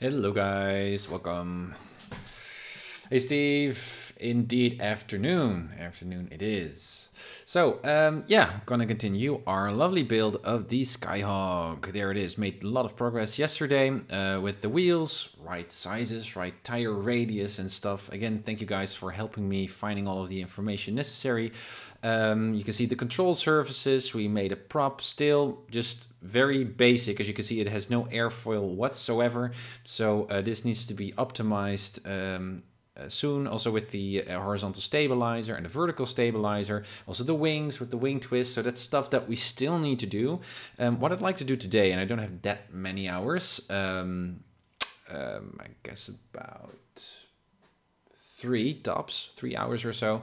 Hello guys, welcome. Hey Steve, indeed afternoon it is. So yeah, gonna continue our lovely build of the Skyhawk. There it is, made a lot of progress yesterday with the wheels, right sizes, right tire radius and stuff. Again, thank you guys for helping me finding all of the information necessary. You can see the control surfaces, we made a prop, still just very basic. As you can see, it has no airfoil whatsoever, so this needs to be optimized soon, also with the horizontal stabilizer and the vertical stabilizer, also the wings with the wing twist. So that's stuff that we still need to do. What I'd like to do today, and I don't have that many hours, I guess about 3 hours or so.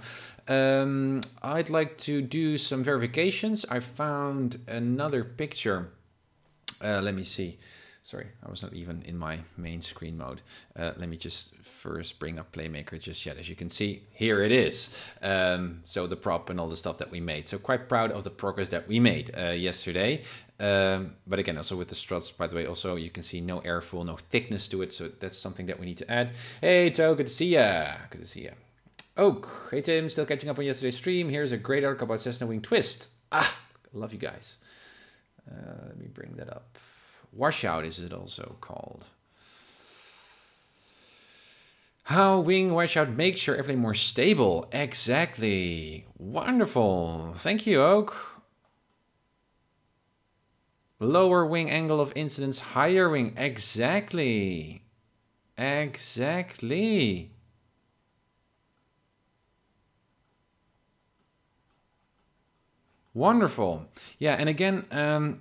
I'd like to do some verifications. I found another picture. Let me see. Sorry, I was not even in my main screen mode. Let me just first bring up PlaneMaker just yet. As you can see, here it is. So the prop and all the stuff that we made. So quite proud of the progress that we made yesterday. But again, also with the struts, by the way, also you can see no airflow, no thickness to it. So that's something that we need to add. Hey, Toe, good to see ya. Good to see ya. Oak, hey Tim, still catching up on yesterday's stream. Here's a great article about Cessna Wing Twist. Love you guys. Let me bring that up. Washout is it also called. How wing washout makes your airplane more stable. Exactly. Wonderful. Thank you, Oak. Lower wing angle of incidence, higher wing. Exactly. Exactly. Wonderful. Yeah, and again,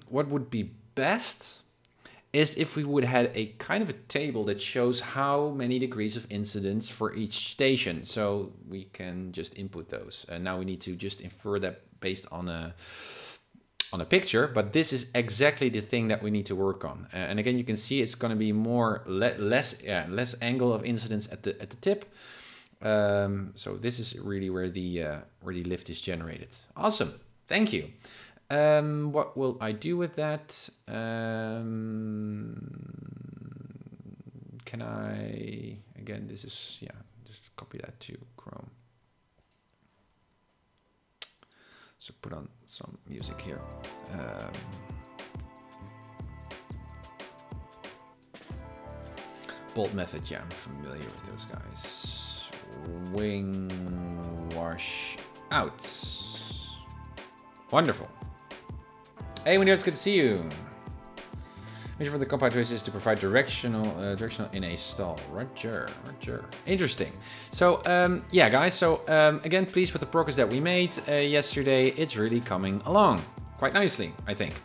what would be best is if we would have a kind of a table that shows how many degrees of incidence for each station. So we can just input those. And now we need to just infer that based on a picture, but this is exactly the thing that we need to work on. And again, you can see it's going to be more less angle of incidence at the tip. So this is really where the lift is generated. Awesome. Thank you. What will I do with that? Can I, again, this is, yeah, just copy that to Chrome. So put on some music here. Bolt method, yeah, I'm familiar with those guys. Wing wash out. Wonderful. Hey, Winnie, it's good to see you. Mission for the compound twist is to provide directional in a stall. Roger. Interesting. So, yeah, guys. So, again, pleased with the progress that we made yesterday. It's really coming along quite nicely, I think.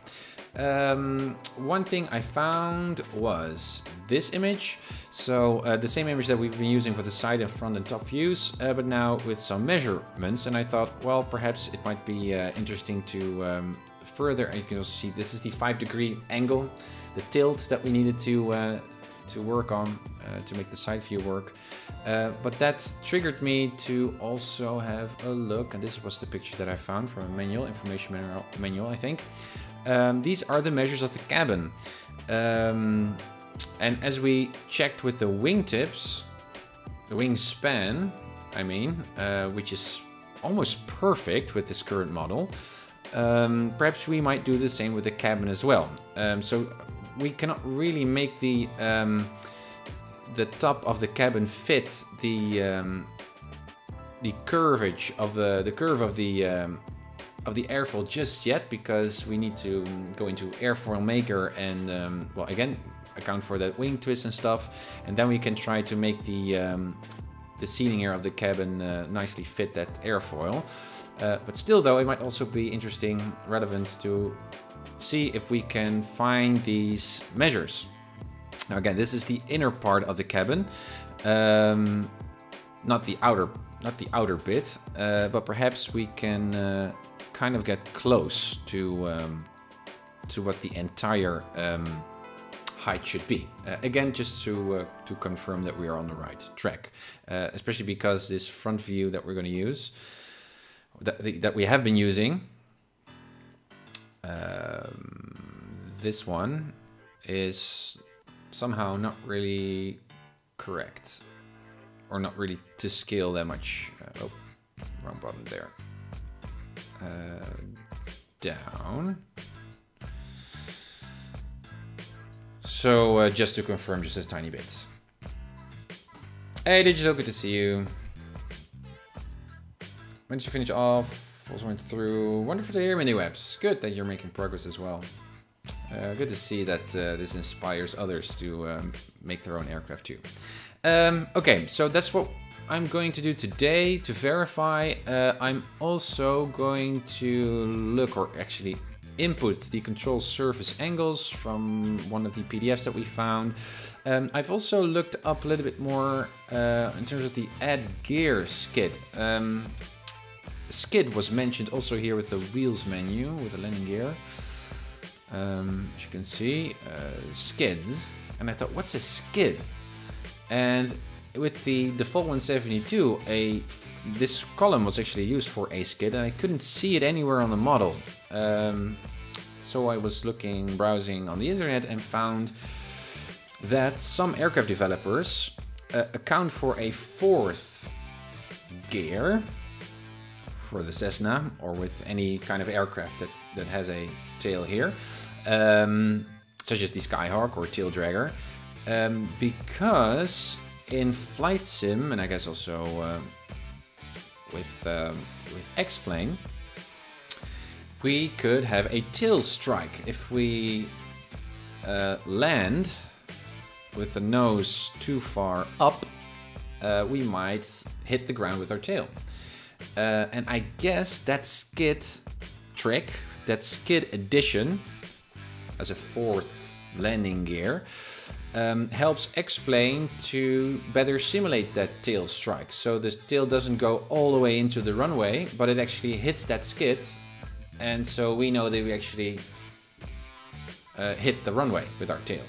One thing I found was this image. So, the same image that we've been using for the side and front and top views, but now with some measurements. And I thought, well, perhaps it might be interesting to further. You can also see this is the 5-degree angle, the tilt that we needed to work on to make the side view work. But that triggered me to also have a look, and this was the picture that I found from a manual, information manual, I think. These are the measures of the cabin. And as we checked with the wingtips, the wingspan, I mean, which is almost perfect with this current model, perhaps we might do the same with the cabin as well. So we cannot really make the top of the cabin fit the curvage of the curve of the airfoil just yet, because we need to go into airfoil maker and well, again, account for that wing twist and stuff, and then we can try to make the seating area of the cabin nicely fit that airfoil. But still, though, it might also be interesting, relevant to see if we can find these measures. Now, again, this is the inner part of the cabin, not the outer bit, but perhaps we can kind of get close to what the entire height should be. Again, just to confirm that we are on the right track, especially because this front view that we're going to use, that we have been using, this one is somehow not really correct. Or not really to scale that much. Oh, wrong button there. Down. So just to confirm, just a tiny bit. Hey Digital, good to see you. When did you finish off? Also went through. Wonderful to hear, MiniWebs. Good that you're making progress as well. Good to see that this inspires others to make their own aircraft too. Okay, so that's what I'm going to do today to verify. I'm also going to look, or actually input, the control surface angles from one of the PDFs that we found. I've also looked up a little bit more in terms of the add gear skid. Skid was mentioned also here with the wheels menu, with the landing gear. As you can see, skids. And I thought, what's a skid? And with the default 172, this column was actually used for a skid, and I couldn't see it anywhere on the model. So I was browsing on the internet, and found that some aircraft developers account for a fourth gear for the Cessna, or with any kind of aircraft that has a tail here, such as the Skyhawk or tail dragger. Because in flight sim, and I guess also with X-Plane, we could have a tail strike. If we land with the nose too far up, we might hit the ground with our tail. And I guess that skid trick, that skid addition as a fourth landing gear, helps X-Plane to better simulate that tail strike. So the tail doesn't go all the way into the runway, but it actually hits that skid. And so we know that we actually hit the runway with our tail.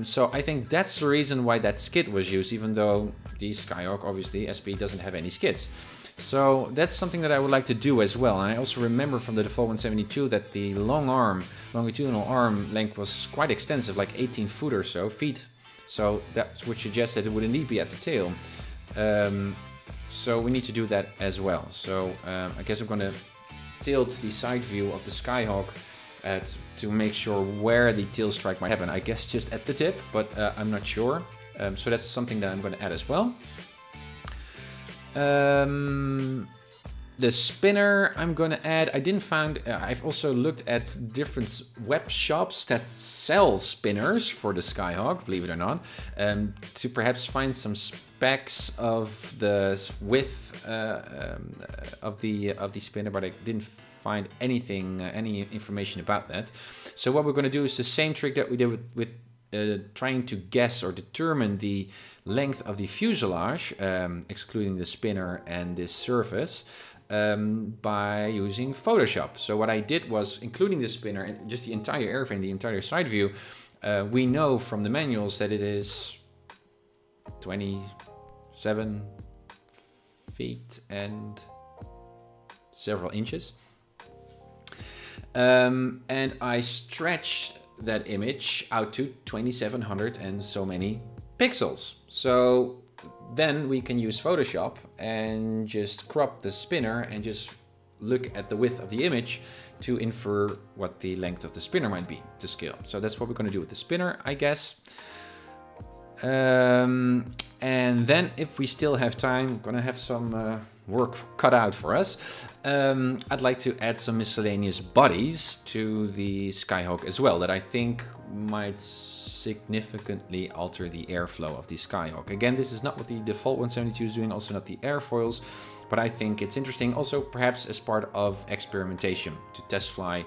So I think that's the reason why that skid was used, even though the Skyhawk, obviously, SP doesn't have any skids. So that's something that I would like to do as well. And I also remember from the default 172 that the longitudinal arm length was quite extensive, like 18 foot or so, feet. So that would suggest that it would indeed be at the tail. So we need to do that as well. So I guess I'm going to tilt the side view of the Skyhawk to make sure where the tail strike might happen. I guess just at the tip, but I'm not sure. So that's something that I'm going to add as well. The spinner I'm going to add. I didn't find. I've also looked at different web shops that sell spinners for the Skyhawk, believe it or not, to perhaps find some specs of the width of the spinner, but I didn't find anything, any information about that. So what we're going to do is the same trick that we did with trying to guess or determine the length of the fuselage, excluding the spinner and this surface, by using Photoshop. So what I did was, including the spinner and just the entire airframe, the entire side view, we know from the manuals that it is 27 feet and several inches. And I stretched that image out to 2700 and so many pixels. So then we can use Photoshop and just crop the spinner and just look at the width of the image to infer what the length of the spinner might be to scale. So that's what we're going to do with the spinner, I guess. And then if we still have time, we're going to have some work cut out for us. I'd like to add some miscellaneous bodies to the Skyhawk as well that I think might significantly alter the airflow of the Skyhawk. Again, this is not what the default 172 is doing, also not the airfoils, but I think it's interesting also perhaps as part of experimentation to test fly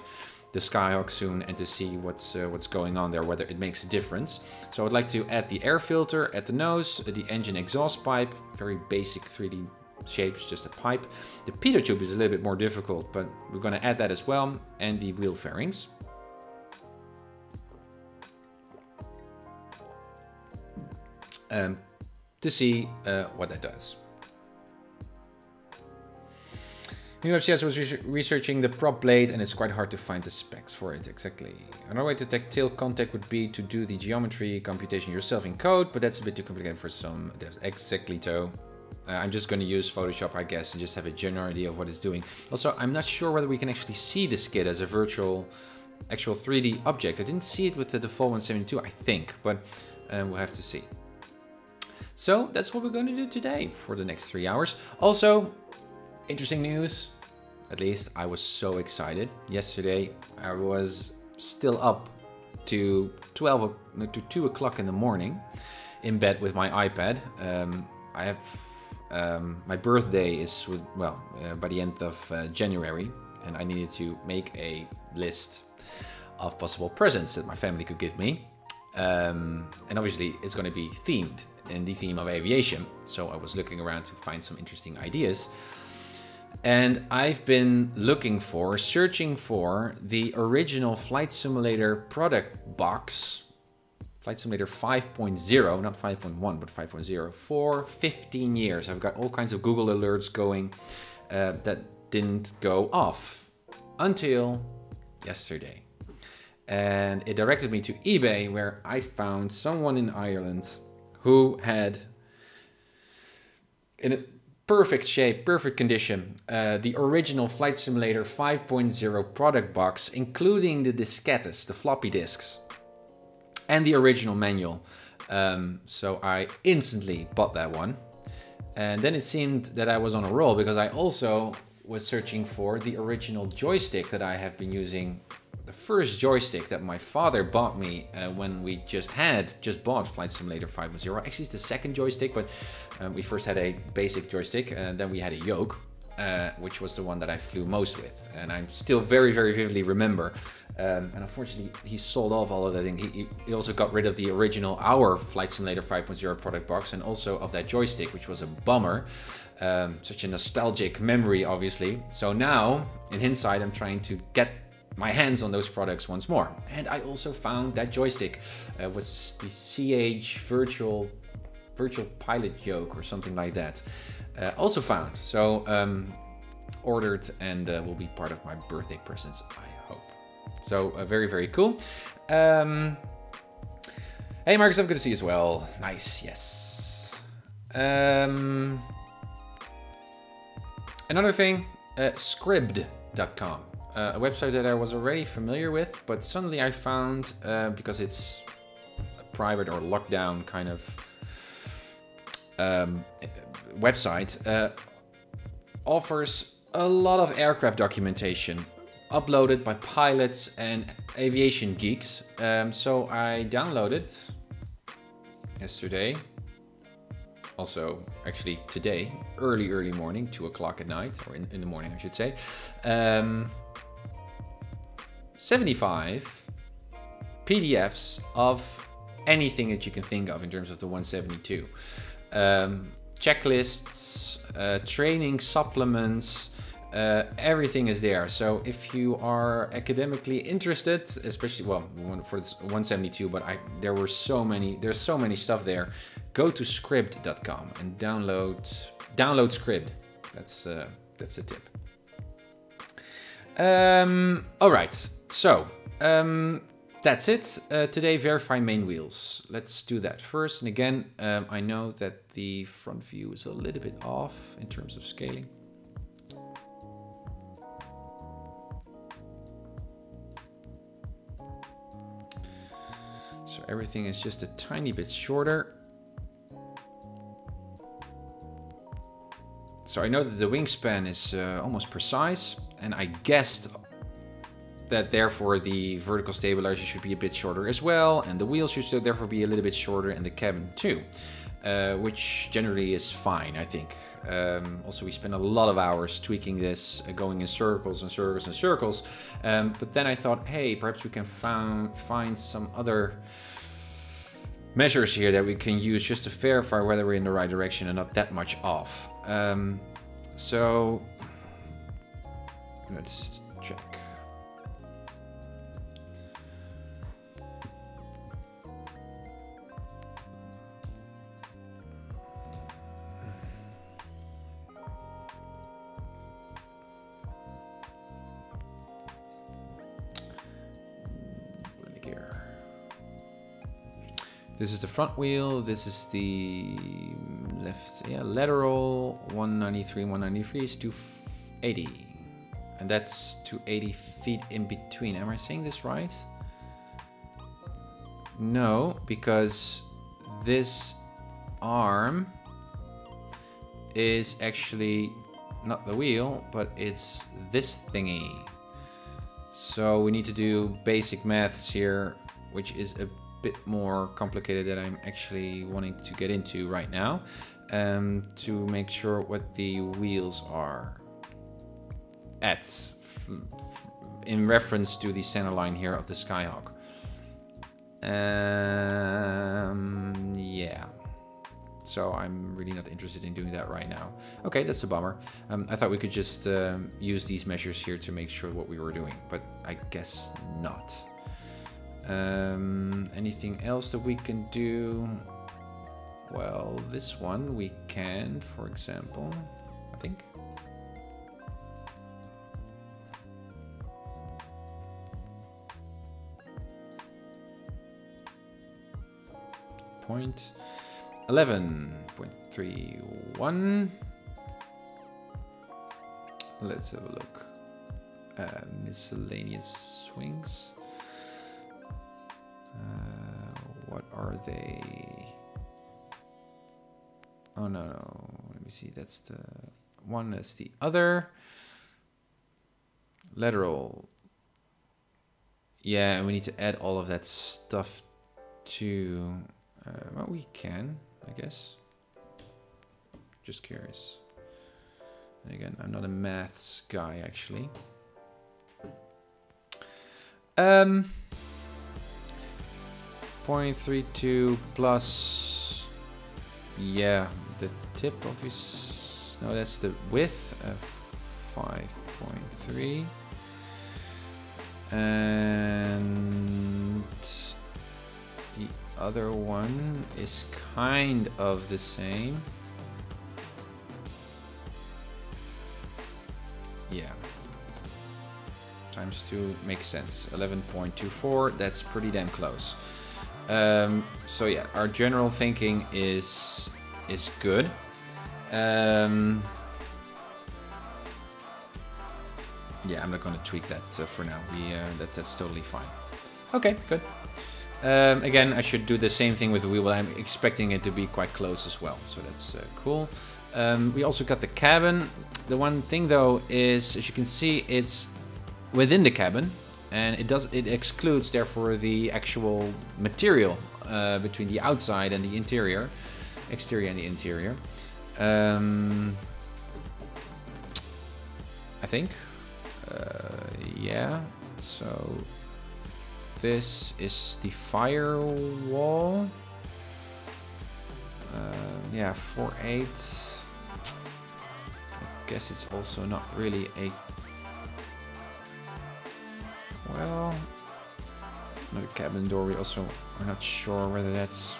the Skyhawk soon and to see what's going on there, whether it makes a difference. So I'd like to add the air filter at the nose, the engine exhaust pipe, very basic 3D shapes, just a pipe. The pitot tube is a little bit more difficult, but we're going to add that as well, and the wheel fairings. To see what that does. New FCS was researching the prop blade and it's quite hard to find the specs for it exactly. Another way to detect tail contact would be to do the geometry computation yourself in code, but that's a bit too complicated for some devs. Exactly, Toe. I'm just going to use Photoshop, I guess, and just have a general idea of what it's doing. Also, I'm not sure whether we can actually see the skid as a actual 3D object. I didn't see it with the default 172, I think, but we'll have to see. So that's what we're going to do today for the next 3 hours. Also, interesting news. At least I was so excited. Yesterday, I was still up to 2 o'clock in the morning in bed with my iPad. I have my birthday is by the end of January, and I needed to make a list of possible presents that my family could give me. And obviously it's going to be themed in the theme of aviation. So I was looking around to find some interesting ideas. And I've been searching for the original Flight Simulator product box, Flight Simulator 5.0, not 5.1, but 5.0, for 15 years. I've got all kinds of Google alerts going that didn't go off until yesterday. And it directed me to eBay, where I found someone in Ireland who had, in a perfect shape, perfect condition, the original Flight Simulator 5.0 product box, including the diskettes, the floppy disks, and the original manual. So I instantly bought that one. And then it seemed that I was on a roll, because I also was searching for the original joystick that I have been using. The first joystick that my father bought me when we just bought Flight Simulator 5.0. Actually, it's the second joystick, but we first had a basic joystick, and then we had a yoke, which was the one that I flew most with. And I still very, very vividly remember. And unfortunately, he sold off all of that thing. He also got rid of the original, our Flight Simulator 5.0 product box, and also of that joystick, which was a bummer. Such a nostalgic memory, obviously. So now, in hindsight, I'm trying to get my hands on those products once more. And I also found that joystick was the CH virtual pilot yoke or something like that. Also found. So ordered, and will be part of my birthday presents, I hope. So very, very cool. Hey Marcus, I'm good to see you as well. Nice, yes. Another thing, scribd.com. A website that I was already familiar with, but suddenly I found, because it's a private or lockdown kind of website, offers a lot of aircraft documentation uploaded by pilots and aviation geeks. So I downloaded yesterday, also actually today, early morning, 2 o'clock at night, or in the morning I should say, 75 PDFs of anything that you can think of in terms of the 172. Checklists, training supplements, everything is there. So if you are academically interested, especially, well, for this 172, but there's so many stuff there. Go to scribd.com and download Scribd. That's the tip. All right. So, that's it. Today, verify main wheels. Let's do that first. And again, I know that the front view is a little bit off in terms of scaling. So everything is just a tiny bit shorter. So I know that the wingspan is almost precise, and I guessed that therefore the vertical stabilizer should be a bit shorter as well, and the wheels should therefore be a little bit shorter, and the cabin too, which generally is fine, I think. Also, we spent a lot of hours tweaking this, going in circles and circles and circles, but then I thought, hey, perhaps we can find some other measures here that we can use just to verify whether we're in the right direction and not that much off. So let's check. This is the front wheel. This is the left, yeah, lateral. 193, 193 is 280. And that's 280 feet in between. Am I saying this right? No, because this arm is actually not the wheel, but it's this thingy. So we need to do basic maths here, which is a bit more complicated than I'm actually wanting to get into right now, to make sure what the wheels are at in reference to the center line here of the Skyhawk. Yeah. So I'm really not interested in doing that right now. Okay, that's a bummer. I thought we could just use these measures here to make sure what we were doing, but I guess not. Anything else that we can do? Well, this one we can, for example, I think. Point 11.31. Let's have a look. Miscellaneous swings. What are they? Oh no, let me see. That's the one. That's the other. Lateral. Yeah, and we need to add all of that stuff to. Well, we can, I guess. Just curious. And again, I'm not a maths guy, actually. 0.32 plus, yeah, the tip of his, no, that's the width of 5.3. And the other one is kind of the same. Yeah. Times 2 makes sense. 11.24, that's pretty damn close. So yeah, our general thinking is good. Yeah, I'm not going to tweak that for now. That's totally fine. Okay, good. Again, I should do the same thing with the wheel, but I'm expecting it to be quite close as well. So that's cool. We also got the cabin. The one thing though is, as you can see, it's within the cabin, and it excludes therefore the actual material between the outside and the exterior and the interior. I think. Yeah. So this is the firewall. Yeah, 4/8. I guess it's also not really a. Well, the cabin door, we also are not sure whether that's.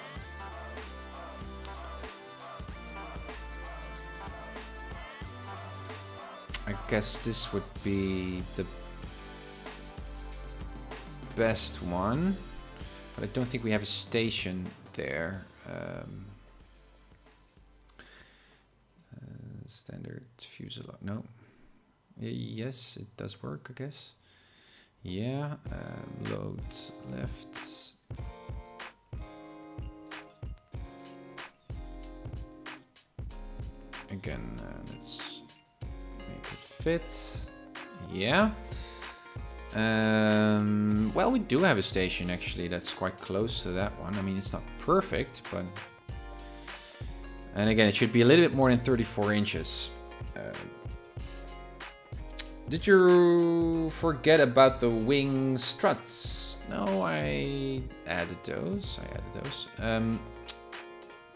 I guess this would be the best one, but I don't think we have a station there. Standard fuselage, no. Yes, it does work, I guess. Yeah, load left. Again, let's make it fit. Yeah. Well, we do have a station actually that's quite close to that one. I mean, it's not perfect, but. And again, it should be a little bit more than 34 inches. Did you forget about the wing struts? No, I added those.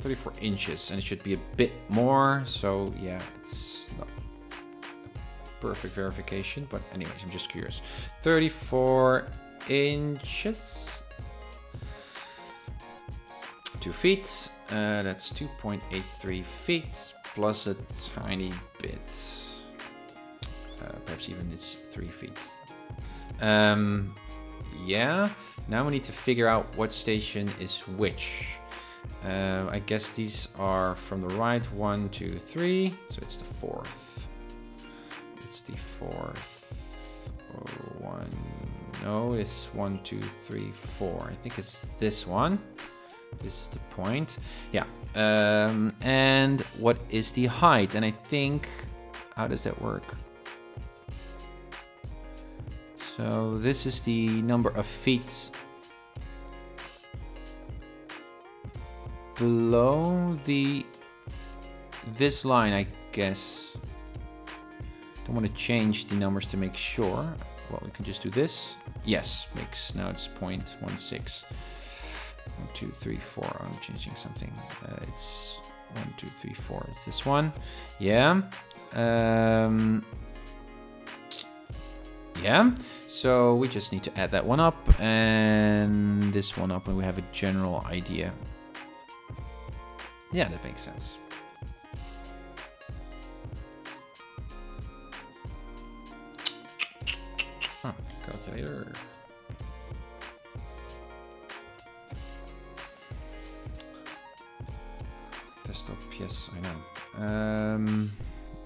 34 inches, and it should be a bit more. So yeah, it's not a perfect verification, but anyways, I'm just curious. 34 inches. 2 feet. That's 2.83 feet plus a tiny bit. Perhaps even it's 3 feet. Yeah. Now we need to figure out what station is which. I guess these are from the right, 1, 2, 3. So it's the 4th. It's the 4th. Oh, 1. No, it's 1, 2, 3, 4. I think it's this one. This is the point. Yeah. And what is the height? And I think, how does that work? So this is the number of feet below this line, I guess. Don't want to change the numbers to make sure. Well, we can just do this. Yes, makes, now it's 0.16. 1, 2, 3, 4. I'm changing something. It's 1, 2, 3, 4. It's this one. Yeah. Yeah. So we just need to add that one up and this one up, and we have a general idea. Yeah, that makes sense. Huh, calculator. Desktop, yes, I know.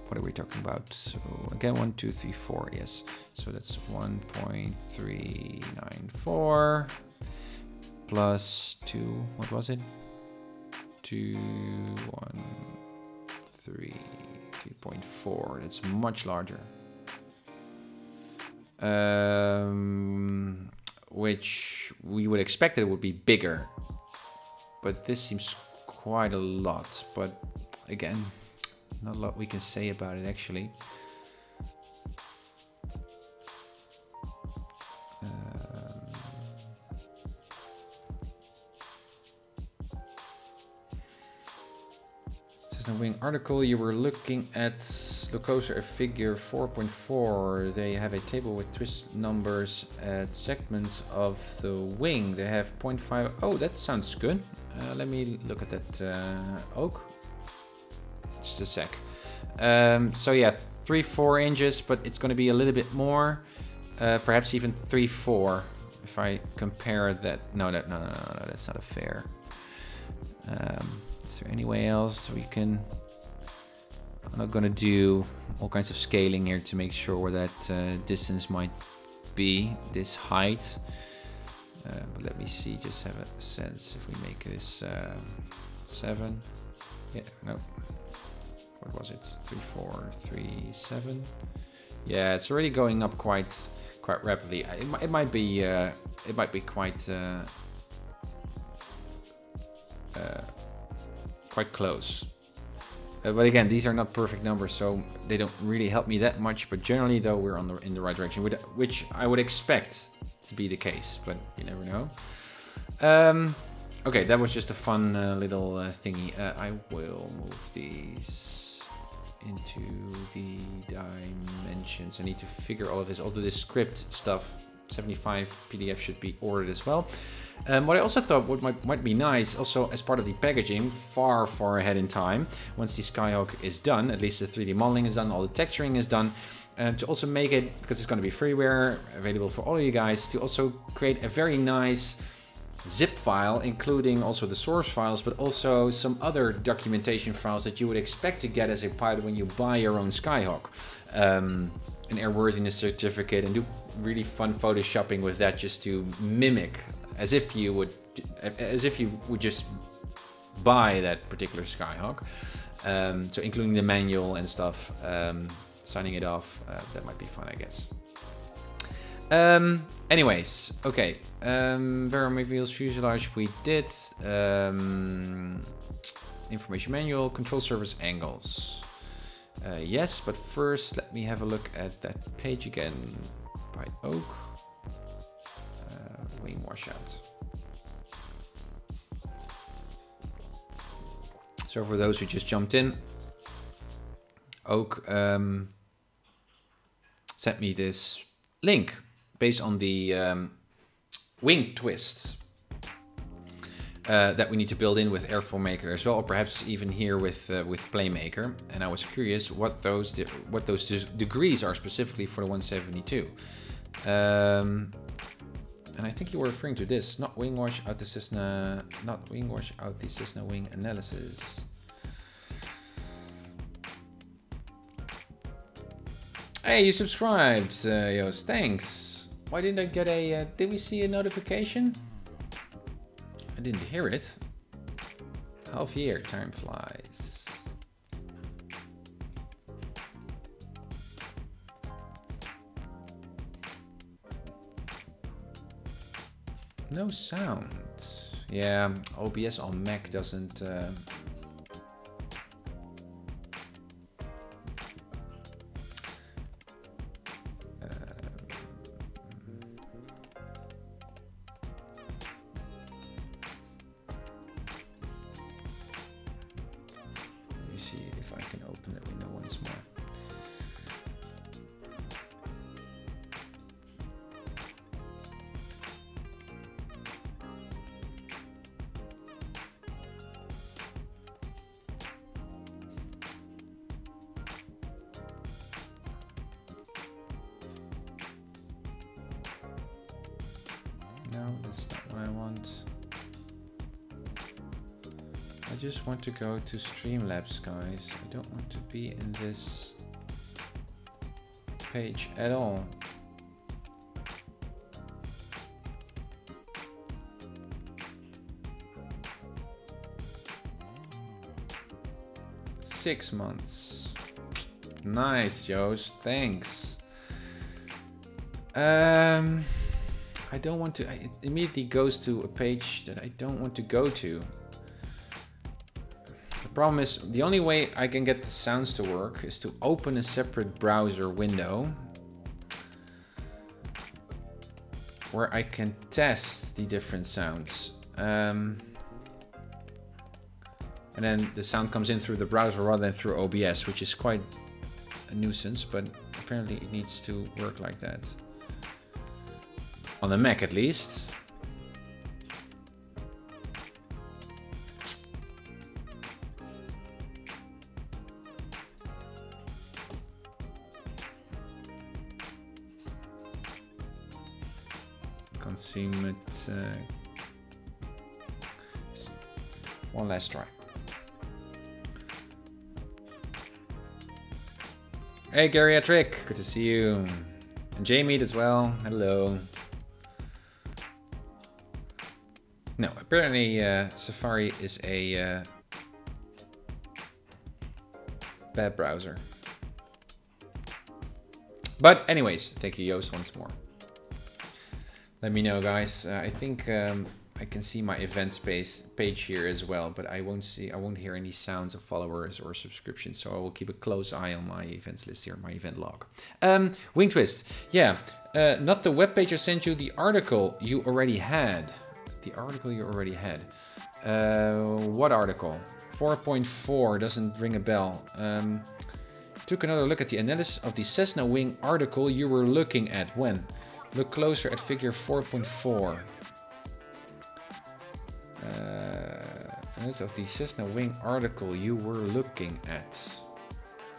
What are we talking about? So again, 1, 2, 3, 4, yes. So that's 1.394 plus 2, what was it? 2, 1, 3, 3.4. That's much larger. Which we would expect it would be bigger. But this seems quite a lot. But again, not a lot we can say about it actually. The wing article you were looking at, look closer at figure 4.4. They have a table with twist numbers at segments of the wing. They have 0.5. Oh, that sounds good. Let me look at that oak. Just a sec. So yeah, 3-4 inches, but it's going to be a little bit more. Perhaps even 3-4. If I compare that, no, that's not a fair. Is there any way else we can? I'm not gonna do all kinds of scaling here to make sure where that distance might be, this height. But let me see, just have a sense if we make this 7. Yeah, no. What was it? 3, 4, 3, 7. Yeah, it's already going up quite rapidly. It might be quite close. But again, these are not perfect numbers, so they don't really help me that much. But generally, though, we're in the right direction, which I would expect to be the case, but you never know. Okay, that was just a fun little thingy. I will move these into the dimensions. I need to figure all of this, although this script stuff, 75 PDF should be ordered as well. What I also thought might be nice, also as part of the packaging, far ahead in time, once the Skyhawk is done, at least the 3D modeling is done, all the texturing is done, to also make it, because it's going to be freeware, available for all of you guys, to also create a very nice zip file, including also the source files, but also some other documentation files that you would expect to get as a pilot when you buy your own Skyhawk. An airworthiness certificate, and do really fun photoshopping with that, just to mimic as if you would just buy that particular Skyhawk. So including the manual and stuff, signing it off, that might be fun, I guess. Anyways, okay. Variant reveals fuselage we did. Information manual, control surface angles. Yes, but first let me have a look at that page again by Oak. Wing washout. So for those who just jumped in, Oak sent me this link based on the wing twist that we need to build in with PlaneMaker as well, or perhaps even here with PlaneMaker. And I was curious what those degrees are specifically for the 172. And I think you were referring to this, not wing wash out the Cessna, not wing wash out the Cessna wing analysis. Hey, you subscribed, Joost, thanks. Why didn't I get a, did we see a notification? I didn't hear it. Half year, time flies. No sound. Yeah, OBS on Mac doesn't... Let me see if I can open that window once more. No, that's not what I want. I just want to go to Streamlabs, guys. I don't want to be in this page at all. Six months. Nice, Joost. Thanks. I don't want to, it immediately goes to a page that I don't want to go to. The problem is, the only way I can get the sounds to work is to open a separate browser window where I can test the different sounds. And then the sound comes in through the browser rather than through OBS, which is quite a nuisance, but apparently it needs to work like that. On the Mac, at least. Consume it. One last try. Hey, Geriatric, good to see you. And Jamie as well. Hello. No, apparently Safari is a bad browser. But anyways, thank you, Joost, once more. Let me know, guys. I think I can see my events page here as well, but I won't hear any sounds of followers or subscriptions. So I will keep a close eye on my events list here, my event log. Wing Twist, yeah, not the web page I sent you, the article you already had. The article you already had. What article? 4.4 doesn't ring a bell. Took another look at the analysis of the Cessna wing article you were looking at. When? Look closer at figure 4.4. Analysis of the Cessna wing article you were looking at.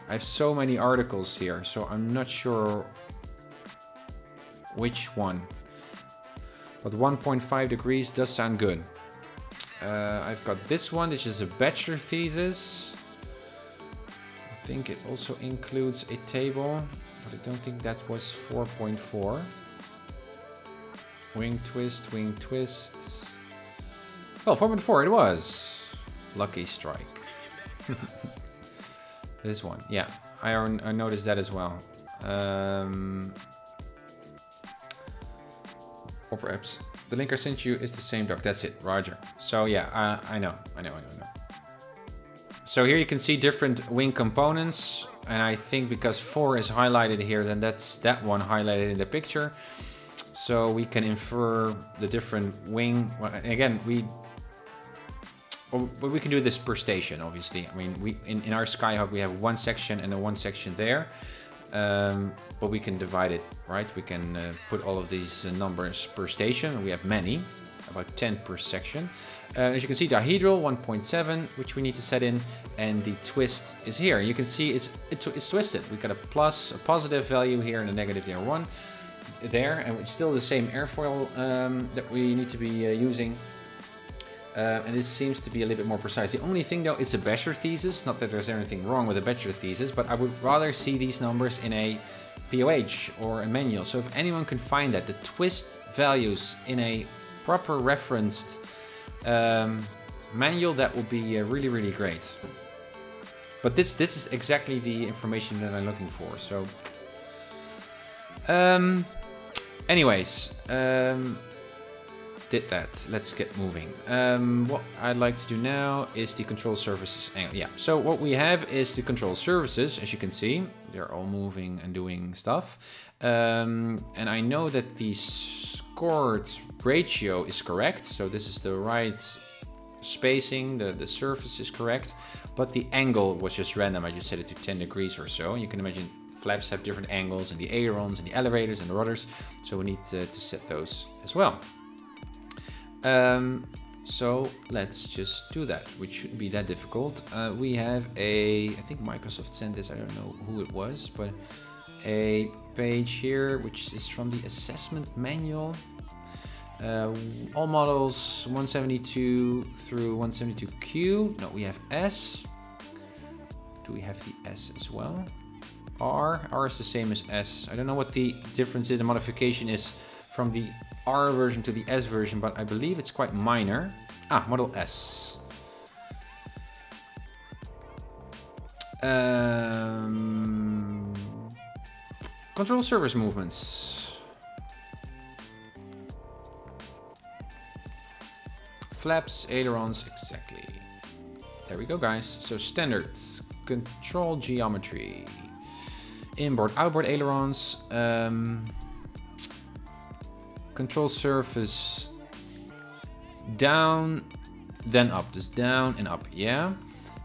I have so many articles here, so I'm not sure which one. But 1.5 degrees does sound good. I've got this one, which is a bachelor thesis. I think it also includes a table, but I don't think that was 4.4. Wing twist, wing twist. Well, 4.4 it was. Lucky strike. This one, yeah, I noticed that as well. Or perhaps the link I sent you is the same doc. That's it, Roger. So yeah, I know. So here you can see different wing components, and I think because 4 is highlighted here, then that's that one highlighted in the picture. So we can infer the different wing. Well, again, we can do this per station, obviously. I mean, we in our Skyhawk we have one section and a one section there. But we can divide it, right? We can put all of these numbers per station. We have many, about 10 per section. As you can see, dihedral 1.7, which we need to set in, and the twist is here. You can see it's twisted. We've got a plus, a positive value here, and a negative there, 1. there, and it's still the same airfoil that we need to be using. And this seems to be a little bit more precise. The only thing though, it's a bachelor thesis. Not that there's anything wrong with a bachelor thesis, but I would rather see these numbers in a POH or a manual. So if anyone can find that, the twist values in a proper referenced manual, that would be really, really great. But this is exactly the information that I'm looking for. So, anyways, did that. Let's get moving. What I'd like to do now is the control surfaces. Yeah. So what we have is the control surfaces. As you can see, they're all moving and doing stuff. And I know that the scored ratio is correct. So this is the right spacing. The surface is correct, but the angle was just random. I just set it to 10 degrees or so. You can imagine flaps have different angles, and the ailerons and the elevators and the rudders. So we need to set those as well. So let's just do that, which shouldn't be that difficult. We have I think Microsoft sent this, I don't know who it was, but a page here, which is from the assessment manual. All models 172 through 172Q. No, we have S. Do we have the S as well? R is the same as S. I don't know what the difference is, the modification is from the R version to the S version, but I believe it's quite minor. Model S. Control surface movements. Flaps, ailerons, exactly. There we go, guys. So standard control geometry. Inboard, outboard ailerons. Control surface down, then up. Just down and up, yeah.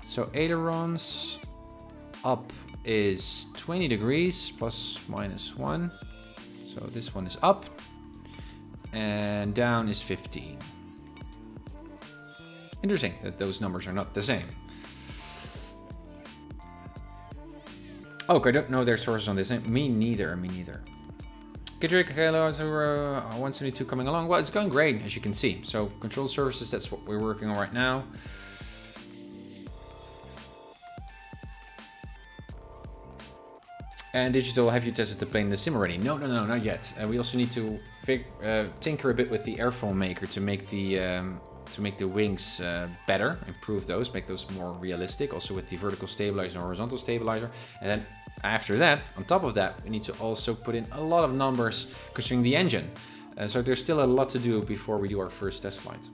So ailerons up is 20 degrees plus minus 1. So this one is up, and down is 15. Interesting that those numbers are not the same. Okay, I don't know their sources on this. Me neither. Kendrick, hello, 172 coming along. Well, it's going great, as you can see. So control surfaces, that's what we're working on right now. And digital, have you tested the plane in the sim already? No, not yet. We also need to tinker a bit with the PlaneMaker to make the wings better, improve those, make those more realistic. Also with the vertical stabilizer and horizontal stabilizer. And then after that, on top of that, we need to also put in a lot of numbers concerning the engine. So there's still a lot to do before we do our first test flight.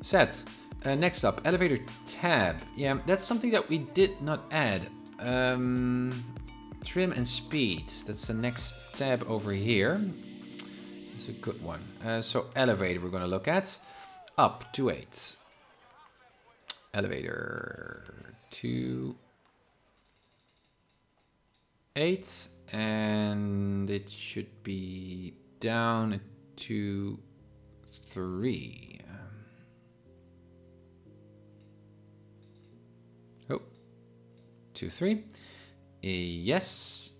Set. Next up, elevator tab. Yeah, that's something that we did not add. Trim and speed. That's the next tab over here. It's a good one. So elevator we're going to look at. Up to 8. Elevator to 8. And it should be down to 3. Oh, 2, 3. Yes.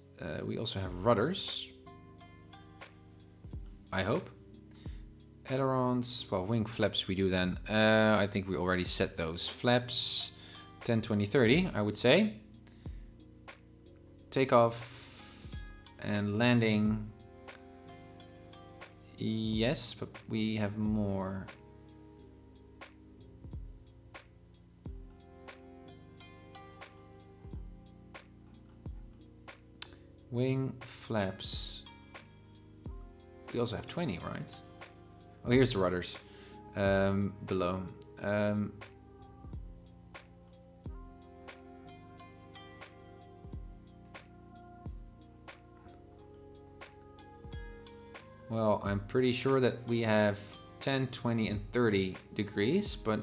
We also have rudders. I hope. Ailerons, well, wing flaps we do then. I think we already set those. Flaps, 10, 20, 30, I would say. Takeoff and landing. Yes, but we have more. Wing flaps. We also have 20, right? Oh, here's the rudders below. Well, I'm pretty sure that we have 10, 20, and 30 degrees, but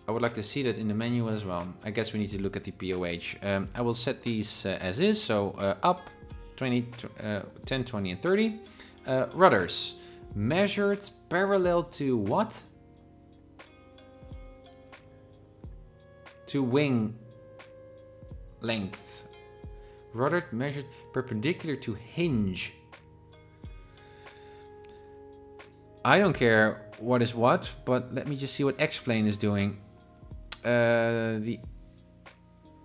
I would like to see that in the menu as well. I guess we need to look at the POH. I will set these as is, so up 20, 10, 20, and 30. Rudders. Measured parallel to what? To wing length. Rudder measured perpendicular to hinge. I don't care what is what, but let me just see what X-Plane is doing. The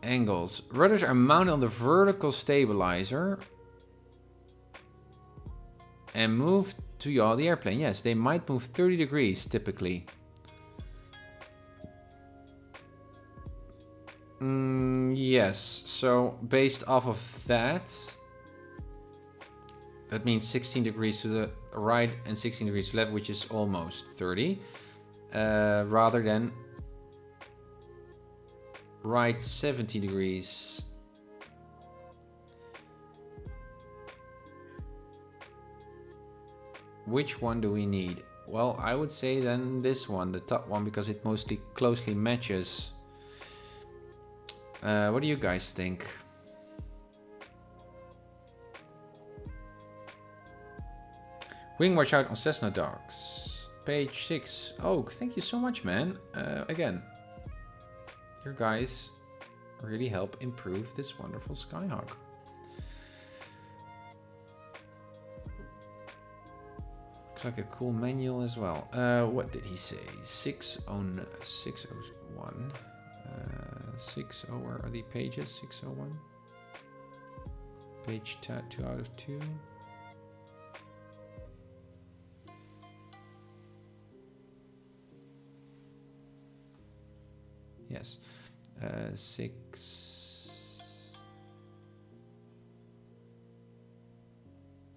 angles. Rudders are mounted on the vertical stabilizer and move to yaw the airplane. Yes, they might move 30 degrees typically. Yes, so based off of that, that means 16 degrees to the right and 16 degrees to the left, which is almost 30, rather than right 70 degrees. Which one do we need? Well, I would say then this one, the top one, because it mostly closely matches. What do you guys think? Wing watch out on Cessna dogs. Page 6. Oh, thank you so much, man. Again, your guys really help improve this wonderful Skyhawk. Looks like a cool manual as well. What did he say? 601. 60, where are the pages? 601. Page 2 out of 2. Yes. 6.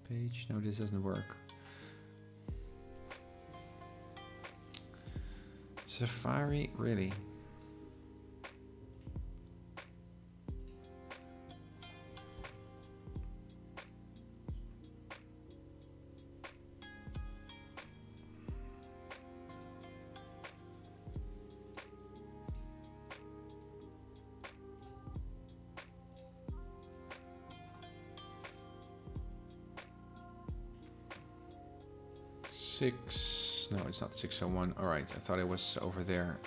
Page. No, this doesn't work. Safari, really? No, it's not 601. All right, I thought it was over there.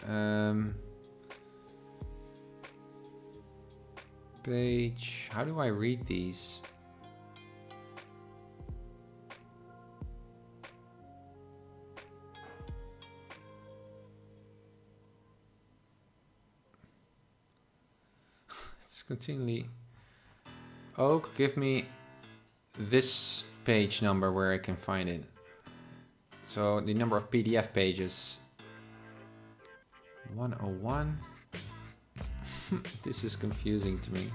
Page. How do I read these? It's continually. Oh, give me this page number where I can find it. So the number of PDF pages. 101. This is confusing to me.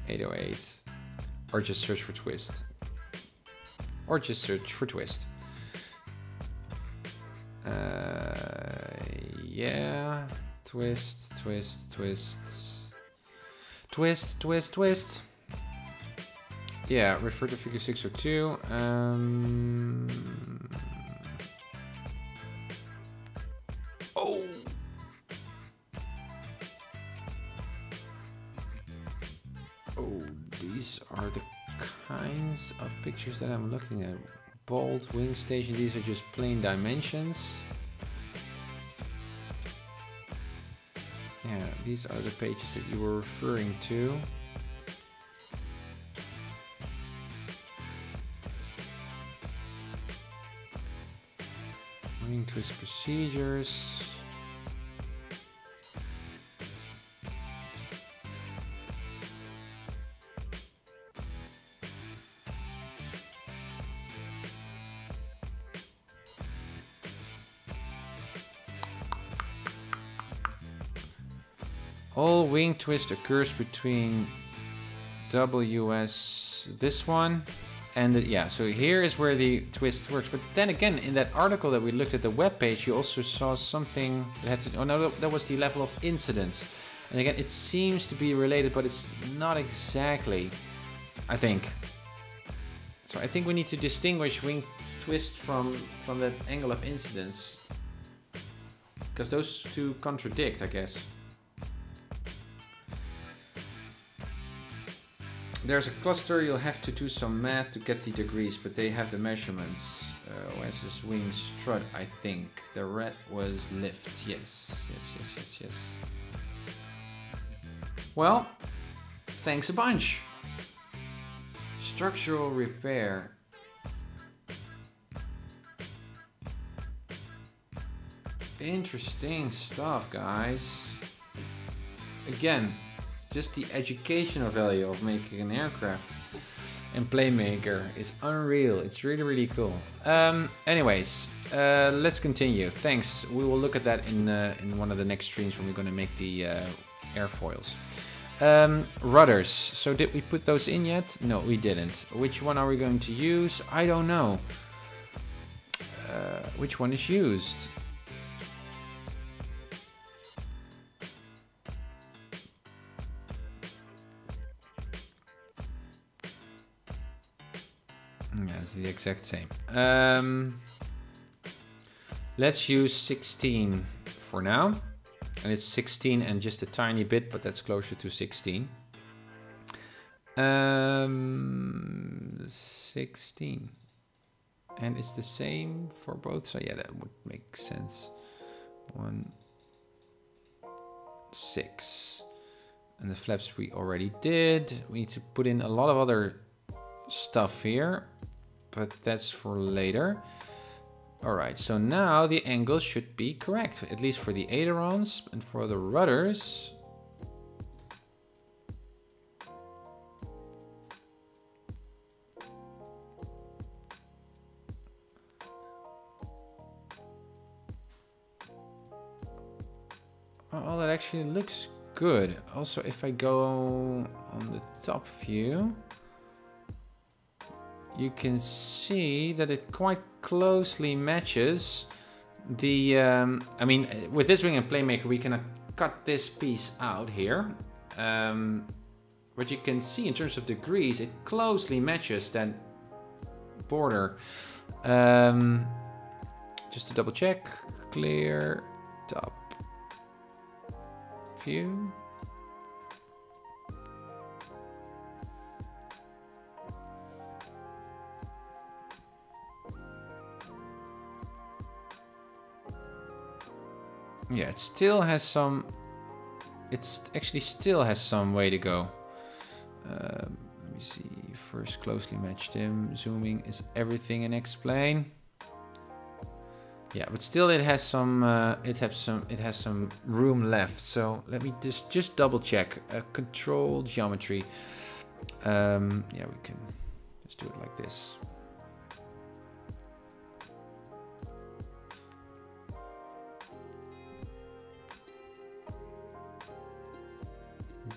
808. Or just search for twist. Or just search for twist. Yeah. Twist, twist, twist. Twist, twist, twist. Yeah, refer to figure 602. Oh! Oh, these are the kinds of pictures that I'm looking at. Bolt, wing station, these are just plain dimensions. Yeah, these are the pages that you were referring to. Wing twist procedures. All wing twist occurs between WS, this one, and yeah, so here is where the twist works. But then again, in that article that we looked at the web page, you also saw something that had to, oh no, that was the level of incidence. And again, it seems to be related, but it's not exactly, I think. So I think we need to distinguish wing twist from that angle of incidence, because those two contradict, I guess. There's a cluster, you'll have to do some math to get the degrees, but they have the measurements. Where's this wing strut, I think. The red was lift. Yes. Well, thanks a bunch. Structural repair. Interesting stuff, guys. Again, just the educational value of making an aircraft in PlaneMaker is unreal. It's really, really cool. Anyways, let's continue. Thanks. We will look at that in one of the next streams when we're going to make the airfoils. Rudders. So did we put those in yet? No, we didn't. Which one are we going to use? I don't know. Which one is used? Yeah, it's the exact same. Let's use 16 for now. And it's 16 and just a tiny bit, but that's closer to 16. 16. And it's the same for both. So yeah, that would make sense. 1, 6. And the flaps we already did. We need to put in a lot of other stuff here, but that's for later. All right, so now the angles should be correct, at least for the ailerons and for the rudders. Oh, that actually looks good. Also, if I go on the top view, you can see that it quite closely matches the, I mean, with this wing and PlaneMaker, we can cut this piece out here. But you can see in terms of degrees, it closely matches that border. Just to double check, clear top view. Yeah, it still has some, it's actually still has some way to go. Let me see, first closely matched him, zooming is everything in X-plane. Yeah, but still it has some, it has some room left. So let me just double check, control geometry. Yeah, we can just do it like this.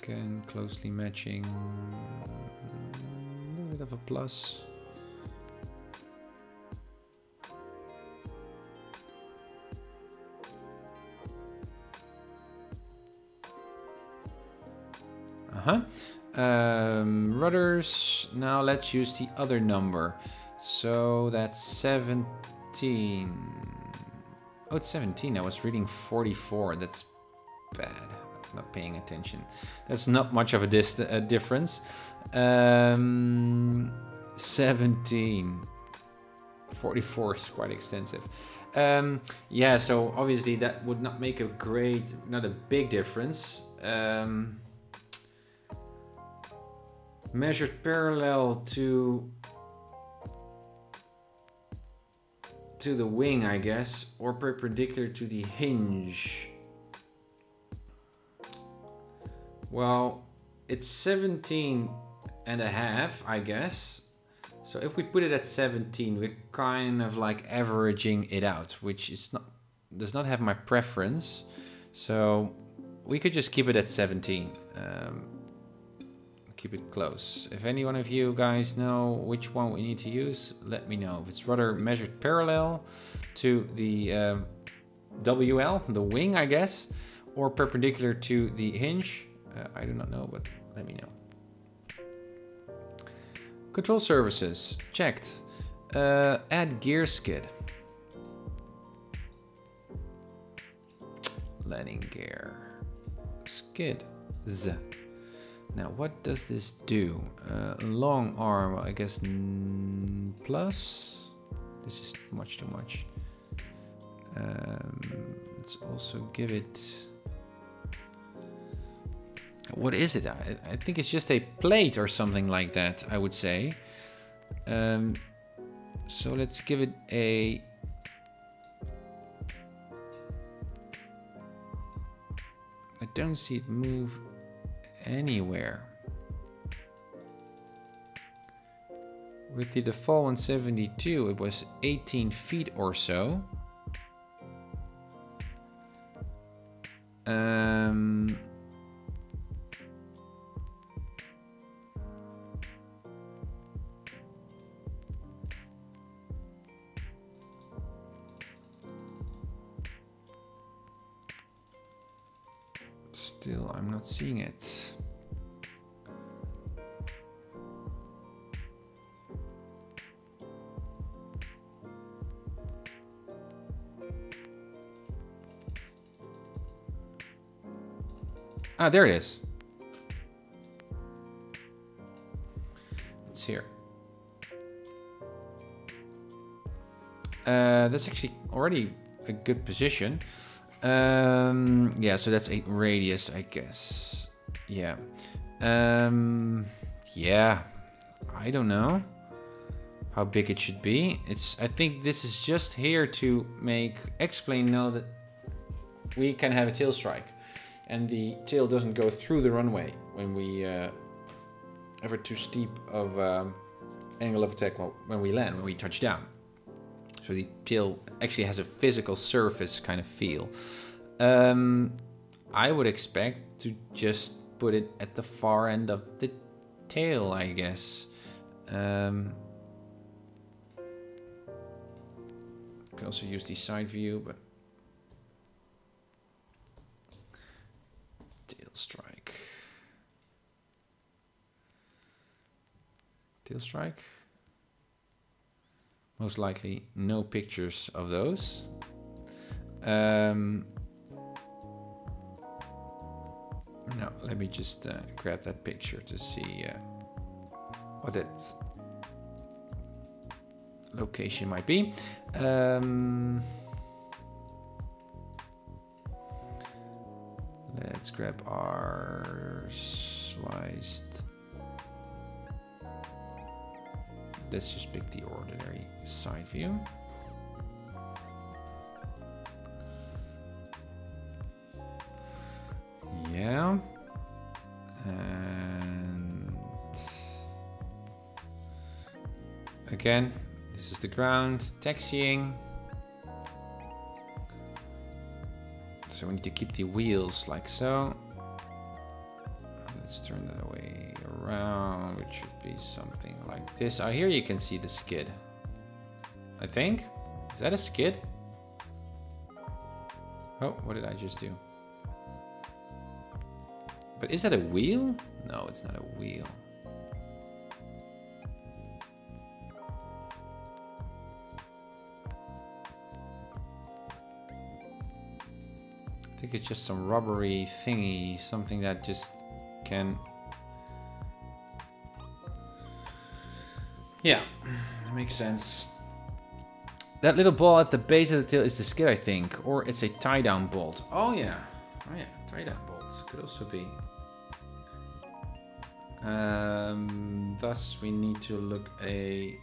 Again, closely matching, a little bit of a plus. Rudders, now let's use the other number. So that's 17. Oh, it's 17, I was reading 44, that's bad. Not paying attention. That's not much of a difference. 17. 44 is quite extensive. Yeah, so obviously that would not make a not a big difference. Measured parallel to the wing, I guess, or perpendicular to the hinge. Well, it's 17 and a half, I guess. So if we put it at 17, we're kind of like averaging it out, which is does not have my preference. So we could just keep it at 17. Keep it close. If any one of you guys know which one we need to use, let me know. If it's rather measured parallel to the WL, the wing, I guess, or perpendicular to the hinge. I do not know, but let me know. Control surfaces, checked. Add gear skid. Landing gear. Skid. Z. Now, what does this do? Long arm, I guess plus. This is much too much. Let's also give it... What is it? I think it's just a plate or something like that, I would say. So let's give it a... I don't see it move anywhere. With the default 172, it was 18 feet or so. Still, I'm not seeing it. Ah, there it is. It's here. That's actually already a good position. Yeah, so that's a radius, I guess. Yeah. Yeah. I don't know how big it should be. I think this is just here to make X-Plane know that we can have a tail strike. And the tail doesn't go through the runway when we ever too steep of angle of attack when we land, when we touch down. So the tail actually has a physical surface kind of feel. I would expect to just put it at the far end of the tail, I guess. Can also use the side view, but tail strike. Tail strike. Most likely no pictures of those. No, let me just grab that picture to see what that location might be. Let's grab our sliced. Let's just pick the ordinary side view. Yeah. And again, this is the ground, taxiing. So we need to keep the wheels like so. Let's turn that way around, which should be something like this. Oh, here you can see the skid. I think. Is that a skid? Oh, what did I just do? But is that a wheel? No, it's not a wheel. I think it's just some rubbery thingy, something that just can... Yeah, makes sense. That little ball at the base of the tail is the skid, I think. Or it's a tie-down bolt. Oh yeah, tie-down bolts could also be. Thus we need to look a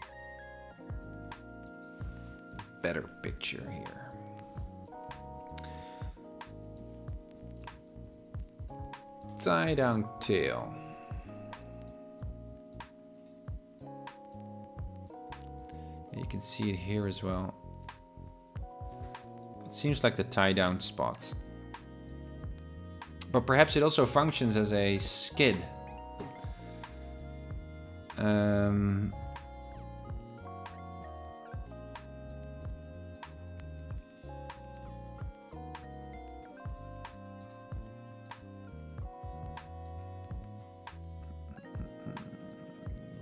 better picture here. Tie-down tail. You can see it here as well. It seems like the tie-down spot. But perhaps it also functions as a skid.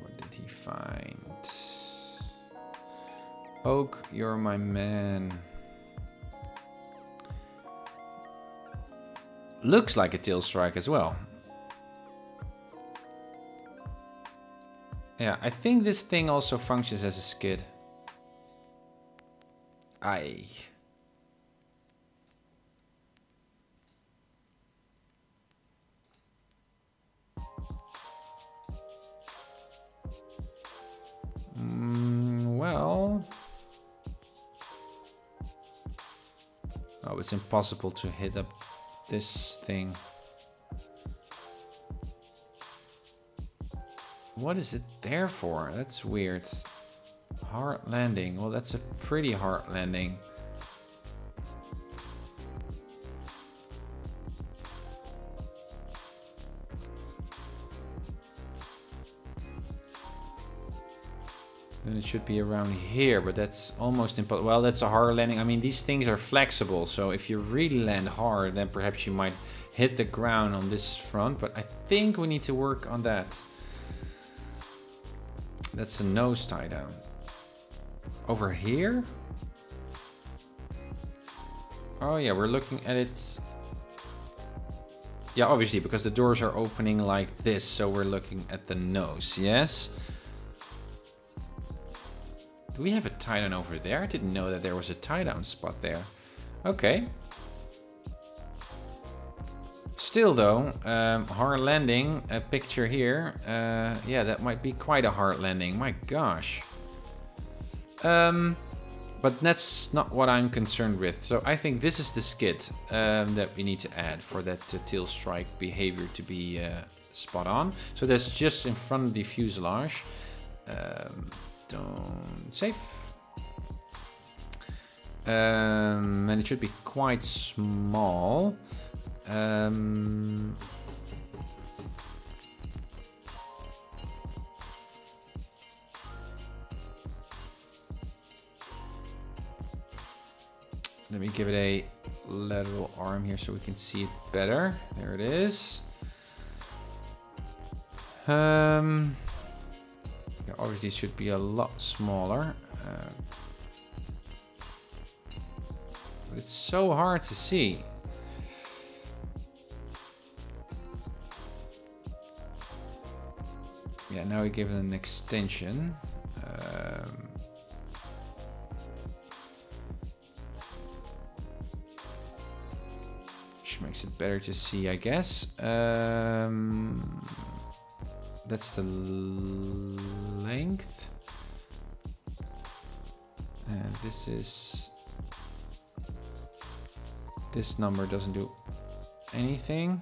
What did he find? Oak, you're my man. Looks like a tail strike as well. Yeah, I think this thing also functions as a skid. Aye. Well... Oh, it's impossible to hit up this thing. What is it there for? That's weird. Hard landing. Well, that's a pretty hard landing. Then it should be around here, but that's almost impossible. Well, that's a hard landing. I mean, these things are flexible, so if you really land hard, then perhaps you might hit the ground on this front, but I think we need to work on that. That's a nose tie down. Over here? Oh yeah, we're looking at it. Yeah, obviously, because the doors are opening like this, so we're looking at the nose, yes? Do we have a tie down over there? I didn't know that there was a tie down spot there. Okay. Still though, hard landing, a picture here. Yeah, that might be quite a hard landing, my gosh. But that's not what I'm concerned with. So I think this is the skid that we need to add for that tail strike behavior to be spot on. So that's just in front of the fuselage. Don't save. And it should be quite small. Let me give it a lateral arm here so we can see it better. There it is. Yeah, obviously it should be a lot smaller. But it's so hard to see. Yeah, now we give it an extension. Which makes it better to see, I guess. That's the length. And this is... This number doesn't do anything.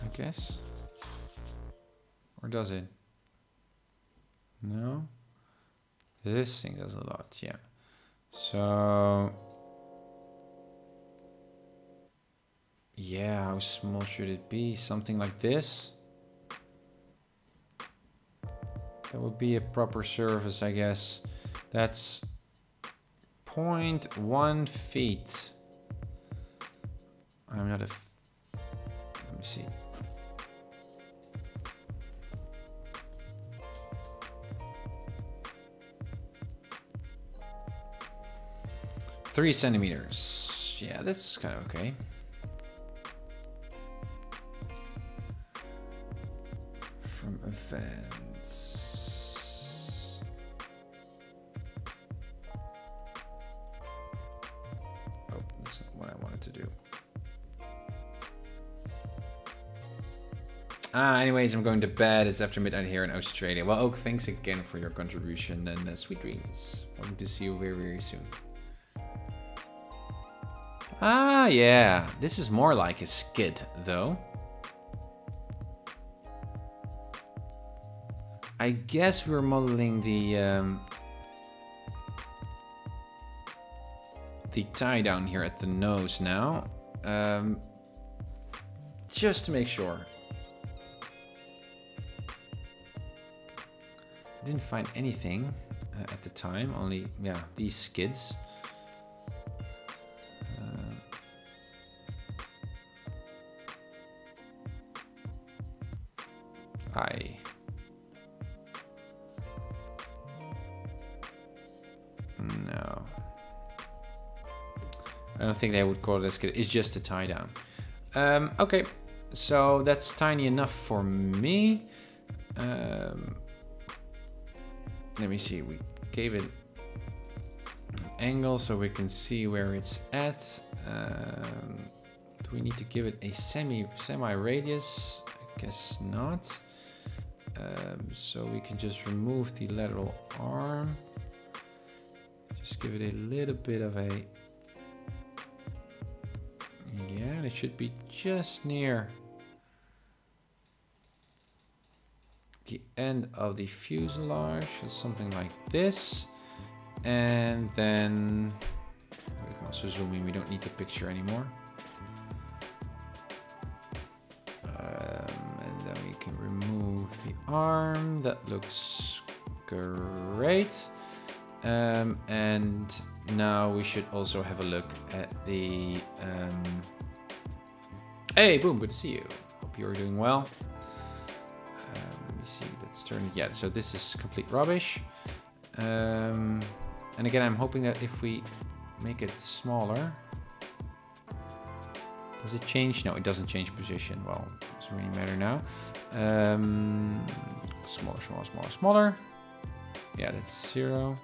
I guess. Or does it? No. This thing does a lot, yeah. So... Yeah, how small should it be? Something like this? That would be a proper surface, I guess. That's 0.1 feet. I'm not a... Let me see. Three centimeters. Yeah, that's kind of okay. From events. Oh, that's not what I wanted to do. Anyways, I'm going to bed. It's after midnight here in Australia. Well, Oak, thanks again for your contribution and sweet dreams. Hoping to see you very, very soon. Ah, yeah. This is more like a skid, though. I guess we're modeling the tie down here at the nose now. Just to make sure. I didn't find anything at the time, only, yeah, these skids. No. I don't think they would call it a skid. It's just a tie down. Okay, so that's tiny enough for me. Let me see, we gave it an angle so we can see where it's at. Do we need to give it a semi radius? I guess not. So we can just remove the lateral arm. Just give it a little bit of a... Yeah, it should be just near the end of the fuselage, or something like this. And then we can also zoom in, we don't need the picture anymore. And then we can remove the arm, that looks great. And now we should also have a look at the... Hey, boom, good to see you. Hope you're doing well. Let me see, let's turn it. Yeah, so this is complete rubbish. And again, I'm hoping that if we make it smaller... Does it change? No, it doesn't change position. Well, it doesn't really matter now. Smaller. Yeah, that's 0.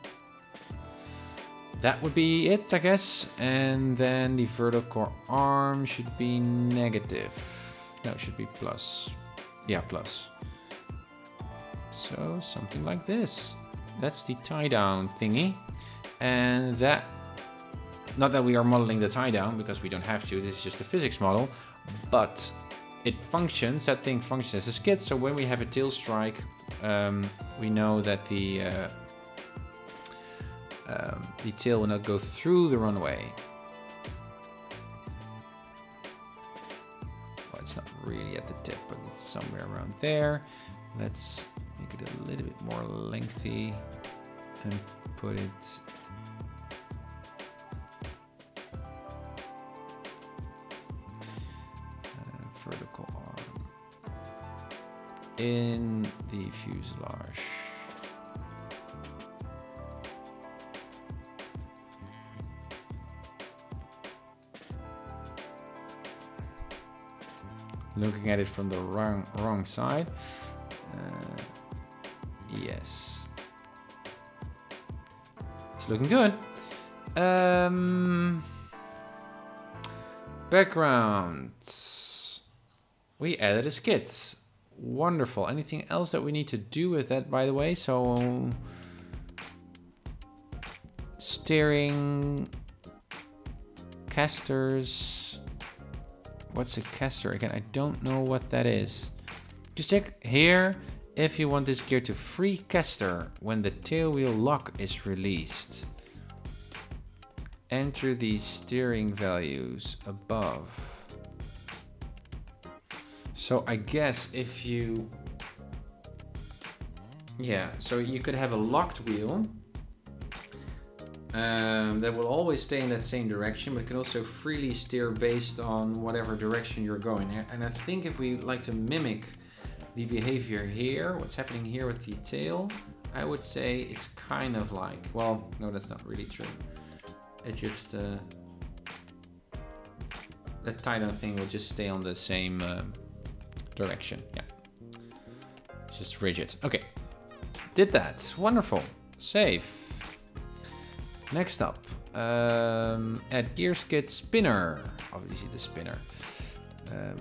That would be it, I guess. And then the vertical arm should be negative. No, it should be plus. Yeah, plus. So something like this. That's the tie down thingy. And that, not that we are modeling the tie down because we don't have to, this is just a physics model, but it functions, that thing functions as a skid. So when we have a tail strike, we know that the tail will not go through the runway. Well, it's not really at the tip, but it's somewhere around there. Let's make it a little bit more lengthy and put it vertical arm in the fuselage. Looking at it from the wrong side. Yes. It's looking good. Background. We added a skid. Wonderful. Anything else that we need to do with that, by the way? So steering, casters. What's a caster? Again, I don't know what that is. Just check here if you want this gear to free caster when the tail wheel lock is released. Enter the steering values above. So I guess if you... Yeah, so you could have a locked wheel. That will always stay in that same direction, but can also freely steer based on whatever direction you're going. And I think if we like to mimic the behavior here, what's happening here with the tail, I would say it's kind of like, well, no, that's not really true. It just, that tie-down thing will just stay on the same direction. Yeah, it's just rigid. Okay, did that. Wonderful. Save. Next up, add gear skid spinner. Obviously the spinner.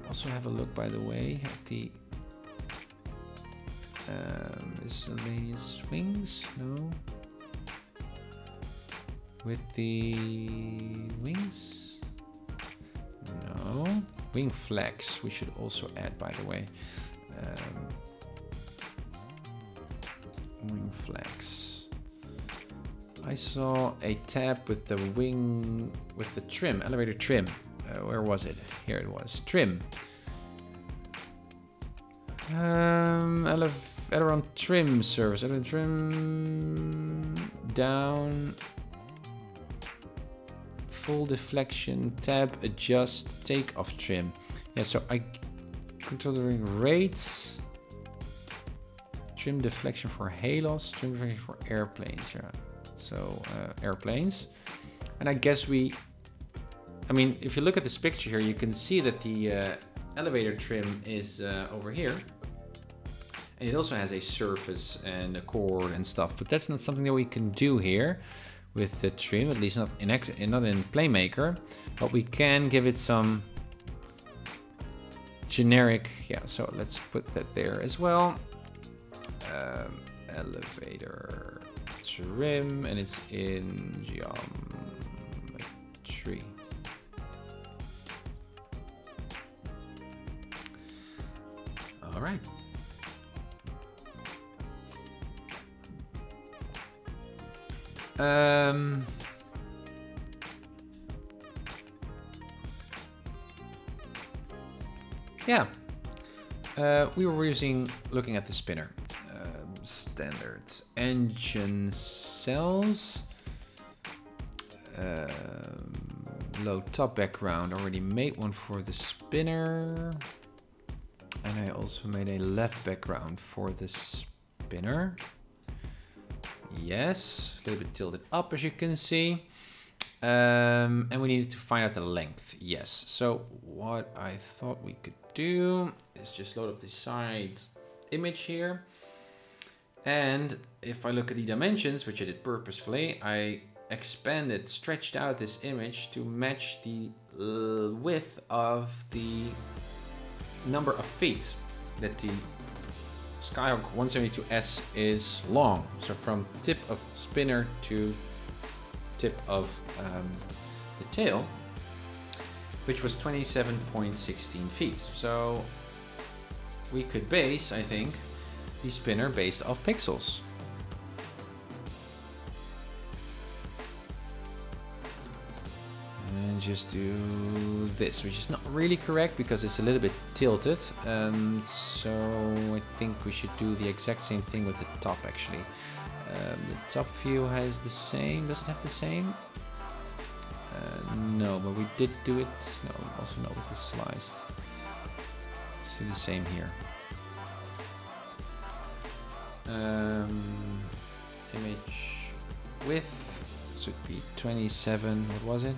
Also have a look, by the way, at the miscellaneous wings. No. With the wings. No. Wing flex. We should also add, by the way. Wing flex. I saw a tab with the wing, with the trim, elevator trim. Where was it? Here it was. Trim. Aileron trim service. Aileron trim. Down. Full deflection. Tab. Adjust. Takeoff trim. Yeah, so I controlling rates. Trim deflection for halos. Trim deflection for airplanes. Yeah. So airplanes, and I guess we I mean, if you look at this picture here, you can see that the elevator trim is over here. And it also has a surface and a cord and stuff, but that's not something that we can do here with the trim, at least not in PlaneMaker. But we can give it some generic, yeah, so let's put that there as well. Elevator trim, and it's in geometry. All right. Yeah, we were looking at the spinner. Standard engine cells. Low top background. Already made one for the spinner. And I also made a left background for the spinner. Yes, a little bit tilted up as you can see. And we needed to find out the length. Yes, so what I thought we could do is just load up the side image here. And if I look at the dimensions, which I did purposefully, I expanded, stretched out this image to match the width of the number of feet that the Skyhawk 172S is long. So from tip of spinner to tip of the tail, which was 27.16 feet. So we could base, I think, the spinner based off pixels. And just do this, which is not really correct because it's a little bit tilted. So I think we should do the exact same thing with the top actually. The top view has the same, does it have the same? No, but we did do it. No, also not with the sliced. Let's do the same here. Image width should be 27, what was it?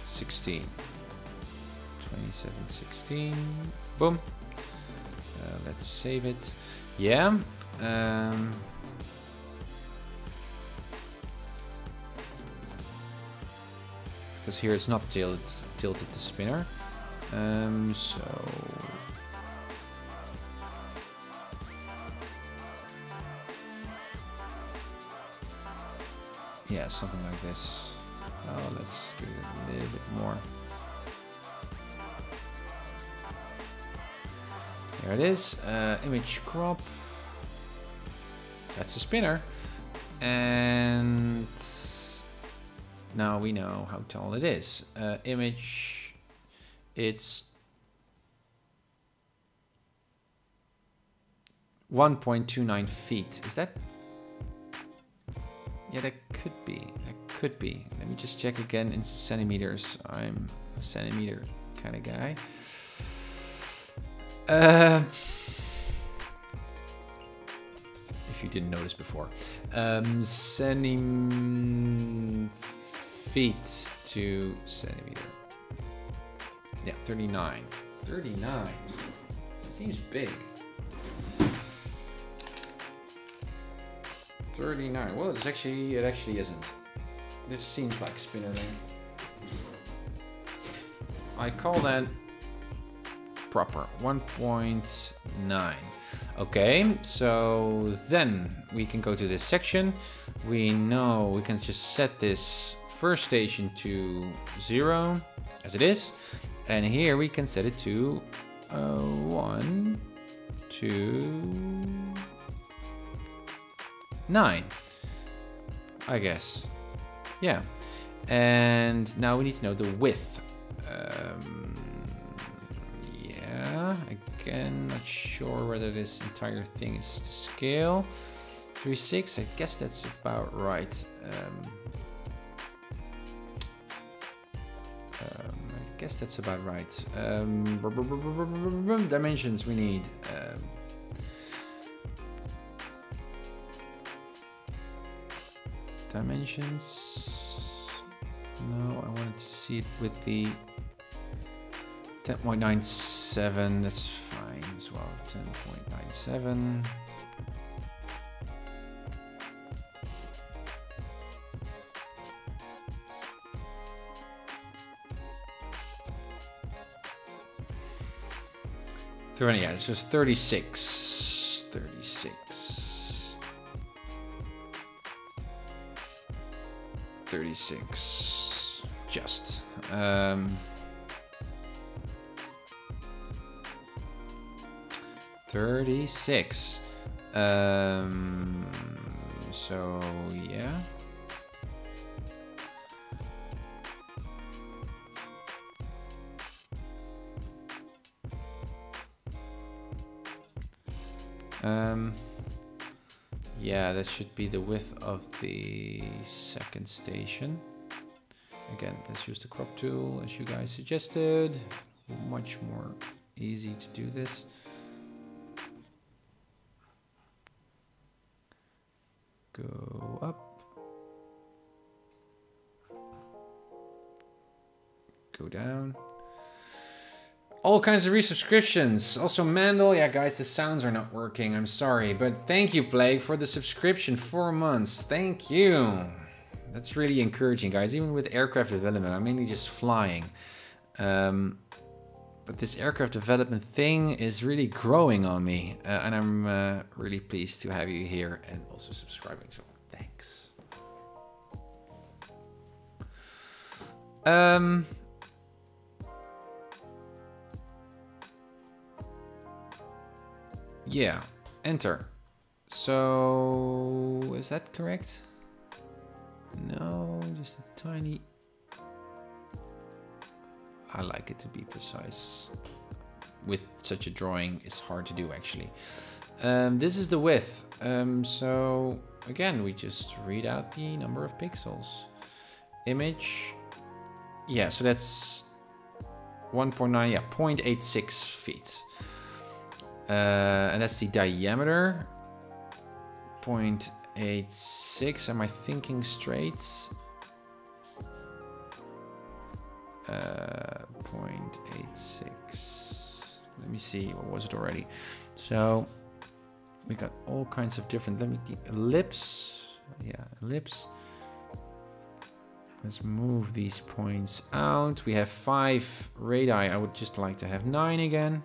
(16). 2716. Boom. Let's save it. Yeah. Because here it's not tilted the spinner. So yeah, something like this. Oh, let's do it a little bit more. There it is. Image crop. That's the spinner. And now we know how tall it is. Image, it's 1.29 feet. Is that? Yeah, that could be. That could be. Let me just check again in centimeters. I'm a centimeter kind of guy. If you didn't notice before. Feet to centimeter. Yeah, 39. 39. Seems big. 39. Well, it actually isn't. This seems like spinner length. I call that proper. 1.9. Okay, so then we can go to this section. We know we can just set this first station to 0 as it is, and here we can set it to 1, 2, 9, I guess. Yeah, and now we need to know the width. Yeah, again, not sure whether this entire thing is to scale. 3.6, I guess that's about right. I guess that's about right. Dimensions we need. Dimensions. No, I wanted to see it with the 10.97. That's fine as well. 10.97. Yeah, it's just 36. 36. 36. Just. 36. So yeah. Yeah, that should be the width of the second station. Again, let's use the crop tool as you guys suggested. Much more easy to do this. Go up. Go down. All kinds of resubscriptions. Also Mandel. Yeah, guys, the sounds are not working. I'm sorry. But thank you, Plague, for the subscription. 4 months. Thank you. That's really encouraging, guys. Even with aircraft development, I'm mainly just flying. But this aircraft development thing is really growing on me. And I'm really pleased to have you here and also subscribing. So thanks. Yeah, enter. So, is that correct? No, just a tiny... I like it to be precise. With such a drawing, it's hard to do actually. This is the width. So, again, we just read out the number of pixels. Image. Yeah, so that's 1.9, yeah, 0.86 feet. And that's the diameter. 0.86. Am I thinking straight? 0.86. Let me see. What was it already? So we got all kinds of different. Let me ellipse. Yeah, ellipse. Let's move these points out. We have 5 radii. I would just like to have 9 again.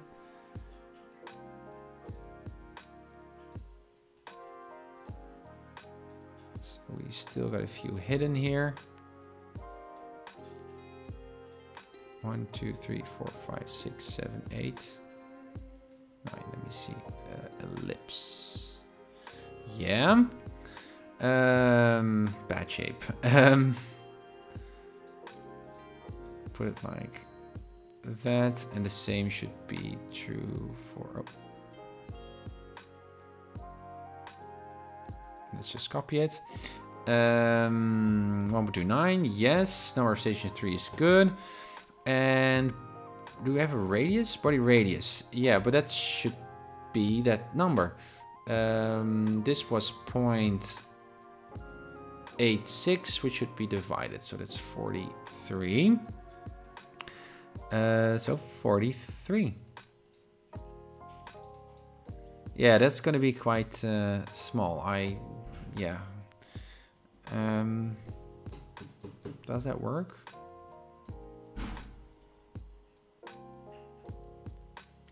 So we still got a few hidden here. 1, 2, 3, 4, 5, 6, 7, 8. 9. Let me see. Ellipse. Yeah. Bad shape. Put it like that, and the same should be true for. Oh. Let's just copy it. 1.29. Yes. Number of stations 3 is good. And do we have a radius? Body radius. Yeah, but that should be that number. This was 0.86, which should be divided. So that's 43. So 43. Yeah, that's going to be quite small. Yeah. Does that work?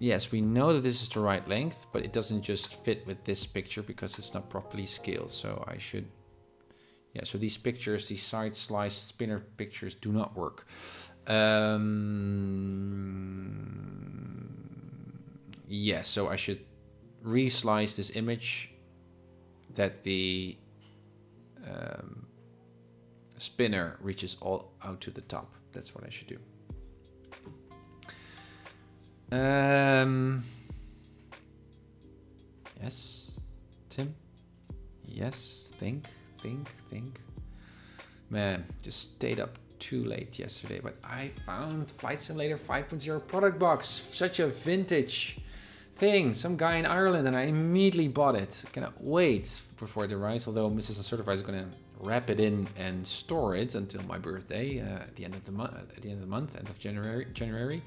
Yes, we know that this is the right length, but it doesn't just fit with this picture because it's not properly scaled. So I should, yeah, so these pictures, these side slice spinner pictures do not work. Yeah, so I should reslice this image that the spinner reaches all out to the top. That's what I should do. Yes, Tim. Yes, think. Man, just stayed up too late yesterday, but I found Flight Simulator 5.0 product box. Such a vintage thing. Some guy in Ireland, and I immediately bought it. Cannot wait before it arrives. Although Mrs. Uncertified is gonna wrap it in and store it until my birthday at the end of the month. End of January.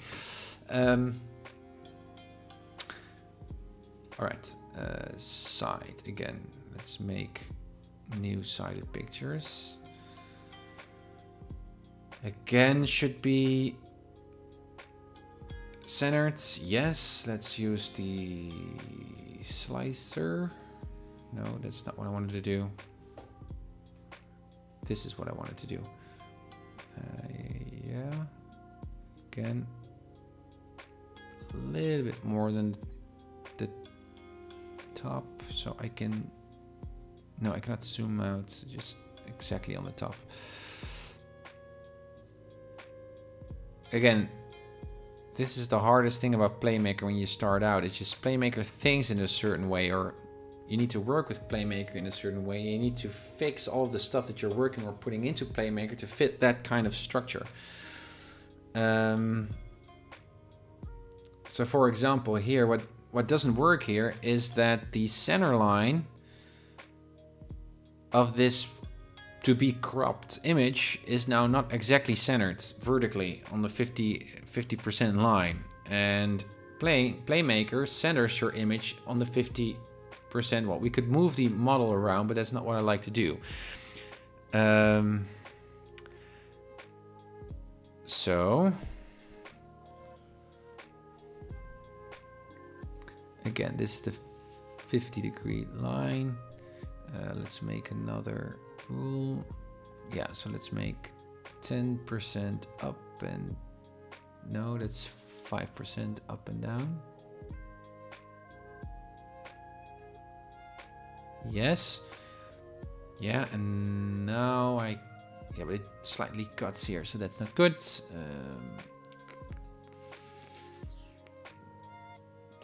All right, side again. Let's make new sided pictures. Again, should be centered. Yes, let's use the slicer. No, that's not what I wanted to do. This is what I wanted to do. Yeah. Again, a little bit more than the top, so I can. No, I cannot zoom out. Just exactly on the top. Again, this is the hardest thing about PlaneMaker when you start out. It's just PlaneMaker thinks in a certain way, or you need to work with PlaneMaker in a certain way. You need to fix all of the stuff that you're working or putting into PlaneMaker to fit that kind of structure. So for example, here, what doesn't work here is that the center line of this to be cropped image is now not exactly centered vertically on the 50% line, and PlaneMaker centers your image on the 50%. Well, we could move the model around, but that's not what I like to do. So again, this is the 50-degree line. Let's make another rule. Yeah, so let's make 10% up and no, that's 5% up and down. Yes. Yeah, and now yeah, but it slightly cuts here, so that's not good.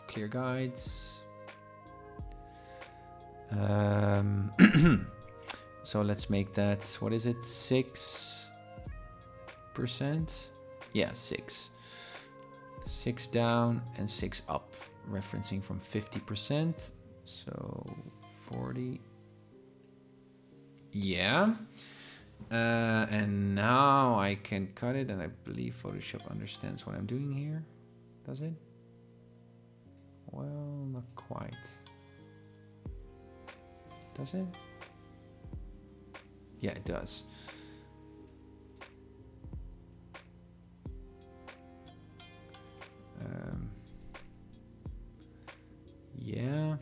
Clear guides. So let's make that, what is it, 6%? Yeah, 6. 6 down and 6 up, referencing from 50%. So 40. Yeah. And now I can cut it, and I believe Photoshop understands what I'm doing here. Does it? Well, not quite. Does it? Yeah, it does. Yeah,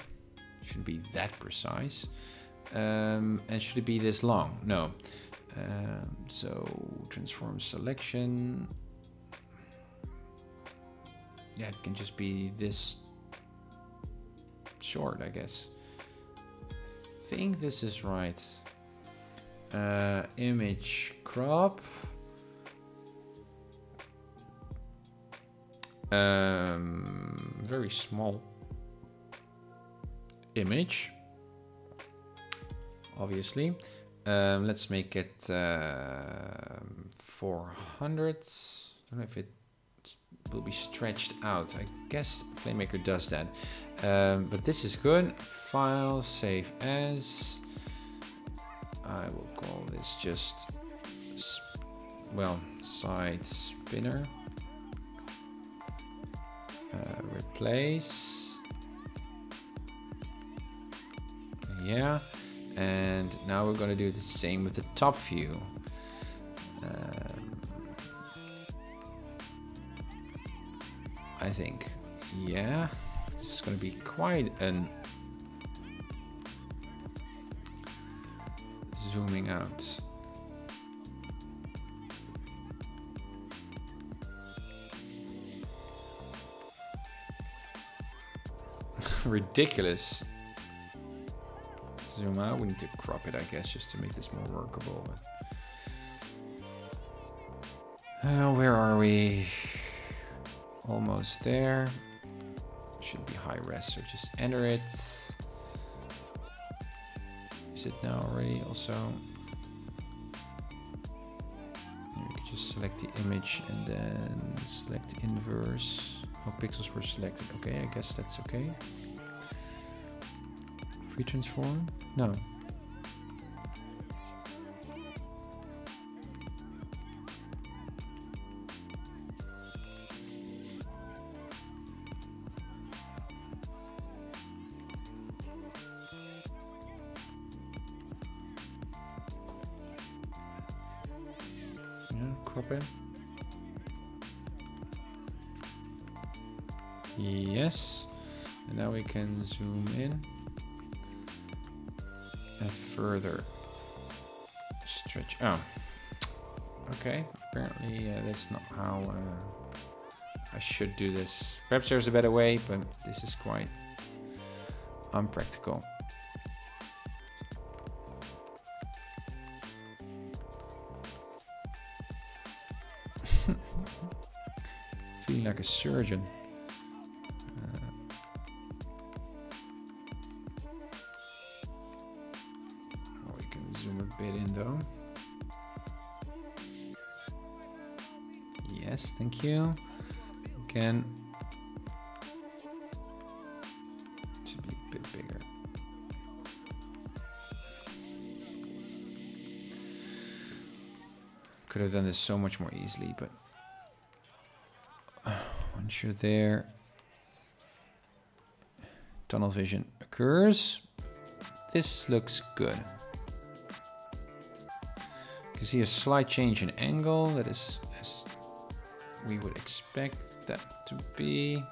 shouldn't be that precise. And should it be this long? No. So transform selection. Yeah, it can just be this short, I guess. I think this is right. Image crop. Very small image, obviously. Let's make it 400. I don't know if it will be stretched out. I guess PlaneMaker does that. But this is good. File, save as. I will call this just, well, side spinner. Replace. Yeah. And now we're going to do the same with the top view. I think, yeah, this is going to be quite an zooming out. Ridiculous. Zoom out. We need to crop it, I guess, just to make this more workable. Where are we? Almost there. Should be high res, so just enter it. Is it now already? Also, you can just select the image and then select the inverse. Oh, pixels were selected. Okay, I guess that's okay. Free transform? No. crop in. Yes. And now we can zoom in. And further stretch. Oh. Okay. Apparently that's not how I should do this. Perhaps there's a better way, but this is quite unpractical. Feeling like a surgeon. We can zoom a bit in though. Yes, thank you. Again, should be a bit bigger. Could have done this so much more easily, but once you're there, tunnel vision occurs. This looks good. You can see a slight change in angle. That is as we would expect that to be.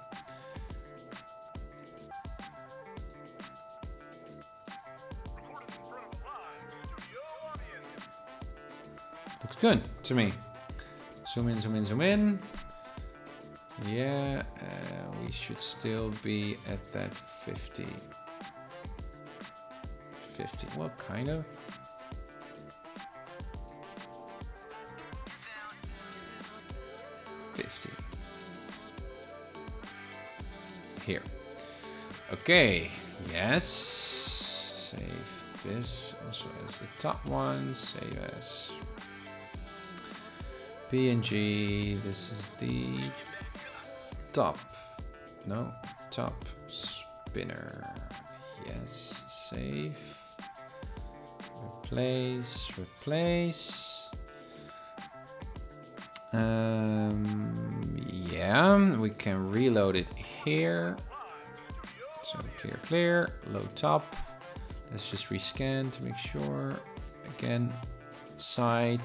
Looks good to me. Zoom in, zoom in, zoom in. Yeah, we should still be at that 50. 50, well, kind of. Here. Okay, yes. Save this also as the top one. Save as PNG. This is the top. No, top spinner. Yes, save. Replace, replace. Yeah, we can reload it here. So clear, clear, load top. Let's just rescan to make sure. Again, side.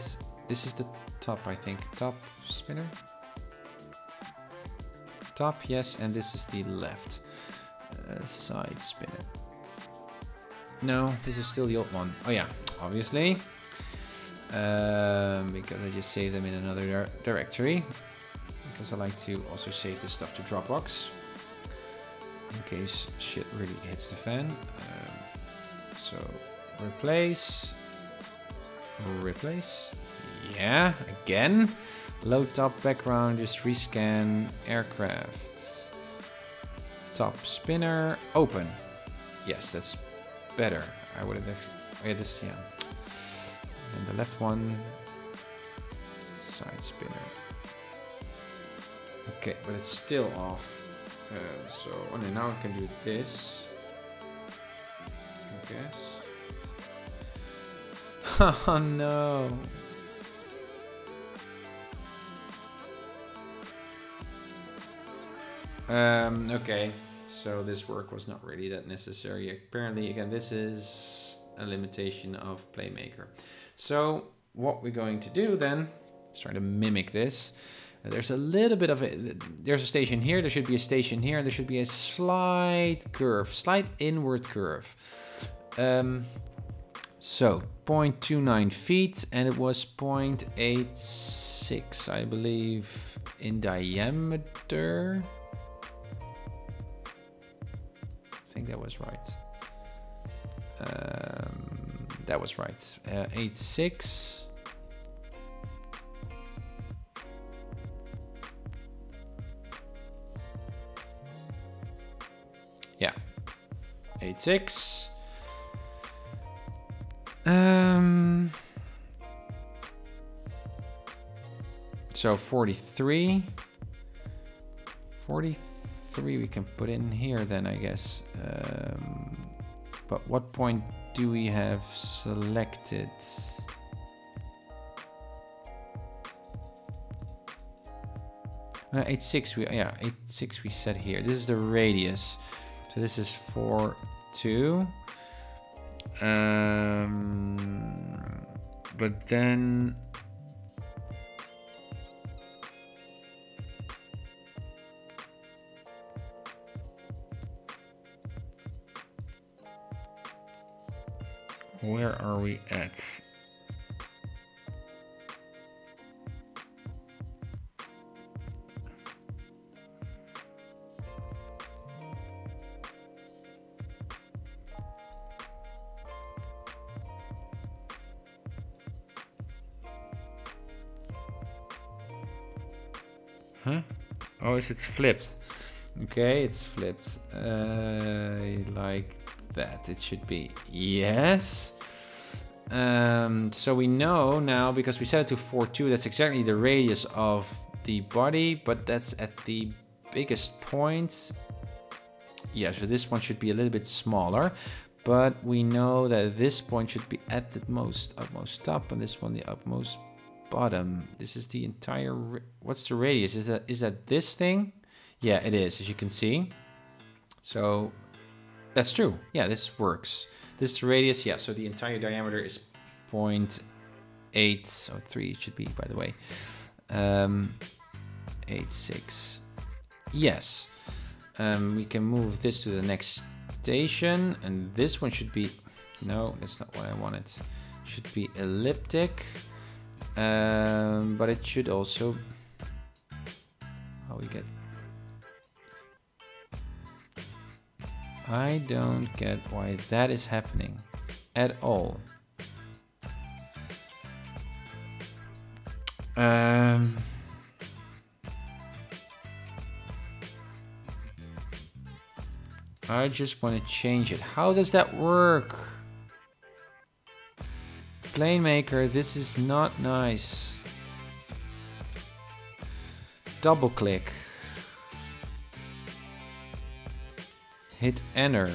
This is the top, I think. Top spinner. Top, yes, and this is the left side spinner. No, this is still the old one. Oh yeah, obviously. Because I just saved them in another directory. Because I like to also save this stuff to Dropbox. In case shit really hits the fan. So, replace. Replace. Yeah, again. Load top background, just rescan aircraft. Top spinner, open. Yes, that's better. I would have, yeah, this, yeah. And the left one, side spinner. Okay, but it's still off. So, oh no, now I can do this. I guess. Oh no. Okay, so this work was not really that necessary. Apparently, again, this is a limitation of PlaneMaker. So what we're going to do then is try to mimic this. There's a little bit of there's a station here, there should be a station here, and there should be a slight curve, slight inward curve. So 0.29 feet, and it was 0.86, I believe, in diameter. I think that was right. That was right. 86. Yeah. 86. So 43. 43 we can put in here then, I guess. But what point do we have selected? No, 86 we, yeah, 86 we set here. This is the radius. So this is 4.2. But then Where are we at? Huh? Oh, is it flipped? Okay, it's flipped. Like that. It should be. Yes. So we know now, because we set it to 4.2, that's exactly the radius of the body, but that's at the biggest point. Yeah, so this one should be a little bit smaller, but we know that this point should be at the utmost top, and this one the utmost bottom. This is the entire, what's the radius? Is that this thing? Yeah, it is, as you can see. So that's true. Yeah, this works. This is the radius. Yeah, so the entire diameter is 0.8 or 3 it should be, by the way. 8.6. Yes. We can move this to the next station, and this one should be, no, that's not what I wanted. Should be elliptic, but it should also, how we get, I don't get why that is happening at all. I just want to change it. How does that work? PlaneMaker, this is not nice. Double click. Hit enter.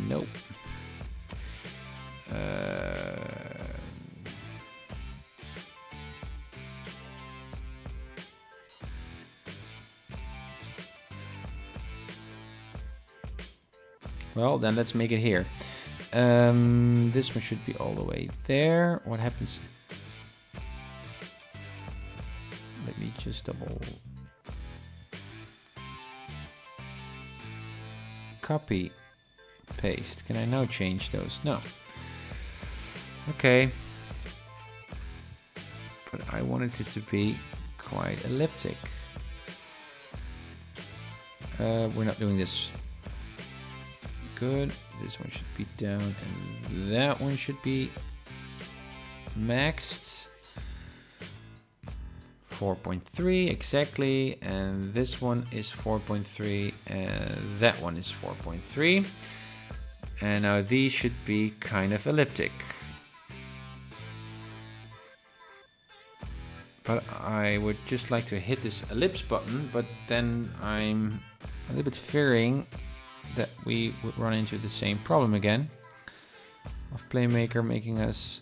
Nope. Well, then let's make it here. This one should be all the way there. What happens? Let me just double copy, paste. Can I now change those? No. Okay. But I wanted it to be quite elliptic. We're not doing this. Good. This one should be down, and that one should be maxed. 4.3 exactly, and this one is 4.3, and that one is 4.3. And now these should be kind of elliptic. But I would just like to hit this ellipse button, but then I'm a little bit fearing that we would run into the same problem again of PlaneMaker making us,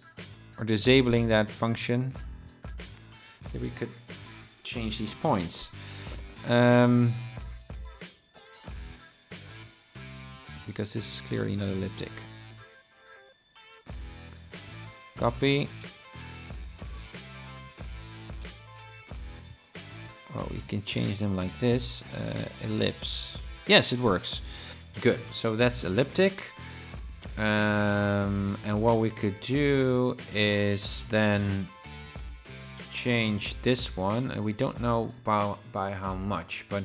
or disabling that function, that we could change these points. Because this is clearly not elliptic. Copy. Oh, we can change them like this. Ellipse. Yes, it works. Good, so that's elliptic. And what we could do is then change this one, and we don't know by how much, but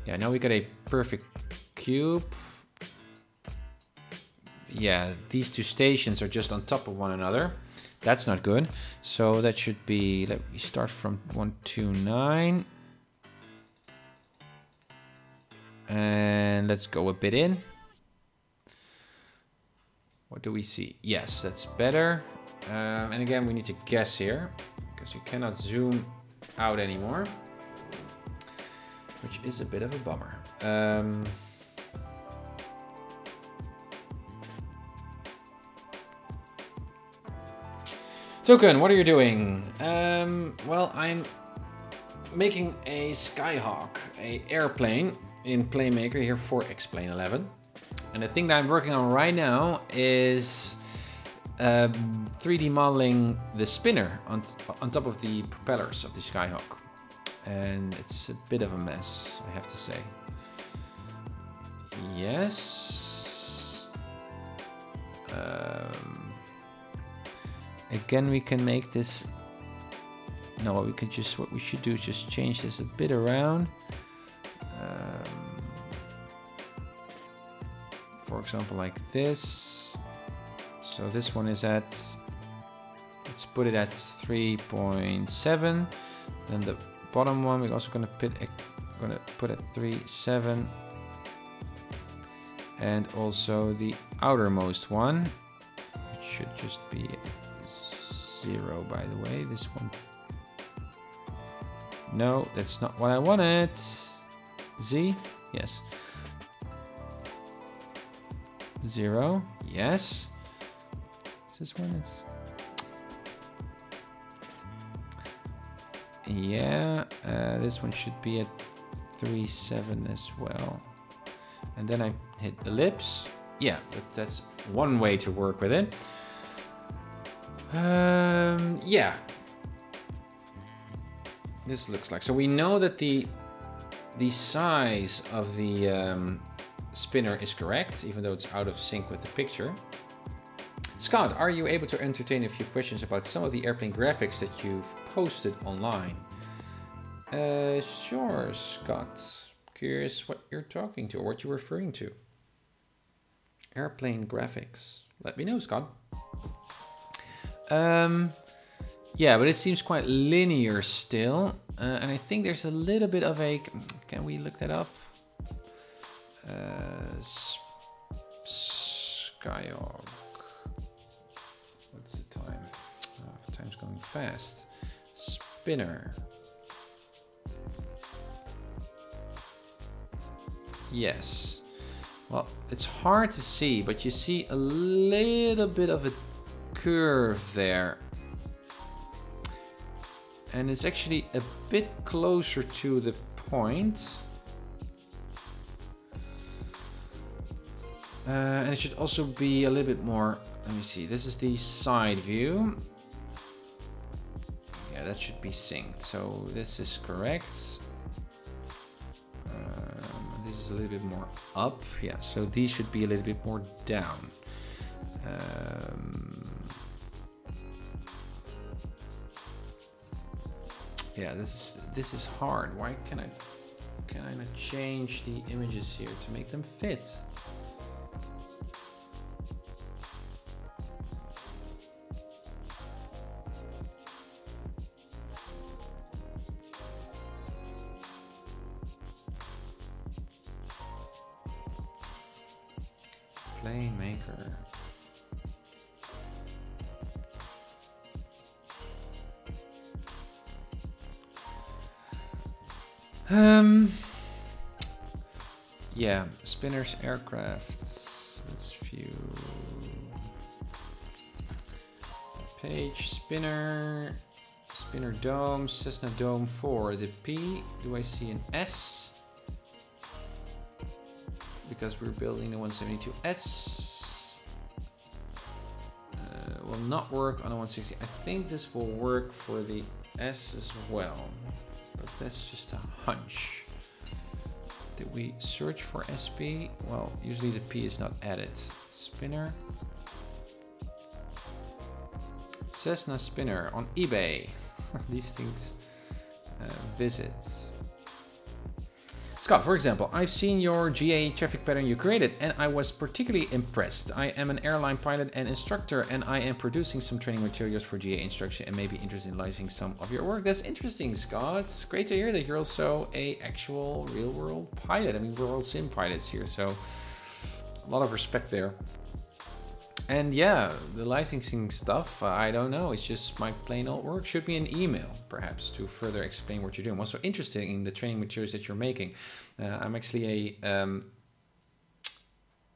yeah, now we got a perfect cube. Yeah, these two stations are just on top of one another. That's not good. So that should be, let me start from 129. And let's go a bit in. What do we see? Yes, that's better. And again, we need to guess here, because you cannot zoom out anymore, which is a bit of a bummer. Token, what are you doing? Well, I'm making a Skyhawk, a airplane in PlaneMaker here for X-Plane 11. And the thing that I'm working on right now is 3D modeling the spinner on top of the propellers of the Skyhawk. And it's a bit of a mess, I have to say. Yes. Again, we can make this. No, what we should do is just change this a bit around. For example, like this. So this one is at, let's put it at 3.7. Then the bottom one we're also gonna put at 3.7. And also the outermost one, which should just be 0, by the way. This one. No, that's not what I wanted. Z? Yes. 0. Yes. Is this one? It's. Yeah. This one should be at 3.7 as well. And then I hit ellipse. Yeah, that's one way to work with it. Yeah. This looks like, so we know that the size of the spinner is correct, even though it's out of sync with the picture. Scott, are you able to entertain a few questions about some of the airplane graphics that you've posted online? Sure, Scott. Curious what you're talking to or what you're referring to. Airplane graphics. Let me know, Scott. Yeah, but it seems quite linear still. And I think there's a little bit of a... Can we look that up? Skyhawk. What's the time? Oh, time's going fast. Spinner. Yes. Well, it's hard to see, but you see a little bit of a curve there. And it's actually a bit closer to the point. And it should also be a little bit more, let me see, this is the side view. Yeah, that should be synced. So this is correct. This is a little bit more up. Yeah, so these should be a little bit more down. Yeah, this is hard. Why can I not change the images here to make them fit? PlaneMaker. Yeah, spinners, aircrafts. Let's view page. Spinner dome, Cessna Dome 4. The P. Do I see an S? Because we're building the 172S. Will not work on a 160. I think this will work for the S as well, but that's just a hunch. Did we search for SP? Well, usually the P is not added. Spinner. Cessna spinner on eBay. These things. Visits. Scott, for example, I've seen your GA traffic pattern you created and I was particularly impressed. I am an airline pilot and instructor and I am producing some training materials for GA instruction and may be interested in licensing some of your work. That's interesting, Scott. It's great to hear that you're also a actual real world pilot. I mean, we're all sim pilots here, so a lot of respect there. And yeah, the licensing stuff, I don't know. It's just my plain old work. Shoot me an email, perhaps, to further explain what you're doing. I'm also interested in the training materials that you're making. I'm actually a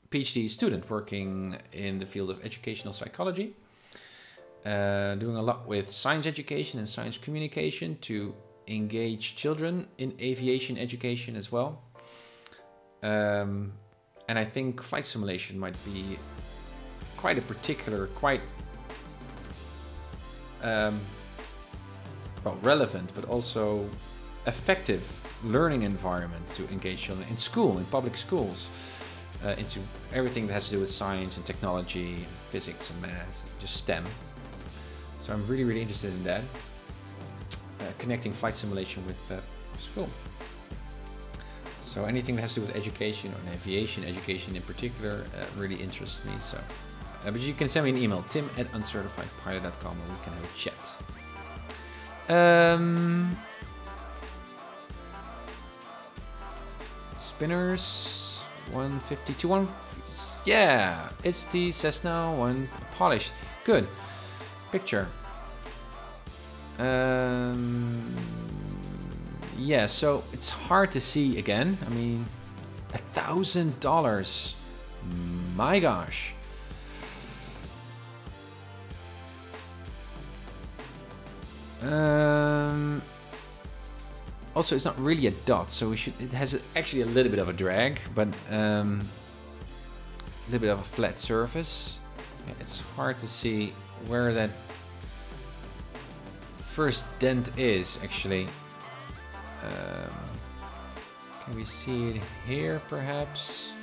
PhD student working in the field of educational psychology. Doing a lot with science education and science communication to engage children in aviation education as well. And I think flight simulation might be quite a particular, well, relevant, but also effective learning environment to engage children in school, in public schools. into everything that has to do with science and technology, and physics and math, and just STEM. So I'm really, really interested in that. Connecting flight simulation with school. So anything that has to do with education, or aviation education in particular, really interests me. So, but you can send me an email, tim@uncertifiedpilot.com, and we can have a chat. Spinners, 152, yeah, it's the Cessna 1 polished. Good. Picture. Yeah, so it's hard to see again. I mean, $1,000. My gosh. Also, it's not really a dot, so it has actually a little bit of a drag, but a little bit of a flat surface. Yeah, it's hard to see where that first dent is actually. Can we see it here perhaps?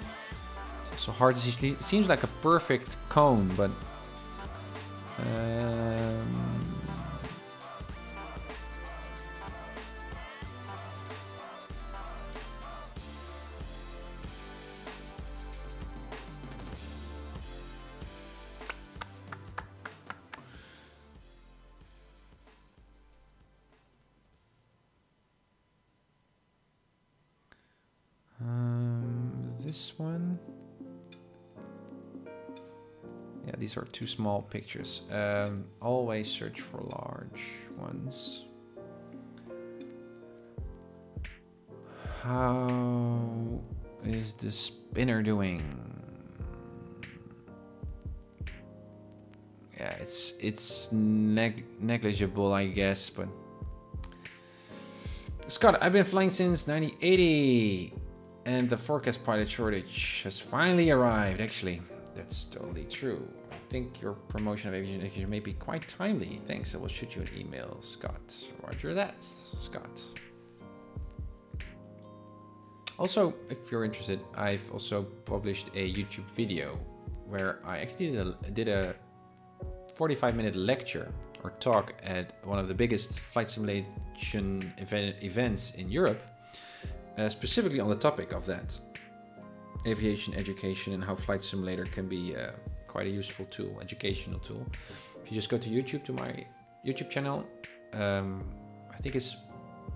It's also hard to see. It seems like a perfect cone, but this one. Yeah, these are too small pictures. Always search for large ones. How is the spinner doing? Yeah, it's negligible, I guess, but Scott, I've been flying since 1980. And the forecast pilot shortage has finally arrived. Actually, that's totally true. I think your promotion of aviation education may be quite timely. Thanks, I will shoot you an email, Scott. Roger that, Scott. Also, if you're interested, I've also published a YouTube video where I actually did a 45-minute lecture or talk at one of the biggest flight simulation events in Europe. Specifically on the topic of that, aviation education and how Flight Simulator can be quite a useful tool, educational tool. If you just go to YouTube, to my YouTube channel, I think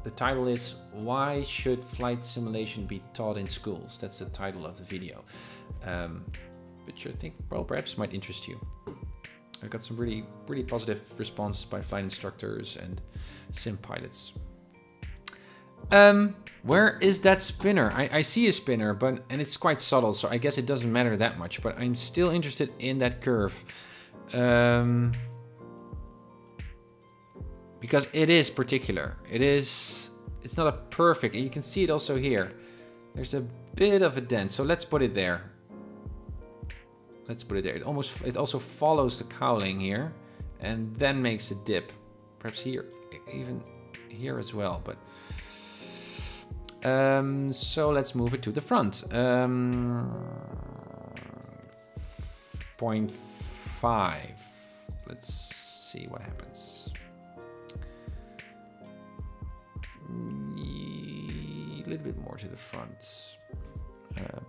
the title is "Why Should Flight Simulation Be Taught in Schools?" That's the title of the video, which I think, well, perhaps might interest you. I got some really positive response by flight instructors and sim pilots. Where is that spinner? I see a spinner, and it's quite subtle, so I guess it doesn't matter that much, but I'm still interested in that curve. Because it is particular. It's not a perfect, and you can see it also here. There's a bit of a dent, so let's put it there. Let's put it there. It also follows the cowling here, and then makes a dip. Perhaps here, even here as well, but... so let's move it to the front. 0.5. Let's see what happens. A little bit more to the front.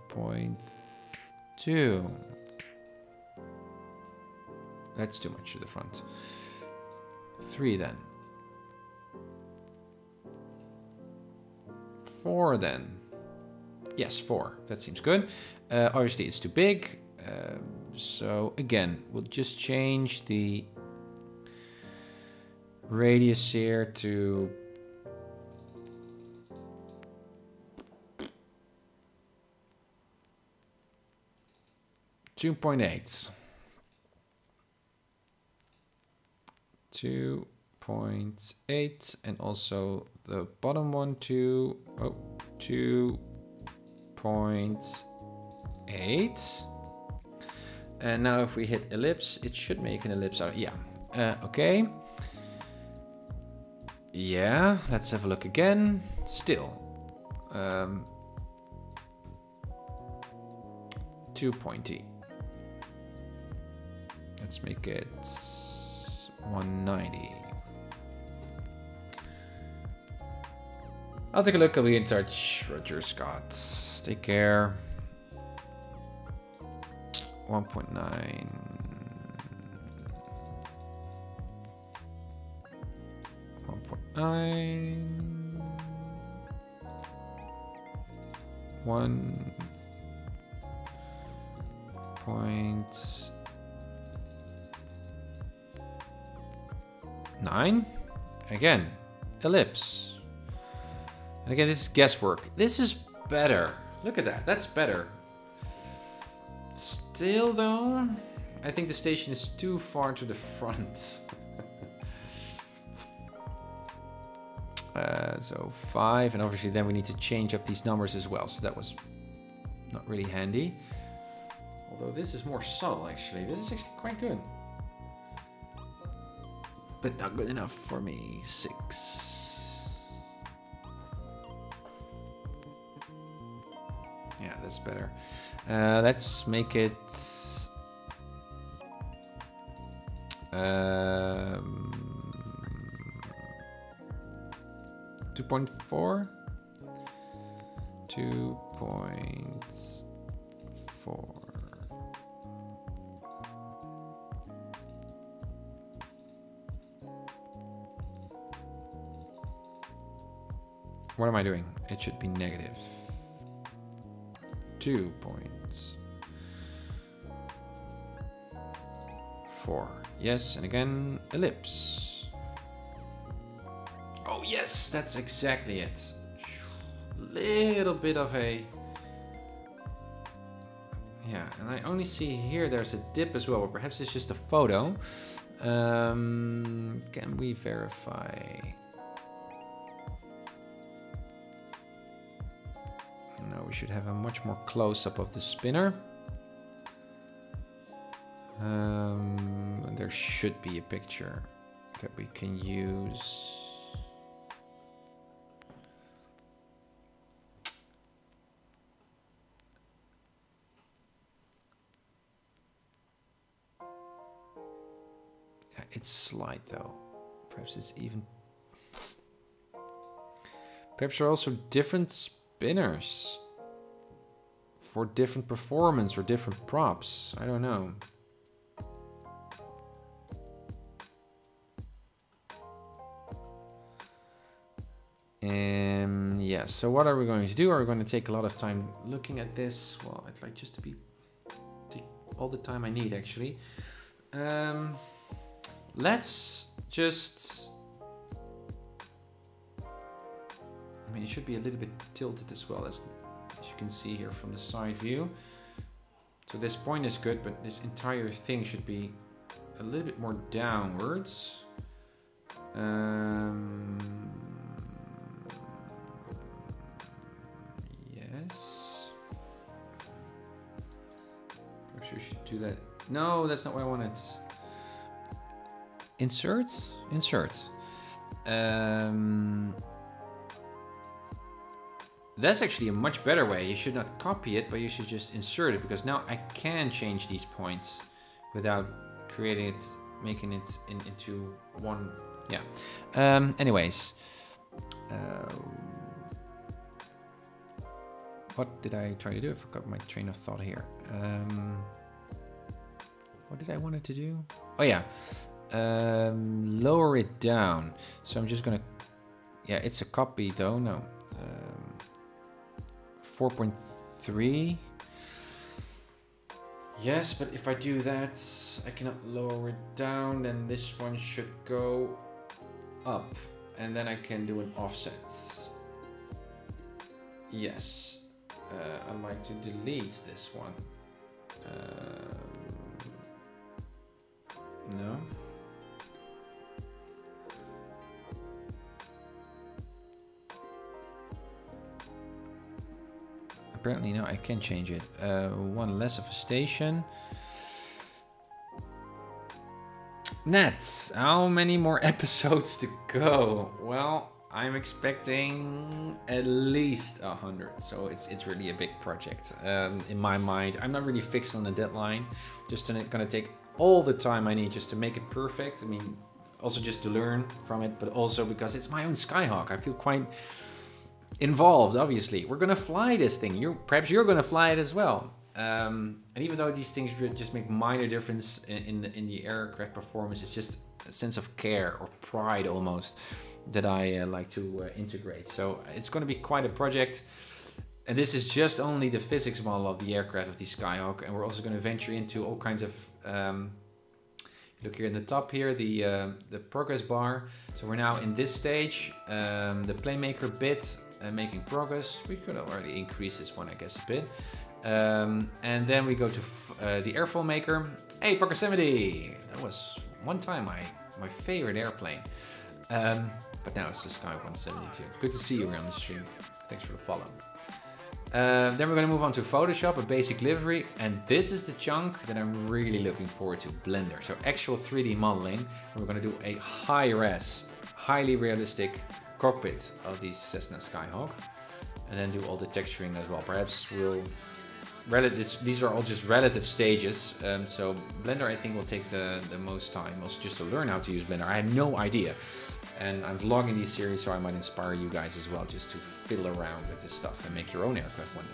0.2. That's too much to the front. 3 then. 4 then. Yes, 4. That seems good. Obviously it's too big. So again, we'll just change the radius here to 2.8. 2.8, and also the bottom one to 2.8. And now if we hit ellipse, it should make an ellipse out of, yeah. Okay. Yeah, let's have a look again. Still. too pointy. Let's make it 190. I'll take a look. I'll be in touch. Roger Scott. Take care. 1.9. 1.9. 1.9. Again, ellipse. And again, this is guesswork. This is better. Look at that. That's better. Still, though, I think the station is too far to the front. So 5, and obviously then we need to change up these numbers as well. So that was not really handy. Although this is more subtle, actually. This is actually quite good. But not good enough for me. 6. Yeah, that's better. Let's make it 2.4. 2.4. What am I doing? It should be negative. 2.4. Yes, and again, ellipse. Oh yes, that's exactly it. Little bit of a... Yeah, and I only see here there's a dip as well, but perhaps it's just a photo. Can we verify? No, we should have a much more close-up of the spinner. And there should be a picture that we can use. Yeah, it's slight though. Perhaps it's even... Perhaps there are also different spinners for different performance or different props. I don't know. Yeah, so what are we going to do? Are we going to take a lot of time looking at this? Well, I'd like just to take all the time I need, actually. Let's just... I mean, it should be a little bit tilted as well, as you can see here from the side view. So this point is good, but this entire thing should be a little bit more downwards. Yes. Perhaps you should do that. No, that's not what I wanted. Insert? Insert. That's actually a much better way. You should not copy it, but you should just insert it, because now I can change these points without creating it, making it into one. Yeah. Anyways. What did I try to do? I forgot my train of thought here. What did I want it to do? Oh yeah. Lower it down. So I'm just gonna... Yeah, it's a copy though. No. 4.3. Yes, but if I do that, I cannot lower it down. Then this one should go up. And then I can do an offset. Yes. I'd like to delete this one. No. Apparently now I can change it. One less of a station. Nets, how many more episodes to go? Well, I'm expecting at least 100. So it's really a big project in my mind. I'm not really fixed on the deadline. Just gonna take all the time I need just to make it perfect. I mean, also just to learn from it, but also because it's my own Skyhawk. I feel quite involved, obviously. We're gonna fly this thing. Perhaps you're gonna fly it as well. And even though these things just make minor difference in the aircraft performance, it's just a sense of care or pride almost that I like to integrate. So it's going to be quite a project. And this is just only the physics model of the aircraft of the Skyhawk, and we're also going to venture into all kinds of look here in the top here, the progress bar. So we're now in this stage, the PlaneMaker bit, making progress. We could already increase this one, I guess, a bit. And then we go to the airfoil maker. Hey, Fokker 70! That was one time my favorite airplane. But now it's the Skyhawk 172. Good to see you here on the stream. Thanks for the follow. Then we're going to move on to Photoshop, a basic livery. And this is the chunk that I'm really looking forward to, Blender. So actual 3D modeling. And we're going to do a high-res, highly realistic cockpit of the Cessna Skyhawk. And then do all the texturing as well. Perhaps we'll... These are all just relative stages, so Blender I think will take the most time, also just to learn how to use Blender. I had no idea, and I'm vlogging these series, so I might inspire you guys as well, just to fiddle around with this stuff and make your own aircraft one day.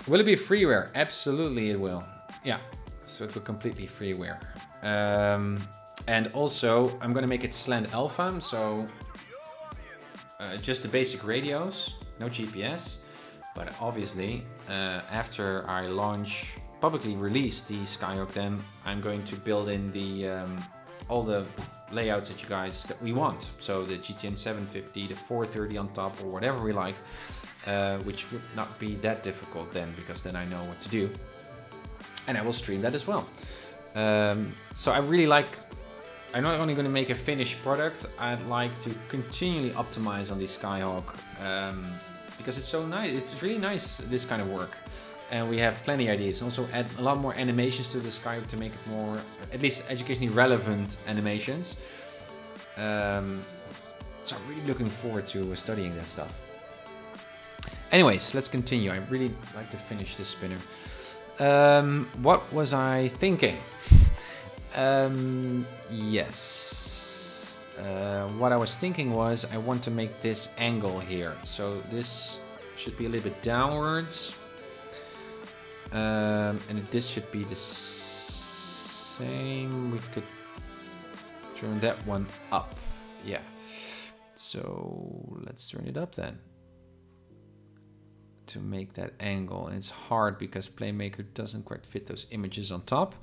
Will it be freeware? Absolutely it will, yeah. So it will completely freeware. And also, I'm going to make it slant alpha, so just the basic radios, no GPS. But obviously, after I publicly release the Skyhawk, then I'm going to build in the all the layouts that we want. So the GTN 750, the 430 on top, or whatever we like, which would not be that difficult then, because then I know what to do. And I will stream that as well. So I really like, I'm not only going to make a finished product, I'd like to continually optimize on the Skyhawk because it's so nice. It's really nice, this kind of work. And we have plenty of ideas. Also add a lot more animations to the Skyhawk to make it more, at least educationally relevant animations. So I'm really looking forward to studying that stuff. Anyways, let's continue. I really like to finish this spinner. What was I thinking? Yes. What I was thinking was I want to make this angle here. So this should be a little bit downwards. And this should be the same. We could turn that one up. Yeah. So let's turn it up then. To make that angle, and it's hard because PlaneMaker doesn't quite fit those images on top.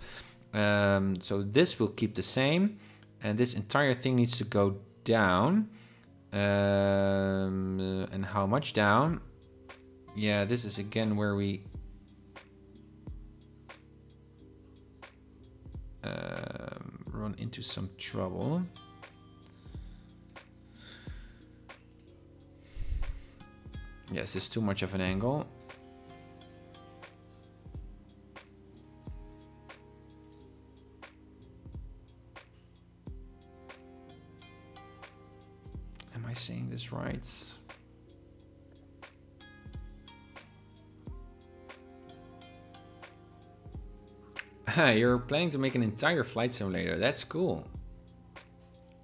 So this will keep the same, and this entire thing needs to go down. And how much down? Yeah, this is again where we run into some trouble. Yes, this is too much of an angle. Am I saying this right? You're planning to make an entire flight simulator. That's cool.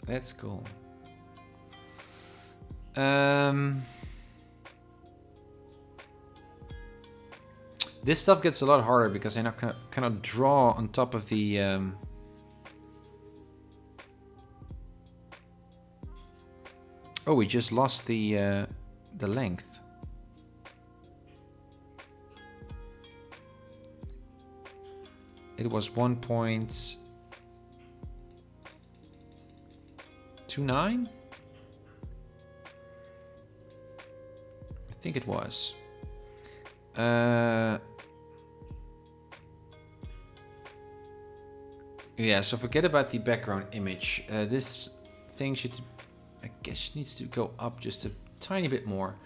That's cool. This stuff gets a lot harder because I now cannot draw on top of the... Oh, we just lost the length. It was 1.29? I think it was. Yeah, so forget about the background image. This thing should, I guess, needs to go up just a tiny bit more.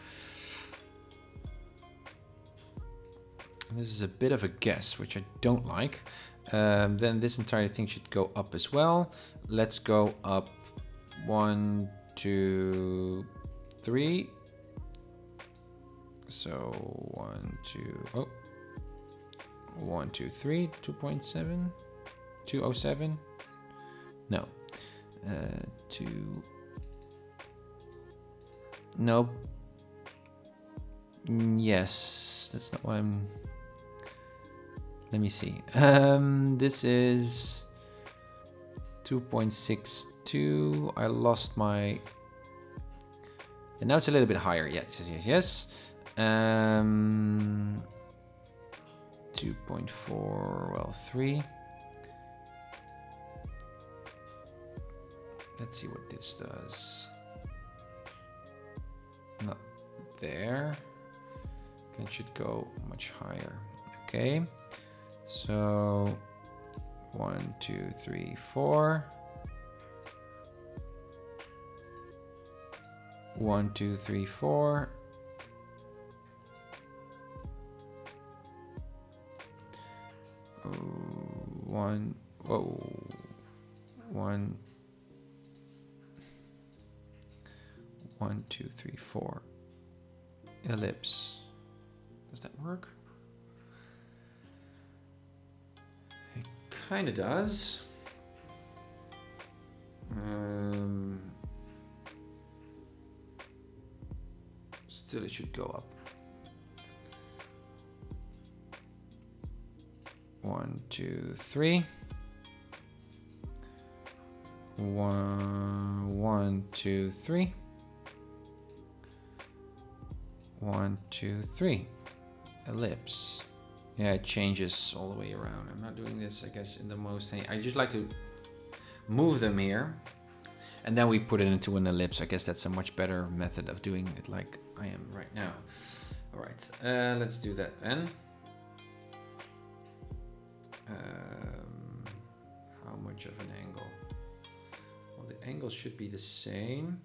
This is a bit of a guess, which I don't like. Then this entire thing should go up as well. Let's go up 1, 2, 3. So 1, 2, oh, 1, 2, 3, 2.7, 207. No, 2. Nope. Yes, that's not what I'm. Let me see. This is 2.62. I lost my. And now it's a little bit higher. Yes, yes, yes. 2.4. Well, 3. Let's see what this does. Not there. It should go much higher. Okay. So 1, 2, 3, 4. 1, 2, 3, 4. 1. Whoa. 1. 1, 2, 3, 4. Ellipse. Does that work? It kind of does. Still, it should go up. 1, 2, 3. 1, 2, 3. 1, 2, 3. Ellipse. Yeah, it changes all the way around. I'm not doing this, I guess, in the most. I just like to move them here, and then we put it into an ellipse. I guess that's a much better method of doing it, like I am right now. All right, let's do that then. How much of an angle? Well, the angles should be the same.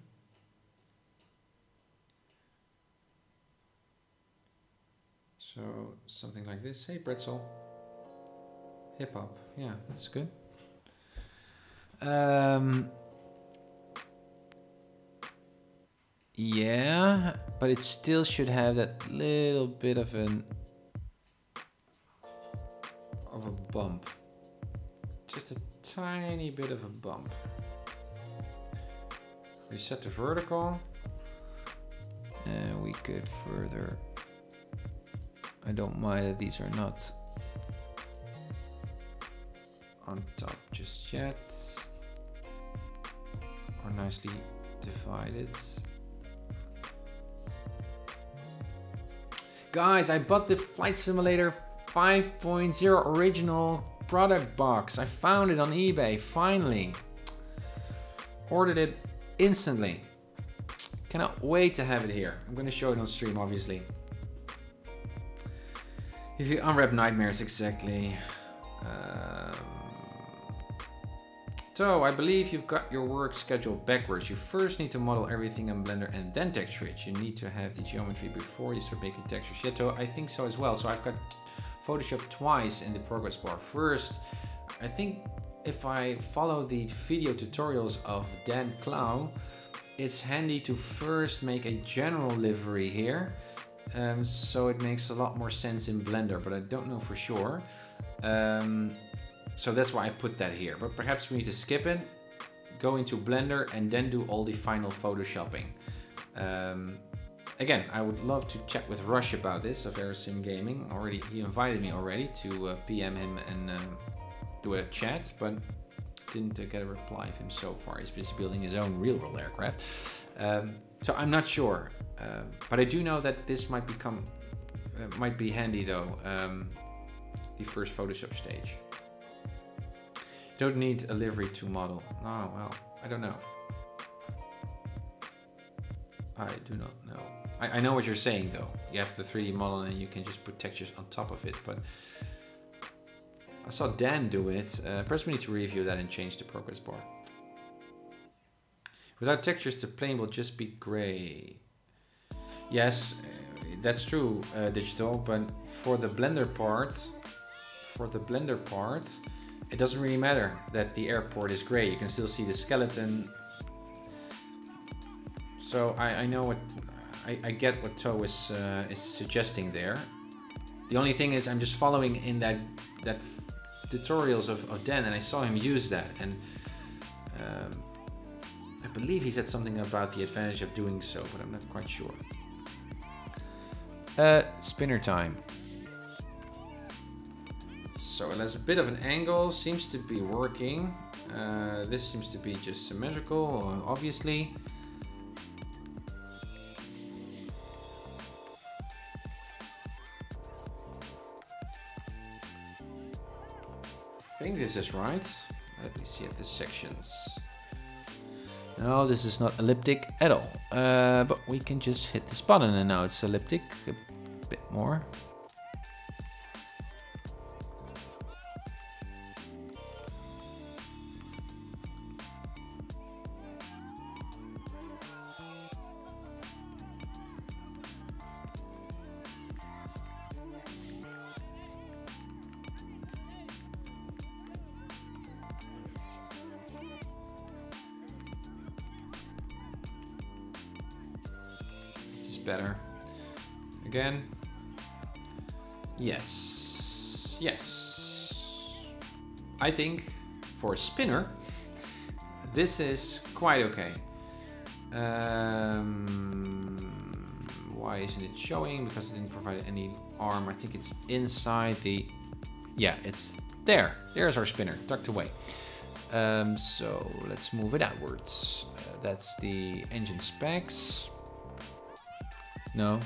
So something like this. Hey, pretzel. Hip hop. Yeah, that's good. Yeah, but it still should have that little bit of a bump. Just a tiny bit of a bump. We set the vertical, and we could further. I don't mind that these are not on top just yet, or nicely divided. Guys, I bought the Flight Simulator 5.0 original product box. I found it on eBay, finally. Ordered it instantly. Cannot wait to have it here. I'm gonna show it on stream, obviously. If you unwrap nightmares, exactly. So I believe you've got your work scheduled backwards. You first need to model everything in Blender and then texture it. You need to have the geometry before you start making textures. Yeah, so I think so as well. So I've got Photoshop twice in the progress bar. First, I think if I follow the video tutorials of Dan Clow, it's handy to first make a general livery here. So it makes a lot more sense in Blender, but I don't know for sure. So that's why I put that here, but perhaps we need to skip it, go into Blender, and then do all the final photoshopping. Again, I would love to chat with Rush about this of Aerosim Gaming. He invited me already to PM him and do a chat, but didn't get a reply of him so far. He's busy building his own real-world aircraft. So I'm not sure, but I do know that this might be handy though. The first Photoshop stage. You don't need a livery to model. Oh, well, I don't know. I do not know. I know what you're saying though. You have the 3D model and you can just put textures on top of it, but I saw Dan do it. Perhaps we need to review that and change the progress bar. Without textures, the plane will just be gray. Yes, that's true, digital, but for the blender part, it doesn't really matter that the airport is gray. You can still see the skeleton. So I know what, I get what Toe is suggesting there. The only thing is I'm just following in that tutorials of Dan, and I saw him use that, and I believe he said something about the advantage of doing so, but I'm not quite sure. Spinner time. So it has a bit of an angle, seems to be working. This seems to be just symmetrical, obviously. I think this is right. Let me see at the sections. No, this is not elliptic at all. But we can just hit this button and now it's elliptic a bit more. Better. Again. Yes. Yes. I think for a spinner, this is quite okay. Why isn't it showing? Because it didn't provide any arm. I think it's inside the... Yeah, it's there. There's our spinner, tucked away. So let's move it outwards. That's the engine specs. No,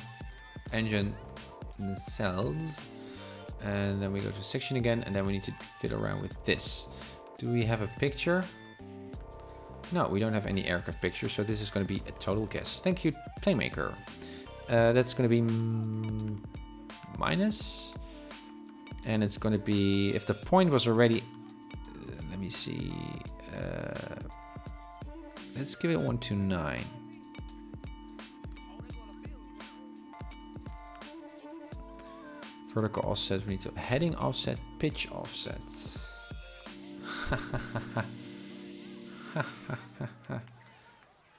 engine nacelles, and then we go to section again, and then we need to fiddle around with this. Do we have a picture? No, we don't have any aircraft pictures, so this is going to be a total guess. Thank you, PlaneMaker. That's going to be minus, and it's going to be, if the point was already, let me see, let's give it a 129. Vertical offset, we need to heading offset, pitch offsets.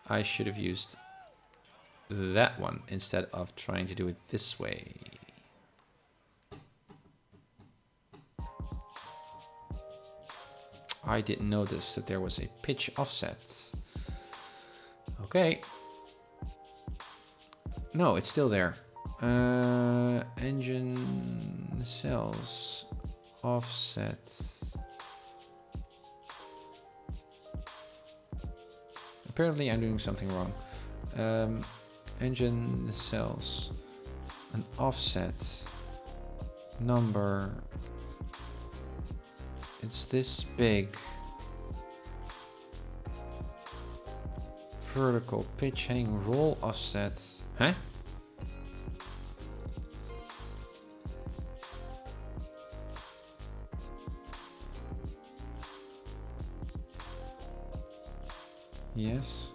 I should have used that one instead of trying to do it this way. I didn't notice that there was a pitch offset. Okay. No, it's still there. Engine cells offset. Apparently I'm doing something wrong. Engine cells, an offset number. It's this big. Vertical pitch heading roll offset. Huh? Yes.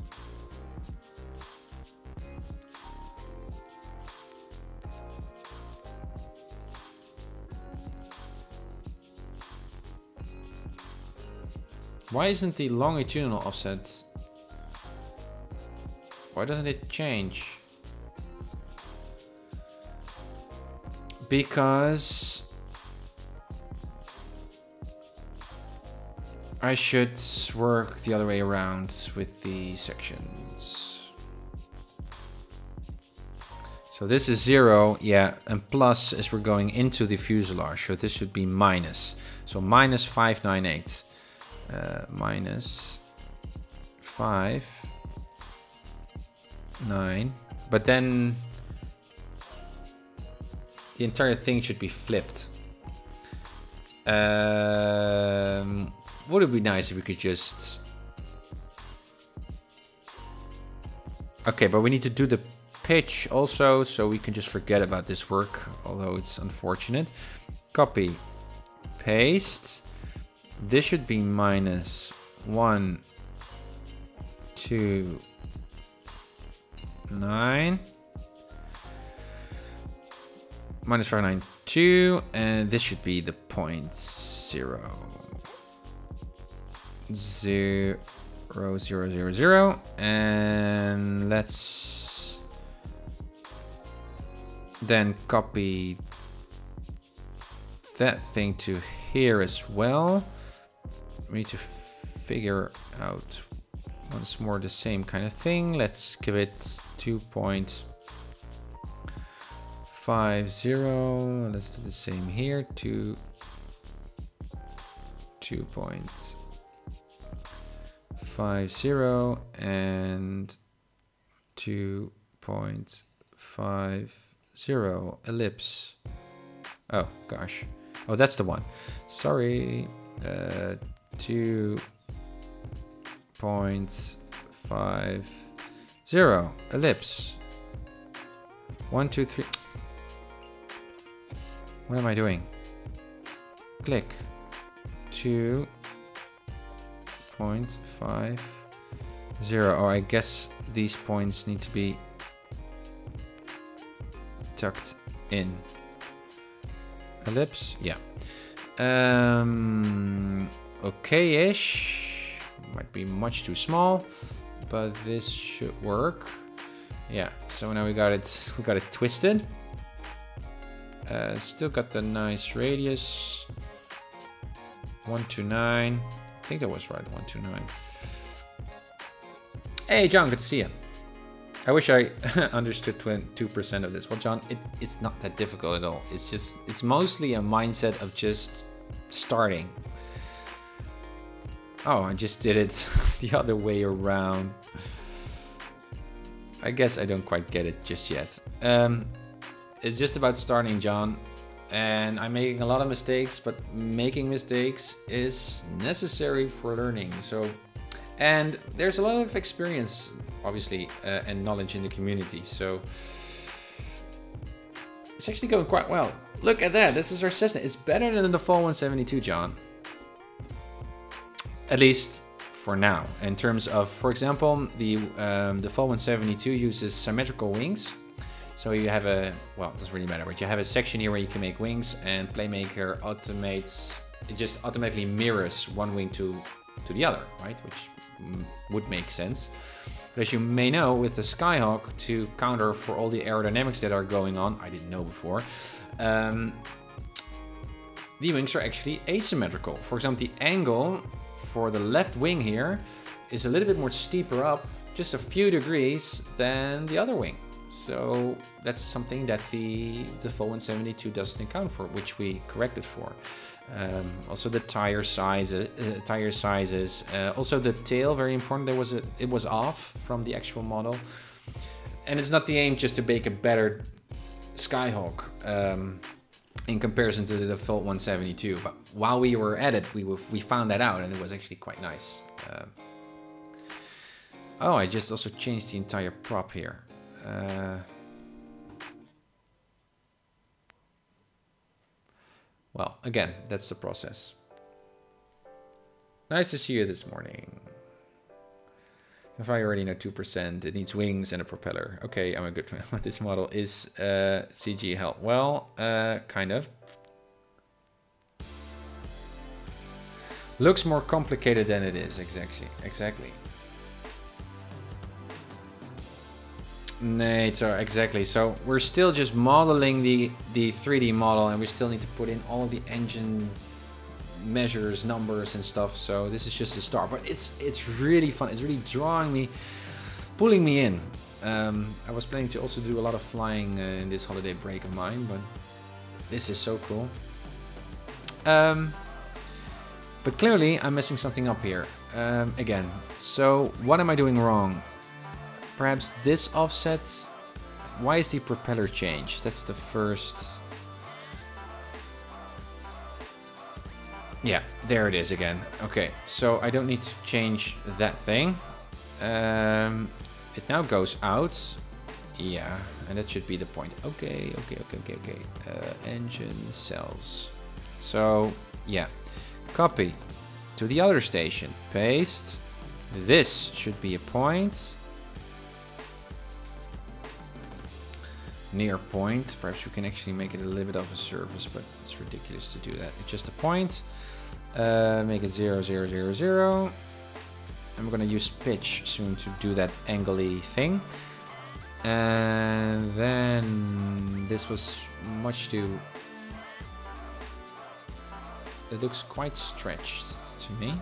Why isn't the longitudinal offset? Why doesn't it change? Because I should work the other way around with the sections. So this is 0, yeah, and plus as we're going into the fuselage, so this should be minus. So minus 598. Minus 5, 9. But then the entire thing should be flipped. Would it be nice if we could just... Okay, but we need to do the pitch also, so we can just forget about this work, although it's unfortunate. Copy, paste. This should be minus 1, 2, 9. minus 592, and this should be the point 0. 0, 0, 0, 0, and let's then copy that thing to here as well. We need to figure out once more the same kind of thing. Let's give it 2.50. Let's do the same here. 2.50 and 2.50 ellipse. Oh gosh. Oh, that's the one. Sorry. 2.50 ellipse. 1, 2, 3. What am I doing? Click. 2.50. Oh, I guess these points need to be tucked in. Ellipse, yeah. Okay-ish. Might be much too small, but this should work. Yeah. So now we got it. We got it twisted. Still got the nice radius. 129. I think that was right. 129. Hey, John. Good to see you. I wish I understood 2% of this. Well, John, it's not that difficult at all. It's mostly a mindset of just starting. Oh, I just did it the other way around. I guess I don't quite get it just yet. It's just about starting, John. And I'm making a lot of mistakes, but making mistakes is necessary for learning. So, and there's a lot of experience, obviously, and knowledge in the community. So it's actually going quite well. Look at that. This is our Cessna. It's better than the Fall 172, John. At least for now. In terms of, for example, the Fall 172 uses symmetrical wings. So you have a, well, it doesn't really matter, but you have a section here where you can make wings, and PlaneMaker automates, it just automatically mirrors one wing to the other, right? Which would make sense. But as you may know, with the Skyhawk, to counter for all the aerodynamics that are going on, I didn't know before, the wings are actually asymmetrical. For example, the angle for the left wing here is a little bit more steeper up, just a few degrees, than the other wing. So that's something that the Fall 172 doesn't account for, which we corrected for. Also the tire sizes, also the tail, very important. It was off from the actual model, and it's not the aim just to make a better Skyhawk in comparison to the Fall 172. But while we were at it, we found that out, and it was actually quite nice. Oh, I just also changed the entire prop here. Well, again, that's the process. Nice to see you this morning. If I already know 2%, it needs wings and a propeller. Okay, I'm a good fan. This model is CG help. Well, kind of. Looks more complicated than it is, exactly. Exactly. So we're still just modeling the 3D model, and we still need to put in all of the engine measures, numbers and stuff. So this is just a start, but it's really fun. It's really pulling me in. I was planning to also do a lot of flying in this holiday break of mine, but this is so cool. But clearly I'm messing something up here again. So what am I doing wrong? Perhaps this offsets. Why is the propeller changed? That's the first. Yeah, there it is again. Okay, so I don't need to change that thing. It now goes out. Yeah, and that should be the point. Okay. Engine cells. So, yeah. Copy to the other station. Paste. This should be a point. near point. Perhaps we can actually make it a little bit of a surface, but it's ridiculous to do that. It's just a point. Make it 0, 0, 0, 0. And we're gonna use pitch soon to do that angly thing. And then this was much too... It looks quite stretched to me.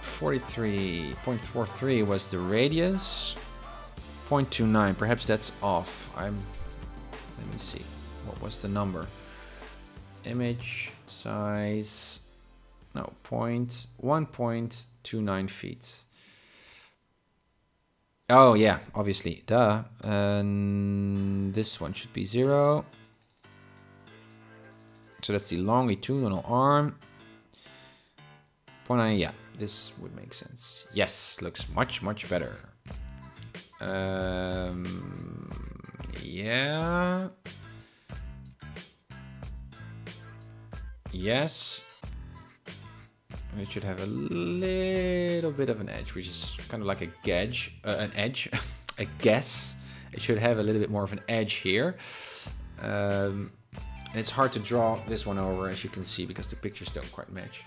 43.43 was the radius. 0.29, perhaps that's off. Let me see. What was the number? Image size. No, 1.29 feet. Oh yeah, obviously, duh. And this one should be 0. So that's the longitudinal arm. 0.9, yeah, this would make sense. Yes, looks much, much better. Yeah. Yes. And it should have a little bit of an edge, which is kind of like a gauge, an edge, a guess. It should have a little bit more of an edge here. And it's hard to draw this one over, as you can see, because the pictures don't quite match.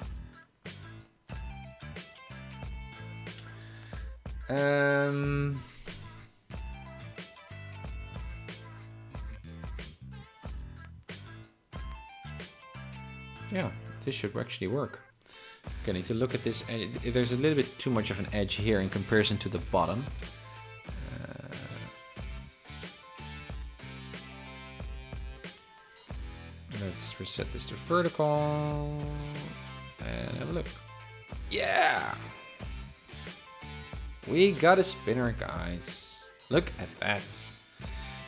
Yeah, this should actually work. Okay, I need to look at this. There's a little bit too much of an edge here in comparison to the bottom. Let's reset this to vertical and have a look. Yeah! We got a spinner, guys. Look at that.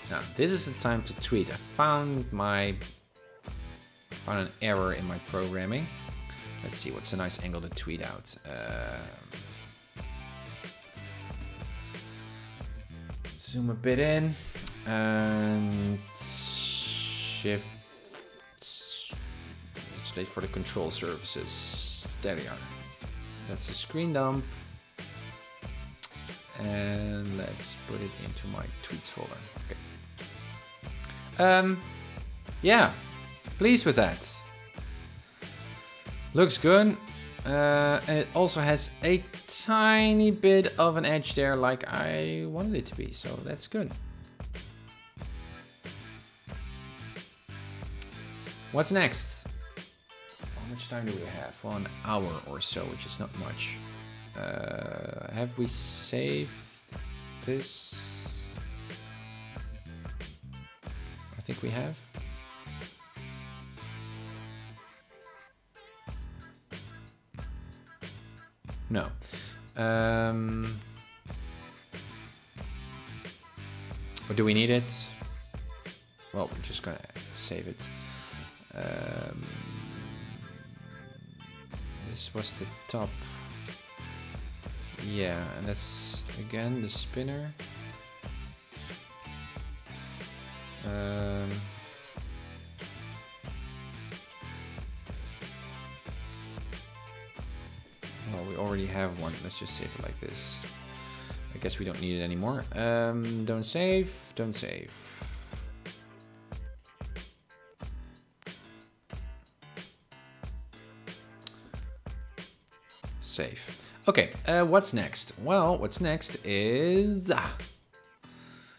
Now, this is the time to tweet. I found an error in my programming. Let's see, what's a nice angle to tweet out. Zoom a bit in and shift. Let's wait for the control surfaces. There they are. That's the screen dump. And let's put it into my tweets folder. Okay. Yeah, pleased with that. Looks good. And it also has a tiny bit of an edge there, like I wanted it to be. So that's good. What's next? How much time do we have? Well, an hour or so, which is not much. Have we saved this? I think we have. No. Or do we need it? Well, we're just gonna save it. This was the top. Yeah, and that's again the spinner. Well, we already have one. Let's just save it like this. I guess we don't need it anymore. Don't save. Don't save. Save. Okay, what's next? Well, what's next is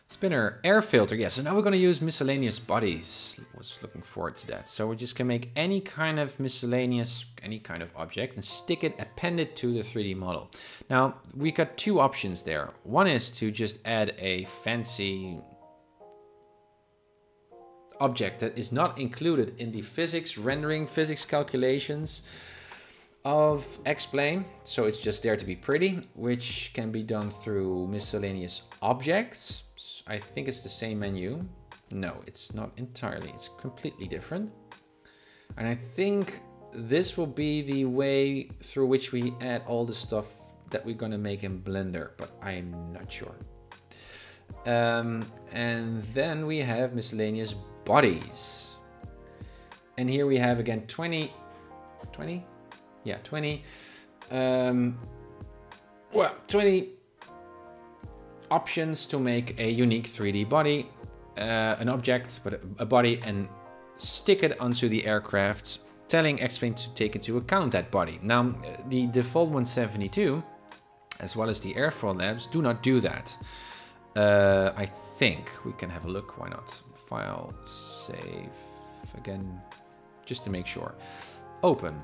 spinner air filter. Yes, so now we're going to use miscellaneous bodies. I was looking forward to that. So we just can make any kind of miscellaneous, any kind of object and stick it, append it to the 3D model. Now, we got two options there. One is to just add a fancy object that is not included in the physics rendering, physics calculations of X-Plane, so it's just there to be pretty, which can be done through miscellaneous objects. I think it's the same menu. No, it's not entirely, it's completely different. And I think this will be the way through which we add all the stuff that we're gonna make in Blender, but I'm not sure. And then we have miscellaneous bodies. And here we have again 20? Yeah, 20. Well, 20 options to make a unique 3D body, an object, but a body, and stick it onto the aircraft, telling X-Plane to take into account that body. Now, the default 172, as well as the airfoil labs, do not do that. I think we can have a look. Why not? File, save again, just to make sure. Open,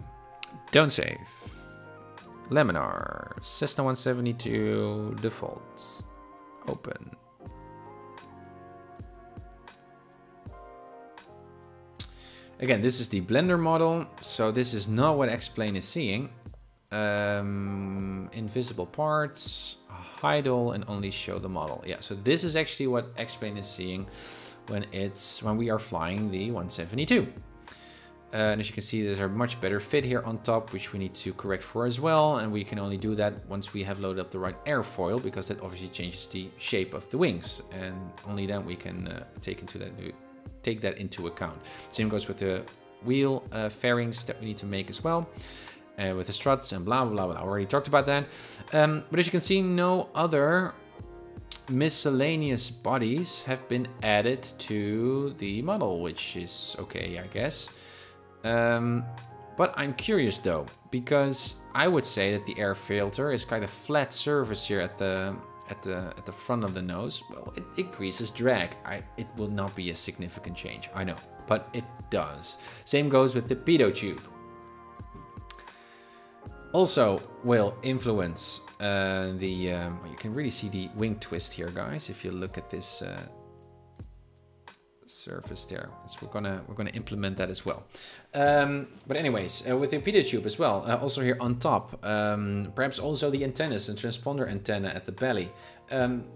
don't save. Laminar, Cessna 172, defaults. Open. Again, this is the Blender model, so this is not what X-Plane is seeing. Invisible parts, hide all, and only show the model. Yeah, so this is actually what X-Plane is seeing when we are flying the 172. And as you can see, there's a much better fit here on top, which we need to correct for as well. And we can only do that once we have loaded up the right airfoil, because that obviously changes the shape of the wings. And only then we can take that into account. Same goes with the wheel fairings that we need to make as well. With the struts and blah, blah, blah. I already talked about that. But as you can see, no other miscellaneous bodies have been added to the model, which is okay, I guess. But I'm curious though, because I would say that the air filter is kind of flat surface here at the front of the nose. Well, it increases drag. It will not be a significant change, I know, but it does. Same goes with the pitot tube. Also will influence you can really see the wing twist here, guys, if you look at this surface there. So we're gonna implement that as well. But anyways, with the pitot tube as well, also here on top, perhaps also the antennas and transponder antenna at the belly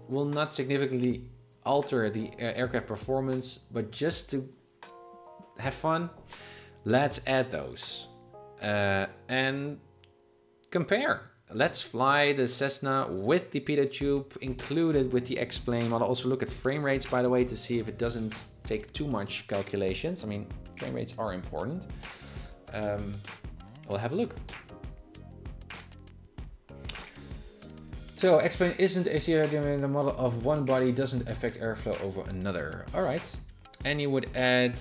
will not significantly alter the aircraft performance, but just to have fun, let's add those and compare. Let's fly the Cessna with the pitot tube included with the X-Plane model. Also look at frame rates, by the way, to see if it doesn't take too much calculations. I mean, frame rates are important. We'll have a look. So X-Plane isn't a CRD, the model of one body doesn't affect airflow over another. All right. And you would add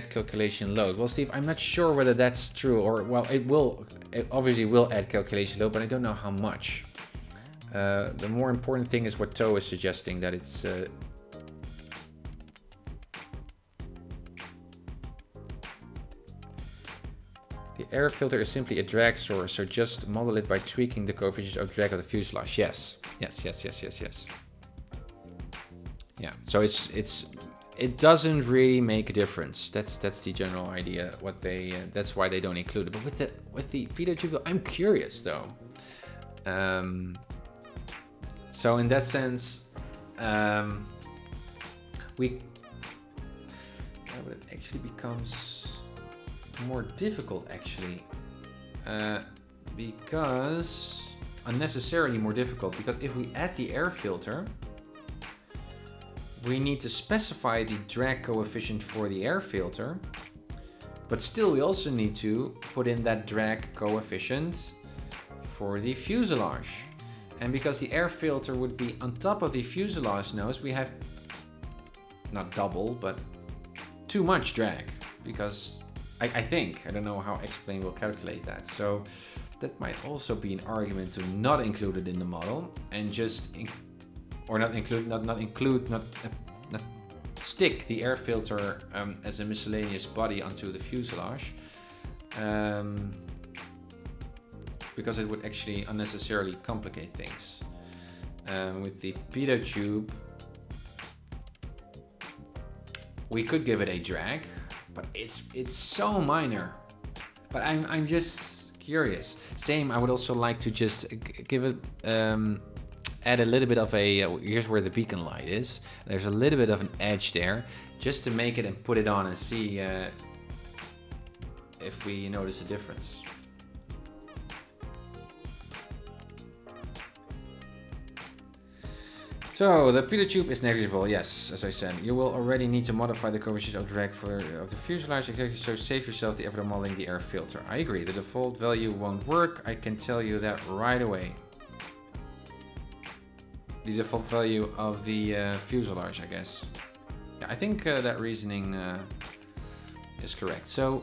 calculation load. Well, Steve, I'm not sure whether that's true, or, well, it obviously will add calculation load, but I don't know how much. The more important thing is what Toe is suggesting, that it's the air filter is simply a drag source, so just model it by tweaking the coefficient of drag of the fuselage. Yes. Yeah, so it doesn't really make a difference. That's the general idea. That's why they don't include it. But with the pitot tube, I'm curious though. So in that sense, it actually becomes more difficult actually, because unnecessarily more difficult, because if we add the air filter, we need to specify the drag coefficient for the air filter, but still we also need to put in that drag coefficient for the fuselage. And because the air filter would be on top of the fuselage nose, we have not double, but too much drag, because I think, I don't know how X-Plane will calculate that. So that might also be an argument to not include it in the model and just not stick the air filter as a miscellaneous body onto the fuselage, because it would actually unnecessarily complicate things. With the pitot tube, we could give it a drag, but it's so minor. But I'm just curious. Same, I would also like to just give it add a little bit of a, here's where the beacon light is. There's a little bit of an edge there, just to make it and put it on and see if we notice a difference. So the pitot tube is negligible, yes, as I said. You will already need to modify the coefficient of drag of the fuselage, exactly, so save yourself the effort of modeling the air filter. I agree, the default value won't work, I can tell you that right away. the default value of the fuselage, I guess. Yeah, I think that reasoning is correct. So,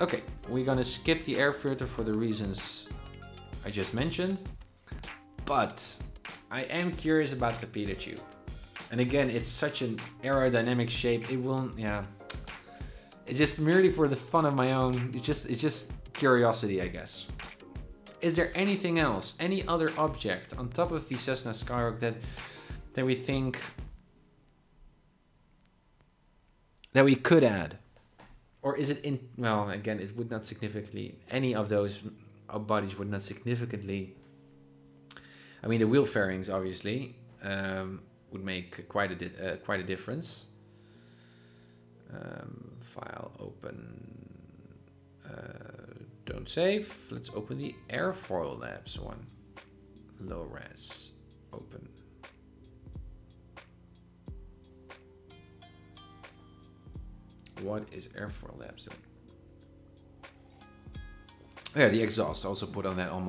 okay, we're gonna skip the air filter for the reasons I just mentioned. But I am curious about the pitot tube. And again, it's such an aerodynamic shape. It won't, yeah. It's just merely for the fun of my own. It's just curiosity, I guess. Is there anything else, any other object on top of the Cessna Skyhawk that we think that we could add? Or is it in, well, again, it would not significantly, any of those bodies would not significantly, I mean, the wheel fairings, obviously, would make quite a difference. File open, don't save. Let's open the Airfoil Labs one. Low res, open. What is Airfoil Labs doing? Oh, yeah, the exhaust. I also put on that on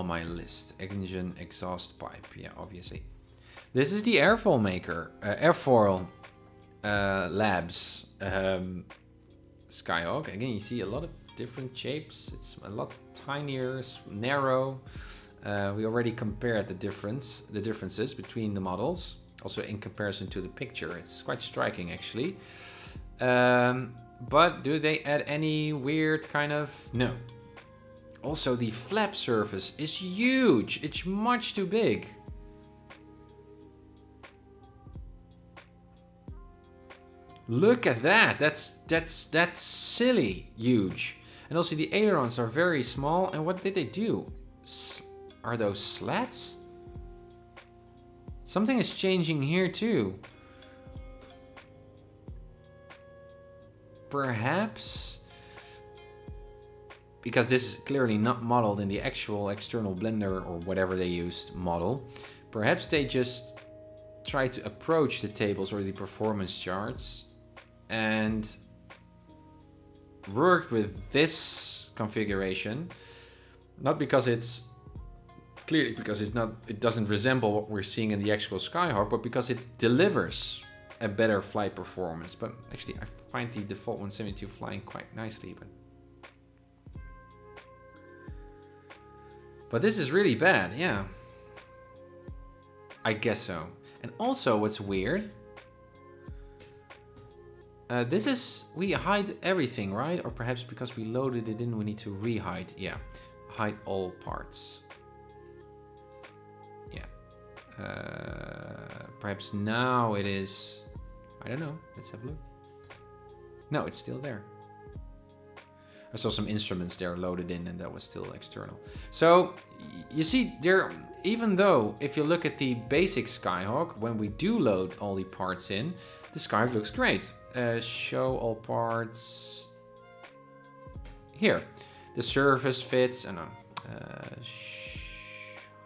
my list. Engine exhaust pipe. Yeah, obviously. This is the Airfoil Labs Skyhawk. Again, you see a lot of different shapes. It's a lot tinier, narrow. We already compared the differences between the models. Also in comparison to the picture. It's quite striking, actually. But do they add any weird kind of... No. Also, the flap surface is huge. It's much too big. Look at that. That's silly huge. And also the ailerons are very small. And what did they do? Are those slats? Something is changing here too. Perhaps because this is clearly not modeled in the actual external Blender or whatever they used model. Perhaps they just try to approach the tables or the performance charts and worked with this configuration, not because it's clearly because it doesn't resemble what we're seeing in the actual Skyhawk, but because it delivers a better flight performance. But actually I find the default 172 flying quite nicely, but this is really bad. Yeah, I guess so. And also what's weird, this is, we hide everything, right? Or perhaps because we loaded it in, we need to re-hide. Yeah, hide all parts. Yeah. Perhaps now it is, I don't know. Let's have a look. No, it's still there. I saw some instruments there loaded in and that was still external. So you see there, even though if you look at the basic Skyhawk, when we do load all the parts in, the Skyhawk looks great. Show all parts. Here, the surface fits and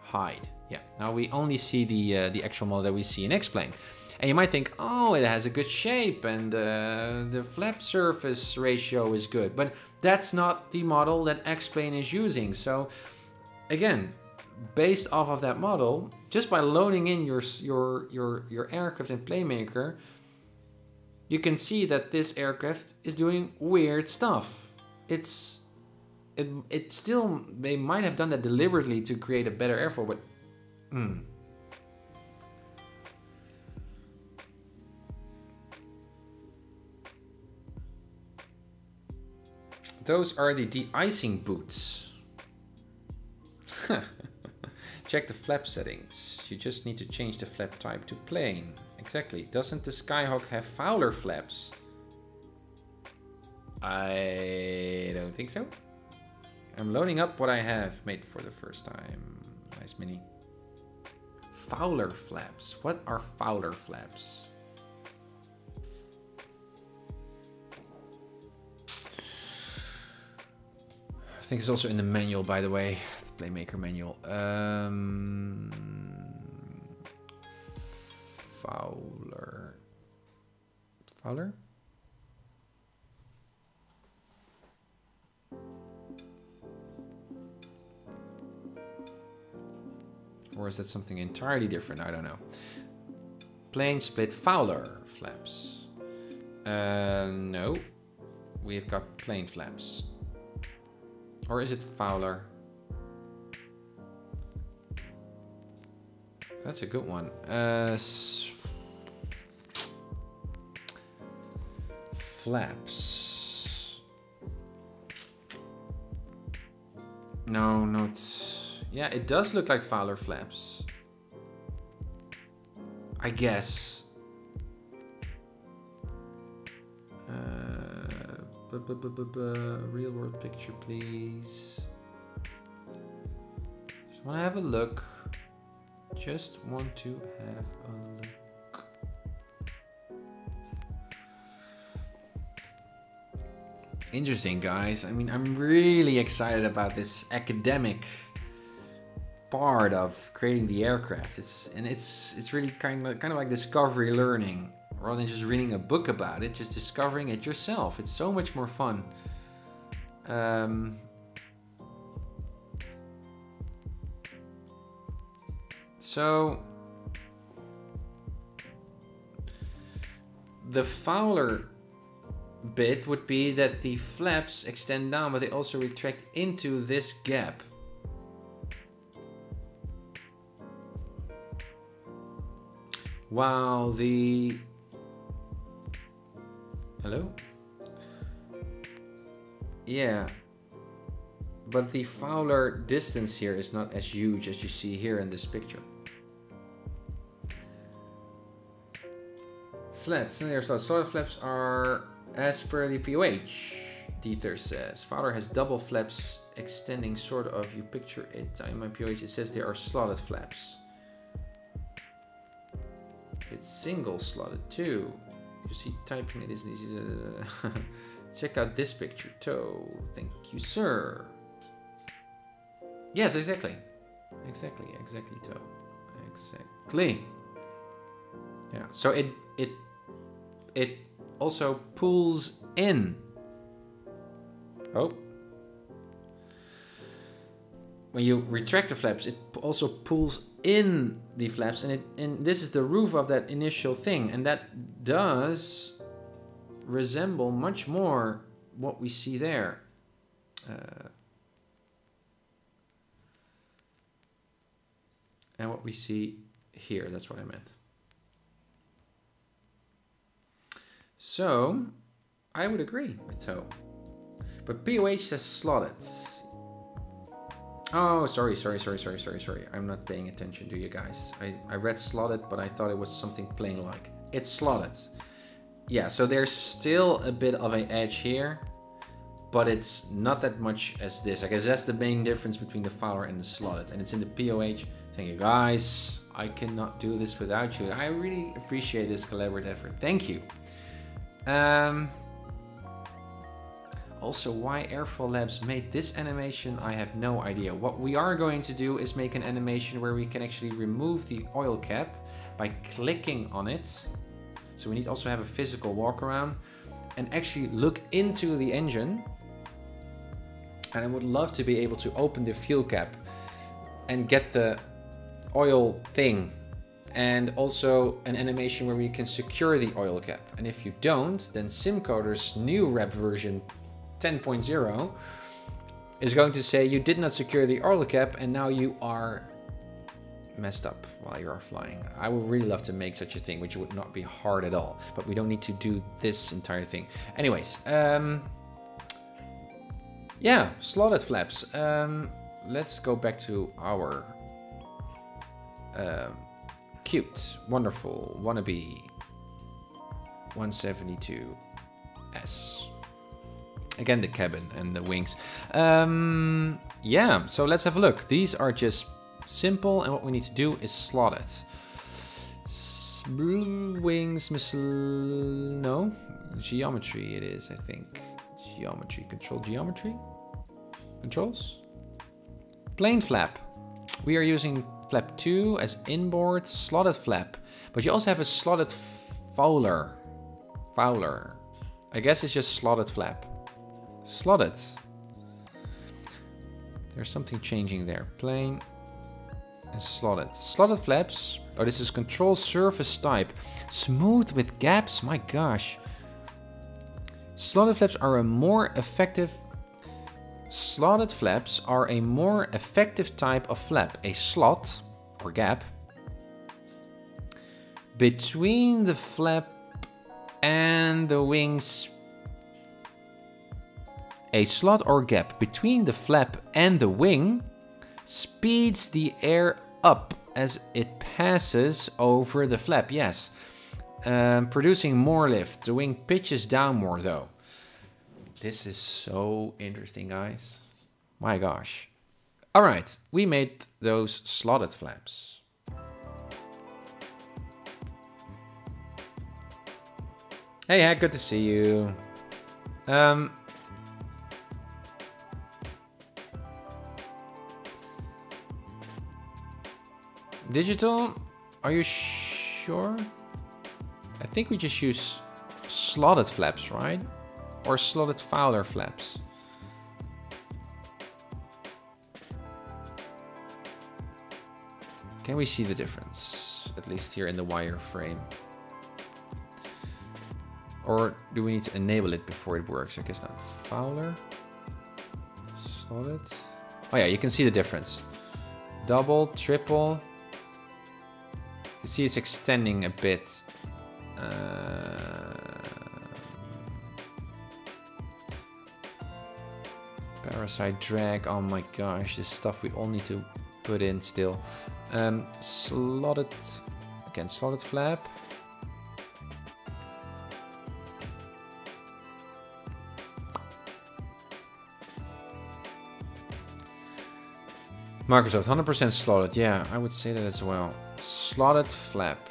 hide. Yeah, now we only see the actual model that we see in X-Plane. And you might think, oh, it has a good shape and the flap surface ratio is good. But that's not the model that X-Plane is using. So again, based off of that model, just by loading in your aircraft in PlaneMaker, you can see that this aircraft is doing weird stuff. It still, they might have done that deliberately to create a better airfoil, but Those are the de-icing boots. Check the flap settings. You just need to change the flap type to plane. Exactly. Doesn't the Skyhawk have Fowler flaps? I don't think so. I'm loading up what I have made for the first time. Nice mini. Fowler flaps. What are Fowler flaps? I think it's also in the manual, by the way. The PlaneMaker manual. Fowler. Fowler? Or is that something entirely different? I don't know. Plane split Fowler flaps. No. We've got plane flaps. Or is it Fowler? That's a good one. Flaps. No, not. Yeah, it does look like Fowler flaps. I guess. Real world picture, please. Just want to have a look. Just want to have a look. Interesting, guys. I mean, I'm really excited about this academic part of creating the aircraft. It's really kind of like discovery learning, rather than just reading a book about it. Just discovering it yourself. It's so much more fun. So the Fowler bit would be that the flaps extend down, but they also retract into this gap. While the... Hello? Yeah. But the Fowler distance here is not as huge as you see here in this picture. Slats. Solid flaps are as per the POH. Dieter says. Fowler has double flaps extending sort of. You picture it. In my POH it says they are slotted flaps. It's single slotted too. You see typing it isn't easy. Check out this picture. Toe. Thank you, sir. Yes, exactly. Exactly, Toe. Exactly. Yeah, so it also pulls in. Oh. When you retract the flaps, it also pulls in the flaps, and this is the roof of that initial thing, and that does resemble much more what we see there. And what we see here, that's what I meant. So, I would agree with Toe. But POH says slotted. Oh, sorry. I'm not paying attention to you guys. I read slotted, but I thought it was something plain-like. It's slotted. Yeah, so there's still a bit of an edge here, but it's not that much as this. I guess that's the main difference between the Fowler and the slotted. And it's in the POH. Thank you, guys. I cannot do this without you. I really appreciate this collaborative effort. Thank you. Also, why Airflow Labs made this animation, I have no idea. What we are going to do is make an animation where we can actually remove the oil cap by clicking on it. So we need also have a physical walk around and actually look into the engine. And I would love to be able to open the fuel cap and get the oil thing. And also an animation where we can secure the oil cap. And if you don't, then SimCoder's new rep version 10.0 is going to say you did not secure the oil cap and now you are messed up while you are flying. I would really love to make such a thing, which would not be hard at all, but we don't need to do this entire thing. Anyways, yeah, slotted flaps. Let's go back to our cute, wonderful, wannabe 172S. Again, the cabin and the wings. Yeah, so let's have a look. These are just simple, and what we need to do is slot it. Wings, missile... No, geometry it is, I think. Geometry, control geometry? Controls? Plane flap. We are using flap 2 as inboard slotted flap. But you also have a slotted Fowler. I guess it's just slotted flap. Slotted. There's something changing there. Plane. and slotted. Slotted flaps. Oh, this is control surface type. Smooth with gaps. My gosh. Slotted flaps are a more effective. Slotted flaps are a more effective type of flap. A slot or gap between the flap and the wings. A slot or gap between the flap and the wing speeds the air up as it passes over the flap. Yes. Producing more lift. The wing pitches down more though. This is so interesting, guys. My gosh. All right, we made those slotted flaps. Hey, Hack, good to see you. Digital, are you sure? I think we just use slotted flaps, right? Or slotted Fowler flaps. Can we see the difference? At least here in the wireframe. Or do we need to enable it before it works? I guess not. Fowler. Slotted. Oh yeah, you can see the difference. Double, triple. You see it's extending a bit. Parasite drag. Oh my gosh, this stuff we all need to put in still. Slotted. Again, slotted flap. Microsoft, 100% slotted. Yeah, I would say that as well. Slotted flap.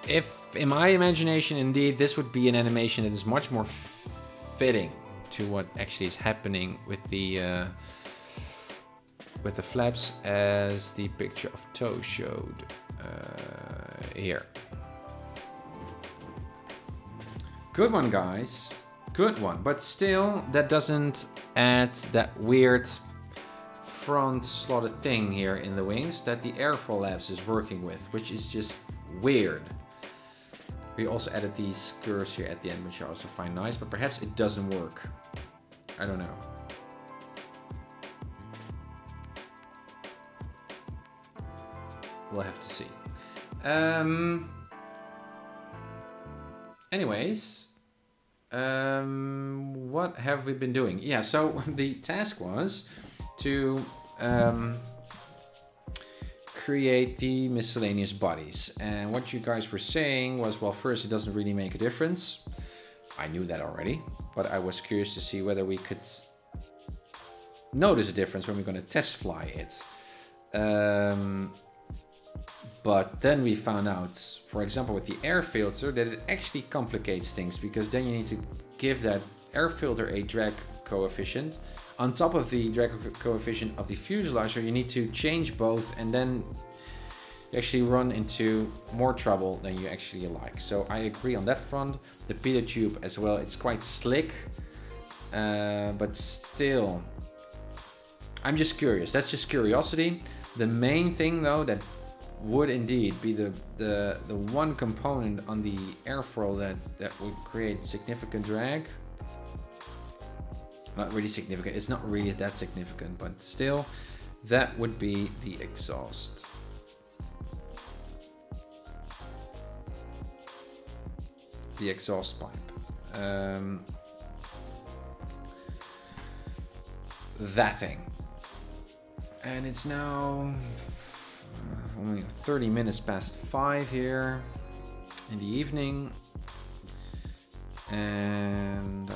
If, in my imagination, indeed, this would be an animation that is much more fitting to what actually is happening with the flaps, as the picture of toe showed here. Good one, guys. Good one, but still, that doesn't add that weird front slotted thing here in the wings that the airflow labs is working with, which is just weird. We also added these curves here at the end, which I also find nice, but perhaps it doesn't work. I don't know. We'll have to see. Anyways. What have we been doing? Yeah, so the task was to create the miscellaneous bodies. And what you guys were saying was, well, first, it doesn't really make a difference. I knew that already, but I was curious to see whether we could notice a difference when we're going to test fly it. But then we found out, for example, with the air filter, that it actually complicates things, because then you need to give that air filter a drag coefficient. On top of the drag coefficient of the fuselage, you need to change both, and then you actually run into more trouble than you actually like. So I agree on that front. The pitot tube as well, it's quite slick, but still, I'm just curious. That's just curiosity. The main thing though, that would indeed be the one component on the airfoil that would create significant drag. Not really significant, it's not really that significant, but still, that would be the exhaust. The exhaust pipe. That thing. And it's now only 30 minutes past 5 here in the evening, and I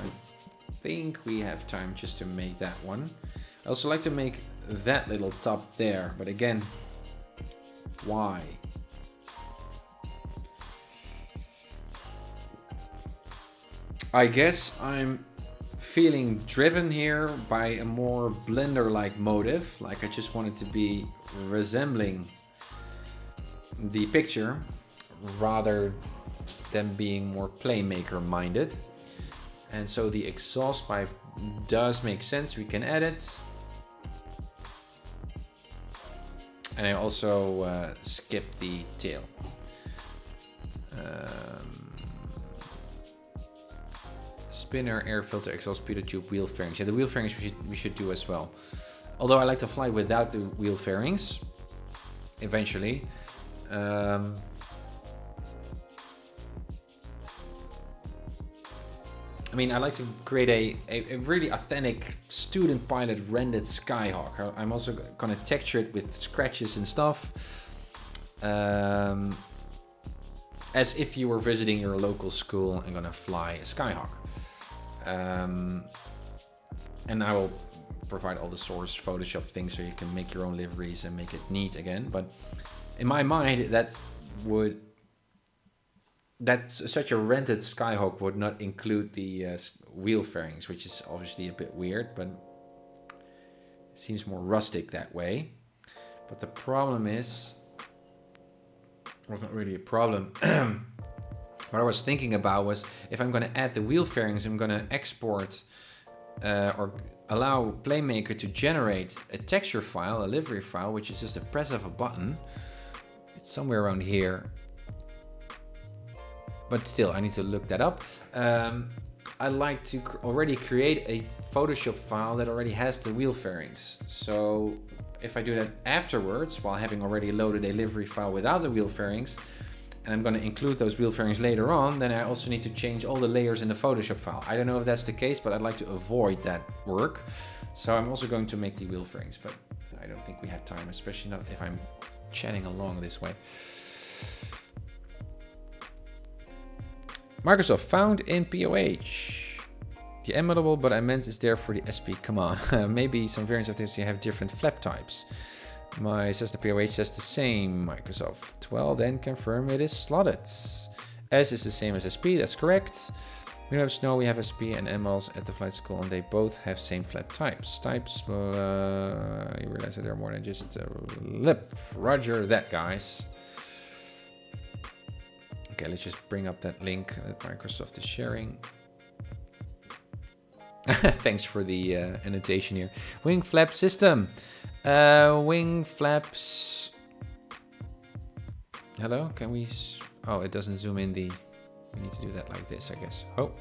think we have time just to make that one. I also like to make that little top there, but again, why? I guess I'm feeling driven here by a more Blender-like motive, like I just want it to be resembling the picture rather than being more PlaneMaker minded. And so the exhaust pipe does make sense. We can add it. And I also skip the tail. Spinner, air filter, exhaust, speeder tube, wheel fairings. Yeah, the wheel fairings we should do as well. Although I like to fly without the wheel fairings, eventually. I mean, I like to create a really authentic student pilot rendered Skyhawk. I'm also gonna texture it with scratches and stuff. As if you were visiting your local school and gonna fly a Skyhawk. And I will provide all the source Photoshop things so you can make your own liveries and make it neat again. But in my mind, such a rented Skyhawk would not include the wheel fairings, which is obviously a bit weird, but it seems more rustic that way. But the problem is, well, not really a problem. What I was thinking about was if I'm going to add the wheel fairings, I'm going to export or allow PlaneMaker to generate a texture file, a livery file, which is just a press of a button. It's somewhere around here. But still, I need to look that up. I like to already create a Photoshop file that already has the wheel fairings. So if I do that afterwards, while having already loaded a livery file without the wheel fairings, and I'm going to include those wheel fairings later on, then I also need to change all the layers in the Photoshop file. I don't know if that's the case, but I'd like to avoid that work. So I'm also going to make the wheel fairings, but I don't think we have time, especially not if I'm chatting along this way. Microsoft found in POH. The M model, but I meant it's there for the SP. Come on. Maybe some variants of this you have different flap types. My Cessna POH says the same. Microsoft. Well, then confirm it is slotted. S is the same as SP. That's correct. We have Snow, we have SP and M models at the flight school, and they both have same flap types. You realize that there are more than just a lip. Roger that, guys. Okay, let's just bring up that link that Microsoft is sharing. Thanks for the annotation here. Wing flap system. Wing flaps. Hello, can we? Oh, it doesn't zoom in the. We need to do that like this, I guess. Oh.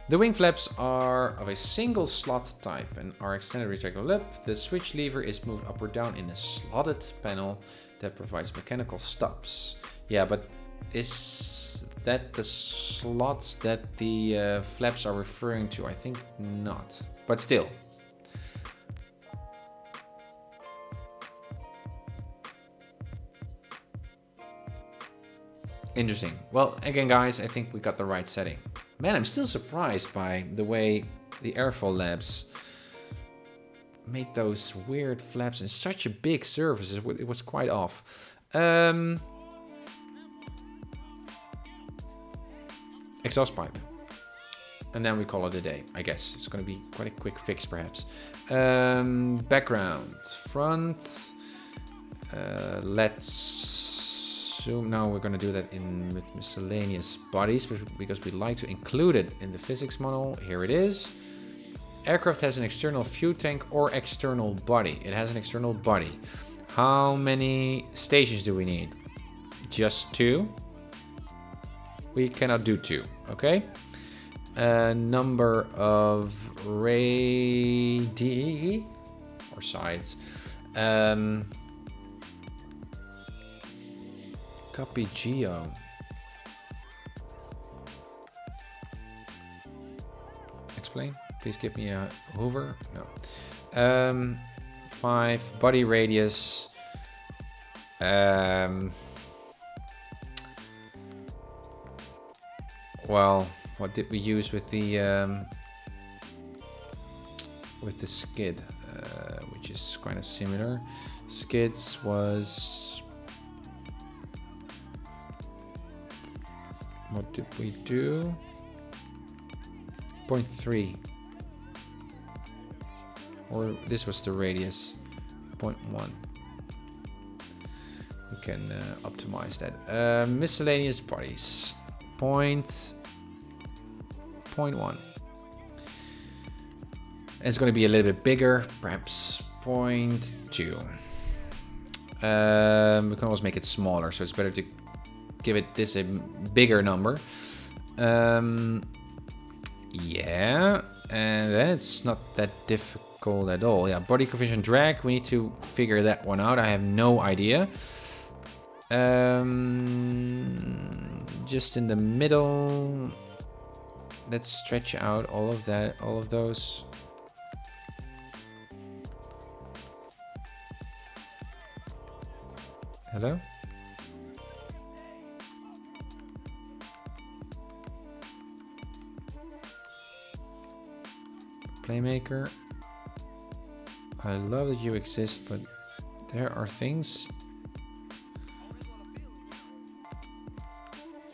The wing flaps are of a single slot type and are extended retractable lip. The switch lever is moved up or down in a slotted panel that provides mechanical stops. Yeah, but is that the slots that the flaps are referring to? I think not, but still. Interesting. Well, again, guys, I think we got the right setting. Man, I'm still surprised by the way the Airfall Labs made those weird flaps in such a big surface. It was quite off. Exhaust pipe. And then we call it a day, I guess. It's going to be quite a quick fix, perhaps. Background. Front. Let's zoom. Now we're going to do that with miscellaneous bodies because we like to include it in the physics model. Here it is. Aircraft has an external fuel tank or external body. It has an external body. How many stations do we need? Just 2. We cannot do 2, okay? Number of radii or sides. Copy geo. Explain. Please give me a Hoover. No. 5 body radius. Well, what did we use with the skid, which is kind of similar. Skids was. What did we do? 0.3. Or this was the radius. 0.1. We can optimize that. Miscellaneous bodies. 0.1. It's going to be a little bit bigger, perhaps 0.2. We can always make it smaller, so it's better to give it this a bigger number. Yeah, and then it's not that difficult at all. Yeah, body coefficient drag, we need to figure that one out. I have no idea. Just in the middle, let's stretch out all of that, all of those. Hello? PlaneMaker, I love that you exist, but there are things.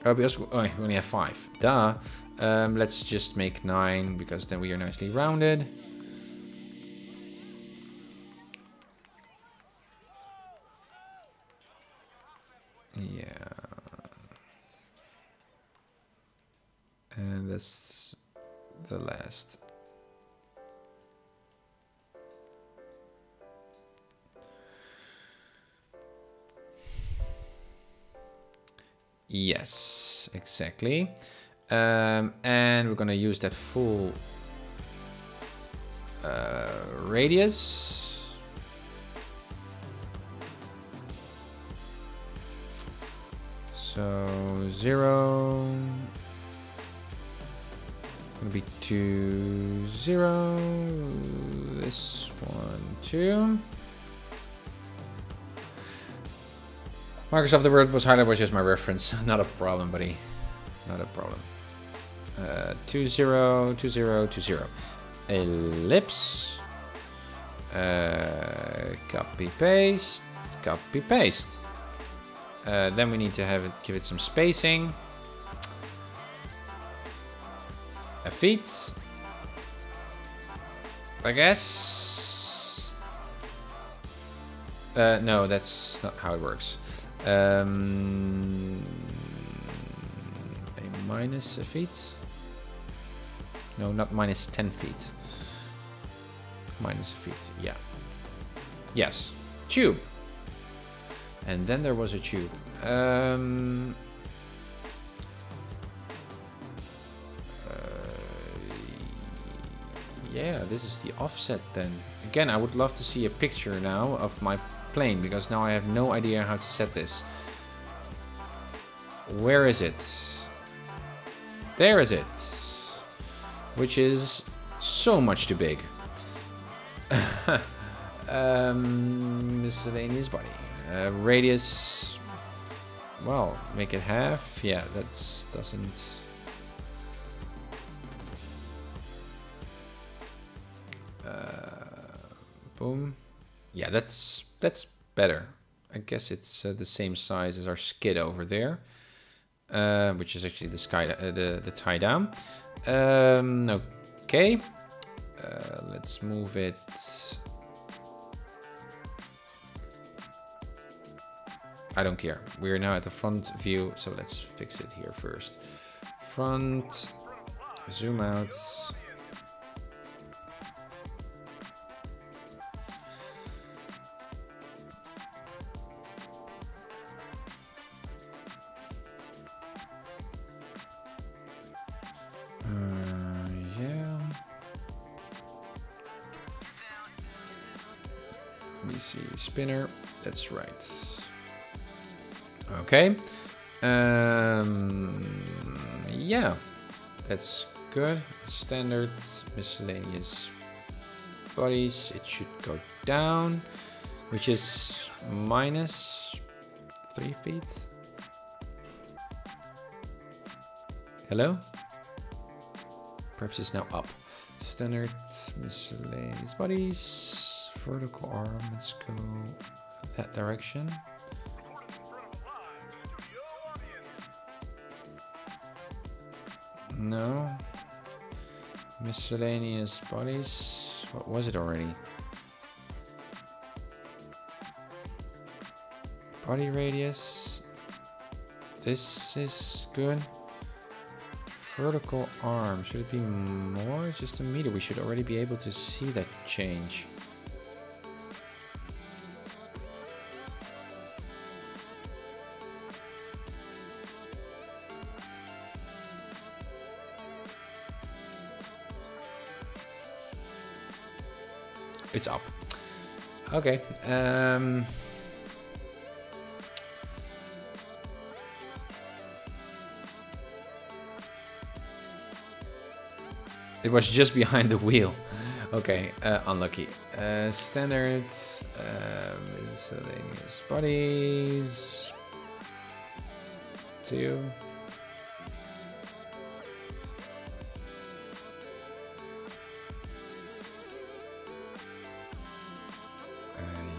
Oh, because we only have 5. Duh. Let's just make 9 because then we are nicely rounded. Yeah. And that's the last. Yes, exactly. And we're gonna use that full radius. So 0. Gonna be 2, 0. This 1, 2. Microsoft, the word was highlighted was just my reference. Not a problem, buddy. Not a problem. 2, 0, 2, 0, 2, 0. Ellipse. Copy, paste. Copy, paste. Then we need to have it, give it some spacing. A feet. I guess. No, that's not how it works. A minus a feet. No, not minus 10 feet. Minus a feet, yeah. Yes, tube. And then there was a tube. Yeah, this is the offset then. Again, I would love to see a picture now of my plane, because now I have no idea how to set this. Where is it? There is it. Which is so much too big. Miscellaneous body. Radius. Well, make it half. Yeah, that doesn't. Boom. Yeah, that's better. I guess it's the same size as our skid over there, which is actually the sky, the tie down. Okay. Let's move it. I don't care. We're now at the front view, so let's fix it here first. Front. Zoom out. Yeah. Let me see. Spinner. That's right. Okay. Yeah. That's good. Standard miscellaneous bodies. It should go down, which is minus 3 feet. Hello? Perhaps it's now up. Standard miscellaneous bodies. Vertical arm. Let's go that direction. No. Miscellaneous bodies. What was it already? Body radius. This is good. Vertical arm. Should it be more? Just a meter. We should already be able to see that change. It's up. Okay. It was just behind the wheel. Okay, unlucky. Standard. Miscellaneous bodies. 2.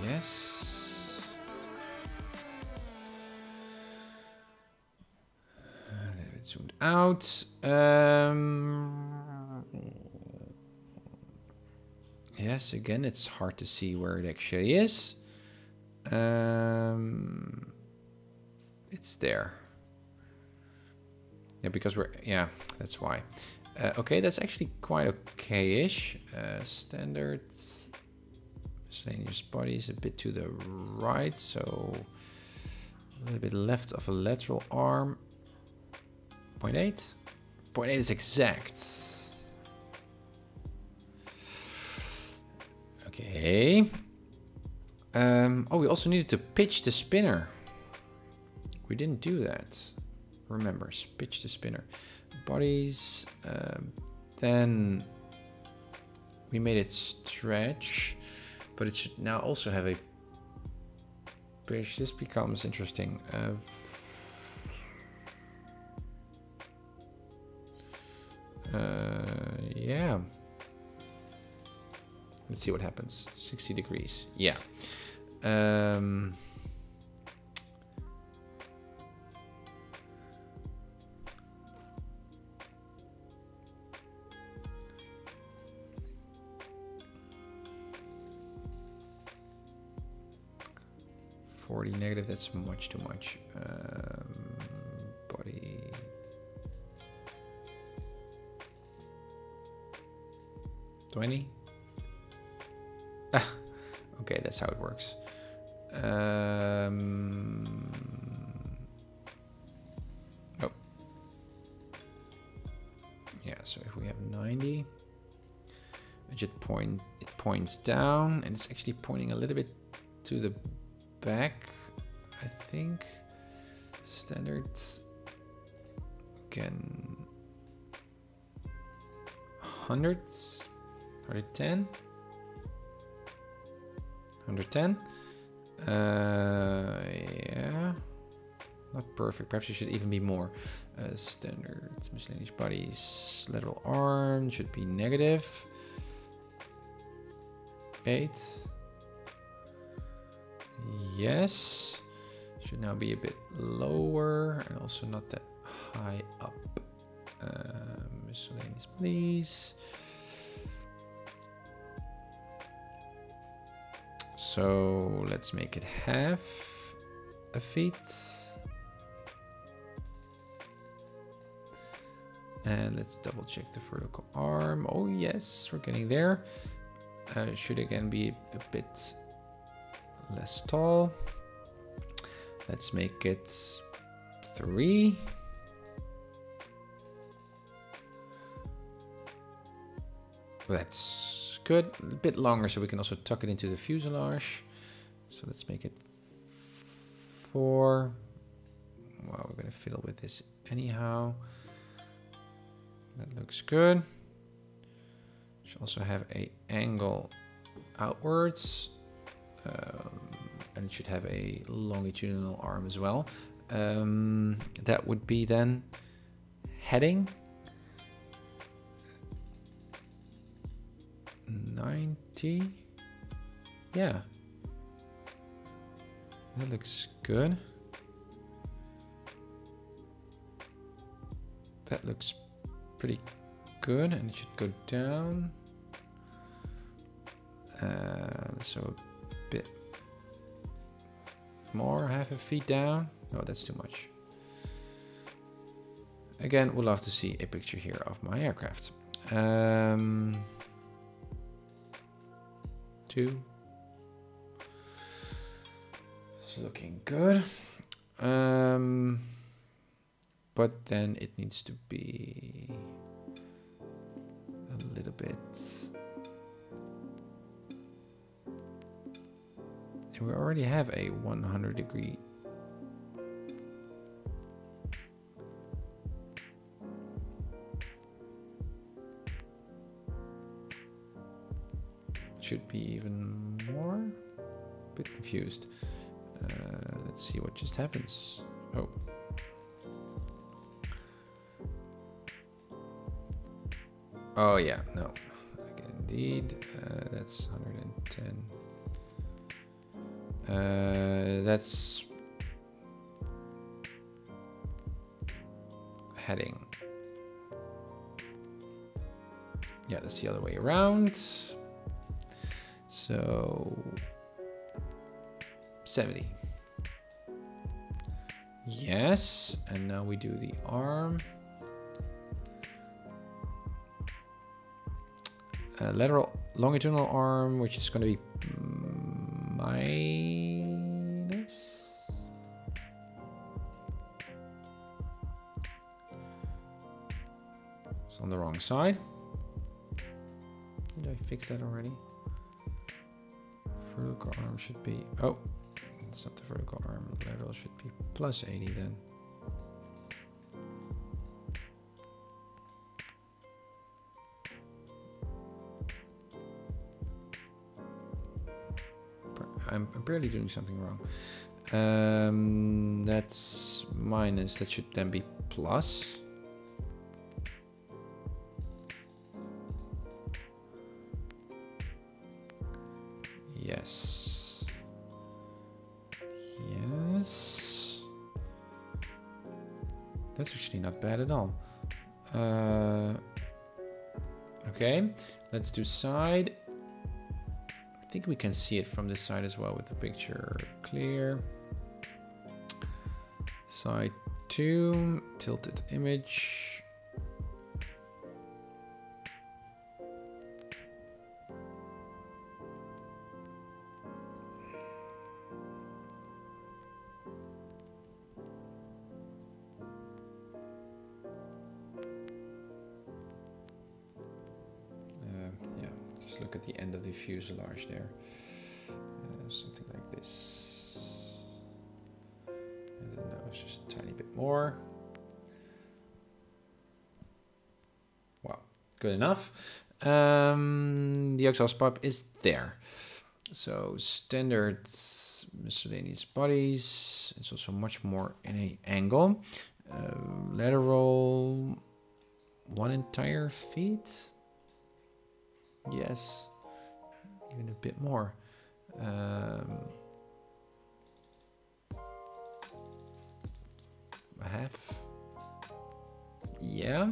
Yes. A little bit zoomed out. Yes, again, it's hard to see where it actually is. It's there. Yeah, because we're... Yeah, that's why. Okay, that's actually quite okay-ish. Standards... Miscellaneous bodies a bit to the right, so a little bit left of a lateral arm. 0.8. 0.8 is exact. Okay. Oh, we also needed to pitch the spinner. We didn't do that. Remember, pitch the spinner. Bodies. Then we made it stretch. But it should now also have a pitch. This becomes interesting. Yeah. Let's see what happens. 60 degrees. Yeah. 40 negative, that's much too much. Body. $20. Okay, that's how it works. Oh. Yeah, so if we have 90, it points down, and it's actually pointing a little bit to the back, I think. Standards again. Hundreds. 110. 110. Yeah. Not perfect. Perhaps it should even be more. Standards, miscellaneous bodies, lateral arm should be negative. 8. Yes. Should now be a bit lower and also not that high up. Miscellaneous bodies. So let's make it half a feet. And let's double check the vertical arm. Oh yes, we're getting there. Should again be a bit less tall. Let's make it 3. That's good. A bit longer so we can also tuck it into the fuselage. So let's make it 4. Well, we're going to fiddle with this anyhow. That looks good. Should also have an angle outwards. And it should have a longitudinal arm as well. That would be then heading 90. Yeah, that looks good. That looks pretty good, and it should go down. So a bit more, half a feet down. No, that's too much. Again, we'll love to see a picture here of my aircraft. 2. It's looking good. But then it needs to be a little bit we already have a 100-degree. Should be even more. A bit confused. Let's see what just happens. Oh. Oh yeah, no. Okay, indeed, that's 110. That's heading. Yeah, that's the other way around. So 70. Yes, and now we do the arm. Lateral longitudinal arm, which is going to be minus. It's on the wrong side. Did I fix that already? Vertical arm should be, oh, it's not the vertical arm. Lateral should be plus 80 then. I'm barely doing something wrong. That's minus, that should then be plus. Yes. Yes. That's actually not bad at all. Okay, let's do side. I think we can see it from this side as well with the picture clear. Side 2, tilted image. Just look at the end of the fuselage there. Something like this. And the nose just a tiny bit more. Wow, good enough. The exhaust pipe is there. So standard miscellaneous bodies. It's also much more in an angle. Lateral, one entire feet. Yes, even a bit more. A half. Yeah.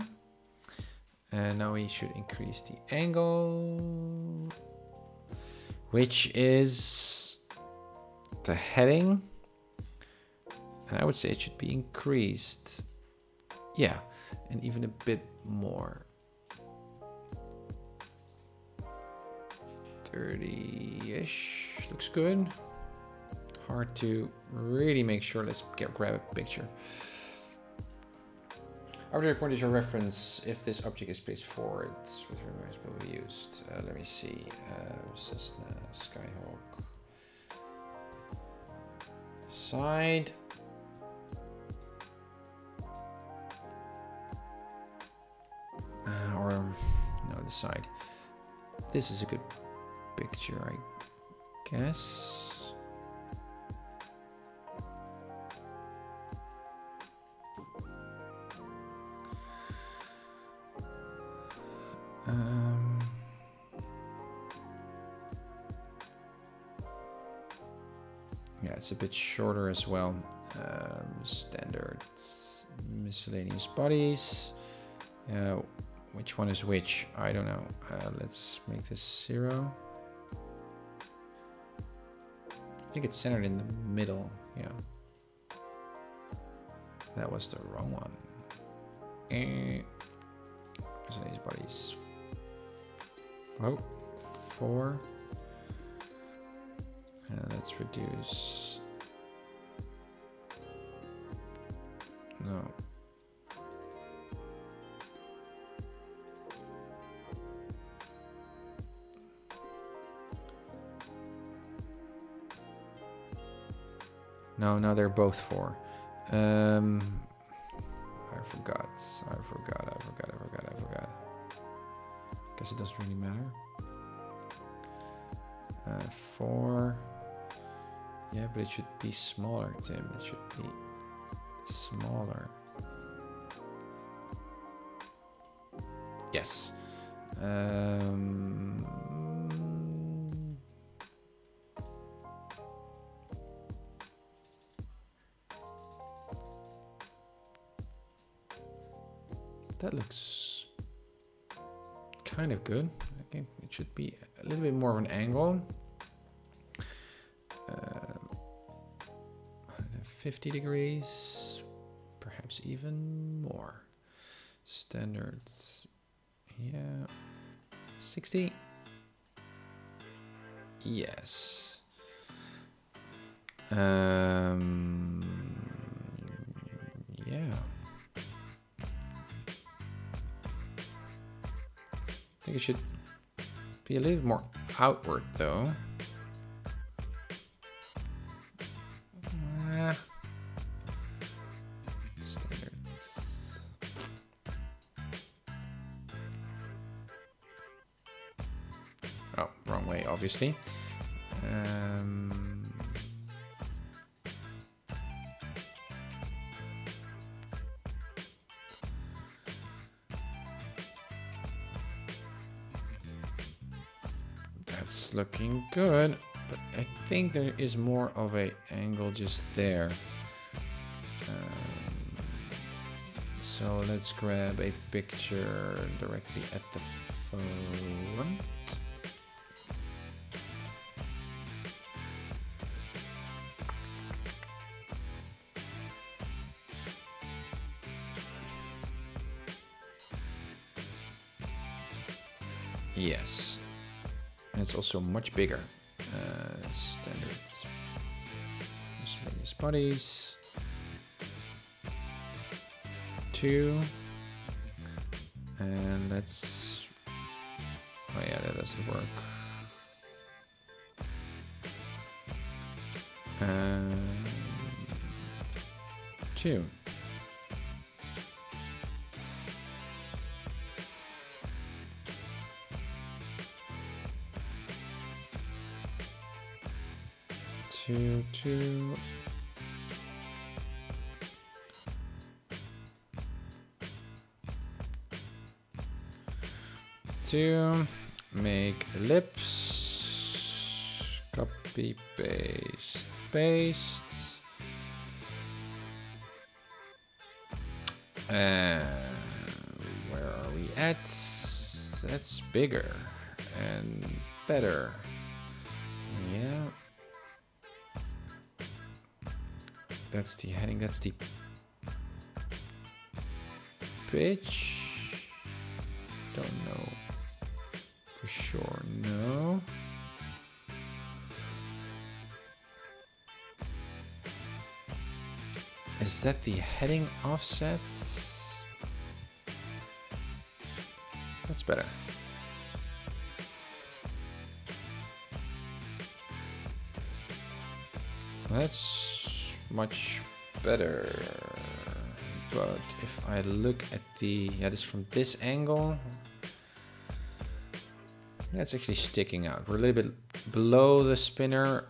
And now we should increase the angle, which is the heading. And I would say it should be increased. Yeah, and even a bit more. 30-ish, looks good. Hard to really make sure. Let's grab a picture. Arbitrary point is your reference if this object is placed forward with remote will be used. Let me see. Cessna, Skyhawk. Side. Or no, the side. This is a good picture, I guess. Yeah, it's a bit shorter as well. Standard miscellaneous bodies. Which one is which? I don't know. Let's make this 0. I think it's centered in the middle. Yeah. That was the wrong one. Miscellaneous bodies. Oh, 4. Let's reduce. No. No, no, they're both 4. I forgot. I forgot. Guess it doesn't really matter. 4. Yeah, but it should be smaller, Tim. It should be smaller. Yes. That looks kind of good. I think it should be a little bit more of an angle. 150 degrees, perhaps even more. Standards, yeah, 60. Yes. Yeah. I think it should be a little more outward though. Standards. Oh, wrong way, obviously. That's looking good, but I think there is more of a angle just there. So let's grab a picture directly at the front. Yes, and it's also much bigger. Standards, miscellaneous bodies, 2, and let's. Oh yeah, that doesn't work. 2. Two. To make ellipse, copy, paste. Where are we at? That's bigger and better. Yeah. That's the heading, that's the pitch. Don't know for sure, no. Is that the heading offsets? That's better. That's much better. But if I look at the, this from this angle, that's actually sticking out. We're a little bit below the spinner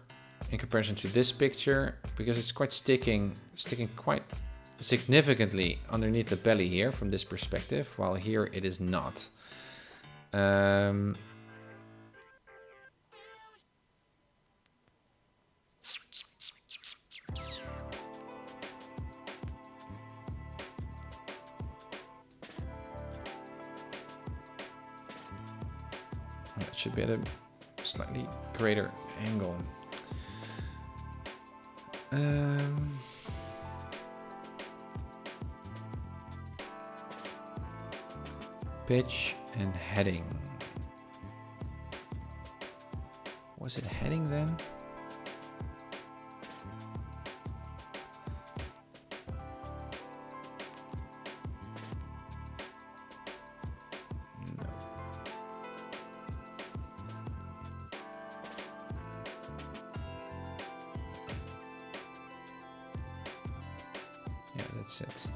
in comparison to this picture, because it's quite sticking quite significantly underneath the belly here from this perspective, while here it is not. It should be at a slightly greater angle. Pitch and heading. Was it heading then? that's it.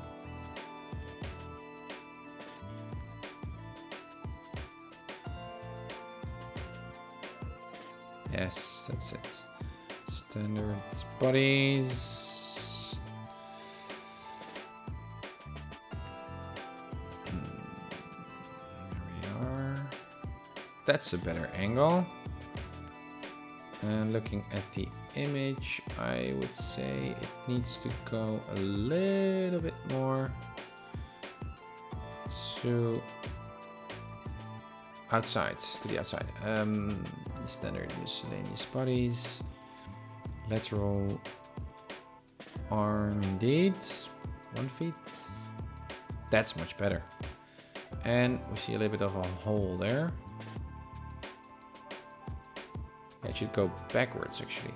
Yes, that's it. Standard bodies. There we are. That's a better angle. And looking at the image, I would say it needs to go a little bit more to outside, to the outside. Standard miscellaneous bodies, lateral arm indeed, 1 feet. That's much better. And we see a little bit of a hole there. Yeah, it should go backwards actually.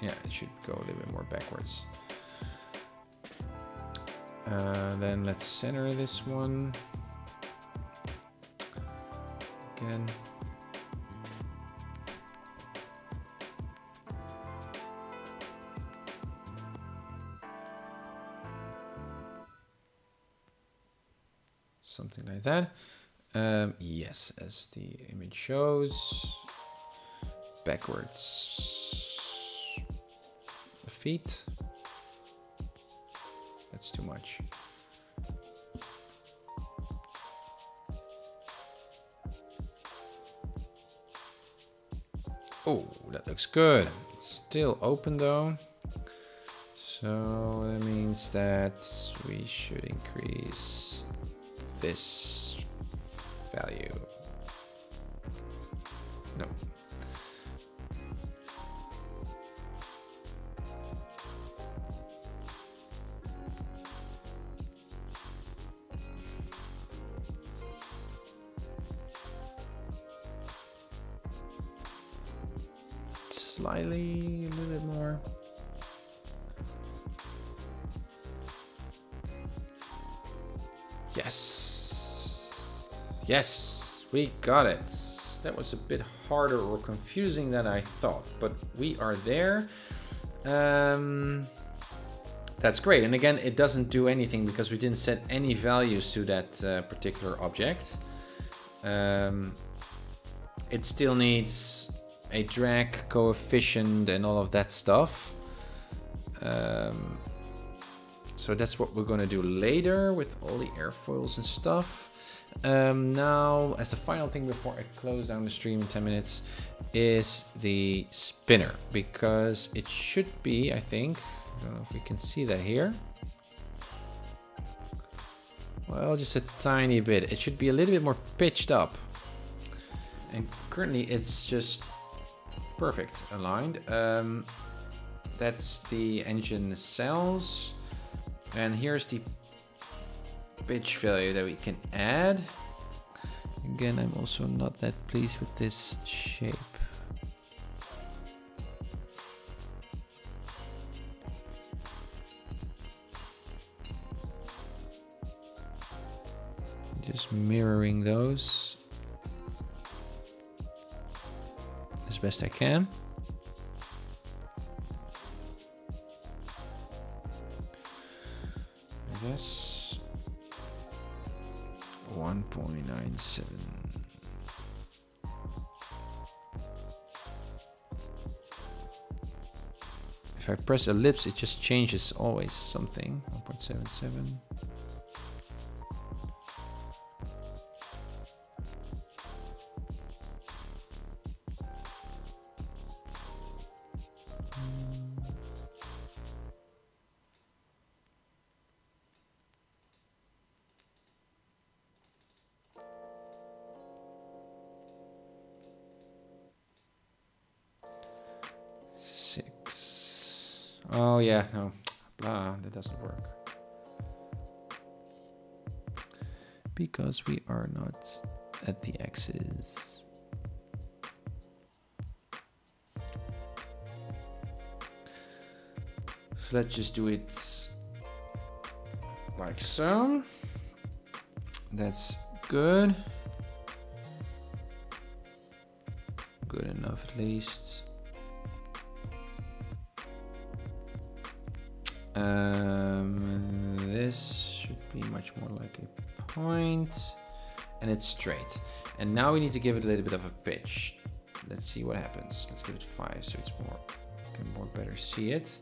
Yeah, it should go a little bit more backwards. Then let's center this one again. Something like that. Yes, as the image shows, backwards a feet. That's too much. Oh, that looks good. It's still open though. So that means that we should increase this value. No. Slightly, a little bit more. Yes. Yes, we got it. That was a bit harder or confusing than I thought, but we are there. That's great. And again, it doesn't do anything because we didn't set any values to that particular object. It still needs a drag coefficient and all of that stuff. So that's what we're going to do later with all the airfoils and stuff. Now, as the final thing before I close down the stream in 10 minutes, is the spinner. Because it should be, I think, I don't know if we can see that here. Well, just a tiny bit. It should be a little bit more pitched up. And currently it's just perfect aligned. That's the engine cells. And here's the pitch value that we can add. Again, I'm also not that pleased with this shape. Just mirroring those as best I can. I guess 1.97. If I press ellipse, it just changes always something. 1.77. Oh yeah, no, blah, that doesn't work. Because we are not at the axis. So let's just do it like so. That's good. Good enough at least. This should be much more like a point, and it's straight. And now we need to give it a little bit of a pitch. Let's see what happens. Let's give it 5 so it's more, can more better see it.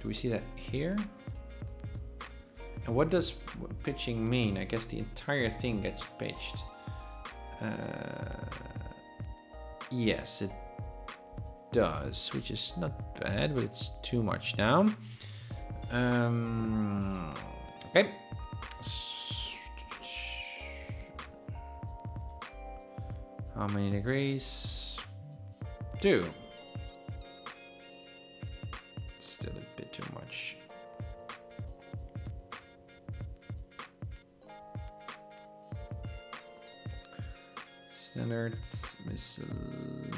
Do we see that here? And what does pitching mean? I guess the entire thing gets pitched. Yes, it does, which is not bad, but it's too much now. Okay. How many degrees? 2. Still a bit too much. Standards, missile,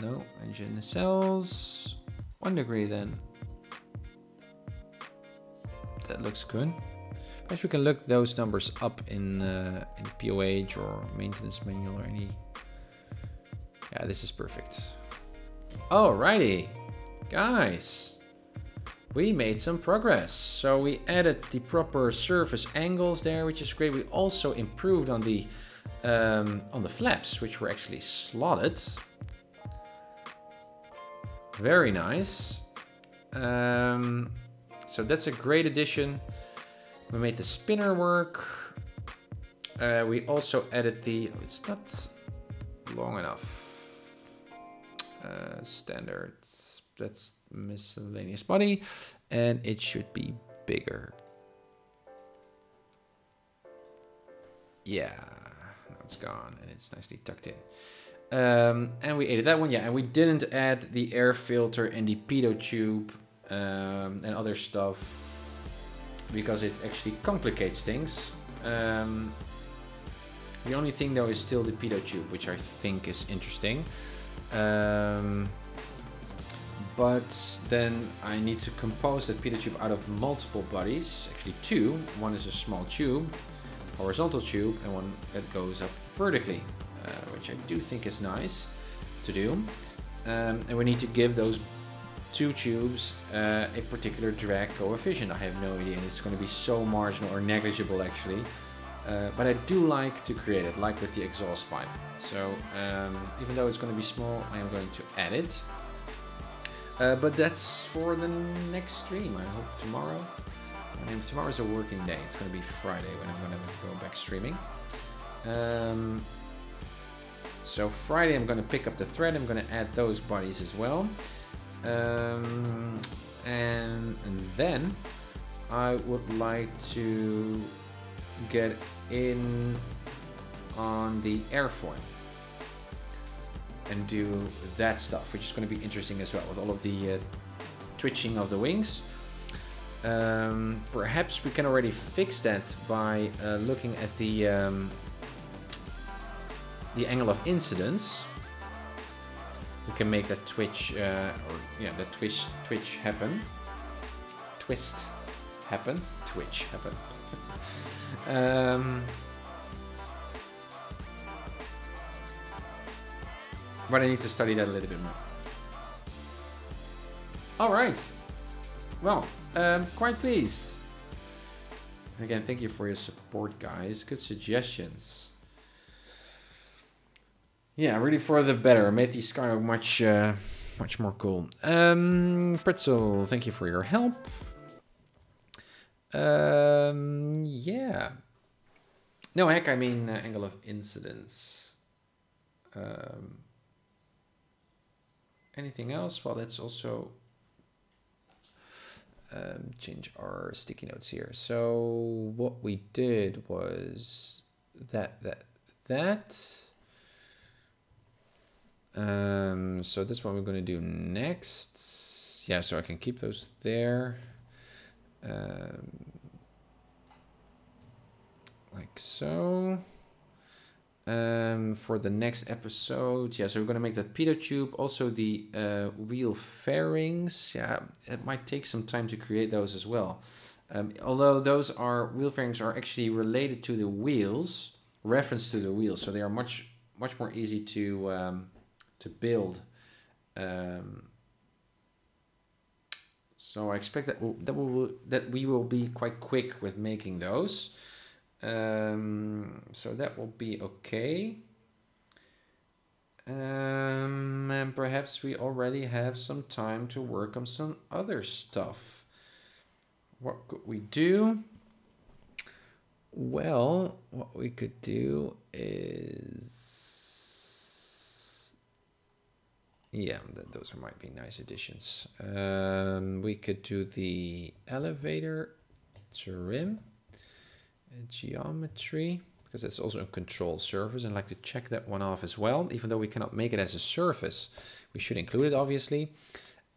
no, engine nacelles. 1 degree then. That looks good. Perhaps we can look those numbers up in POH or maintenance manual or any. Yeah, this is perfect. Alrighty, guys, we made some progress. So we added the proper surface angles there, which is great. We also improved on the flaps, which were actually slotted. Very nice. So that's a great addition. We made the spinner work. We also added the, it's not long enough. Standards, that's miscellaneous body, and it should be bigger. Yeah. It's gone and it's nicely tucked in. And we added that one, yeah, and we didn't add the air filter and the pitot tube and other stuff because it actually complicates things. The only thing though is still the pitot tube, which I think is interesting. But then I need to compose that pitot tube out of multiple bodies, actually 2. One is a small tube, horizontal tube, and one that goes up vertically, which I do think is nice to do. And we need to give those 2 tubes a particular drag coefficient. I have no idea, and it's going to be so marginal or negligible actually. But I do like to create it, like with the exhaust pipe. So even though it's going to be small, I am going to add it. But that's for the next stream. I hope tomorrow. Tomorrow is a working day. It's going to be Friday when I'm going to go back streaming. So Friday I'm going to pick up the thread. I'm going to add those bodies as well. And then I would like to get in on the airfoil and do that stuff, which is going to be interesting as well with all of the twitching of the wings. Perhaps we can already fix that by looking at the angle of incidence. We can make that twitch, that twitch happen. Twist happen. Twitch happen. But I need to study that a little bit more. All right. Well, quite pleased. Again, thank you for your support, guys. Good suggestions. Yeah, really for the better. Made the Skyhawk much more cool. Pretzel, thank you for your help. Yeah. No, heck, I mean angle of incidence. Anything else? Well, let's also change our sticky notes here. So what we did was that. So this one we're going to do next. Yeah, so I can keep those there. Like so. For the next episode, yeah, so we're going to make that pitot tube, also the wheel fairings. Yeah, it might take some time to create those as well. Although those wheel fairings are actually related to the wheels, reference to the wheels, so they are much more easy to build. So I expect that we will be quite quick with making those. So that will be okay. And perhaps we already have some time to work on some other stuff. What could we do? Well, what we could do is... Yeah, those might be nice additions. We could do the elevator trim, geometry, because it's also a control surface, and I'd like to check that one off as well. Even though we cannot make it as a surface, we should include it, obviously.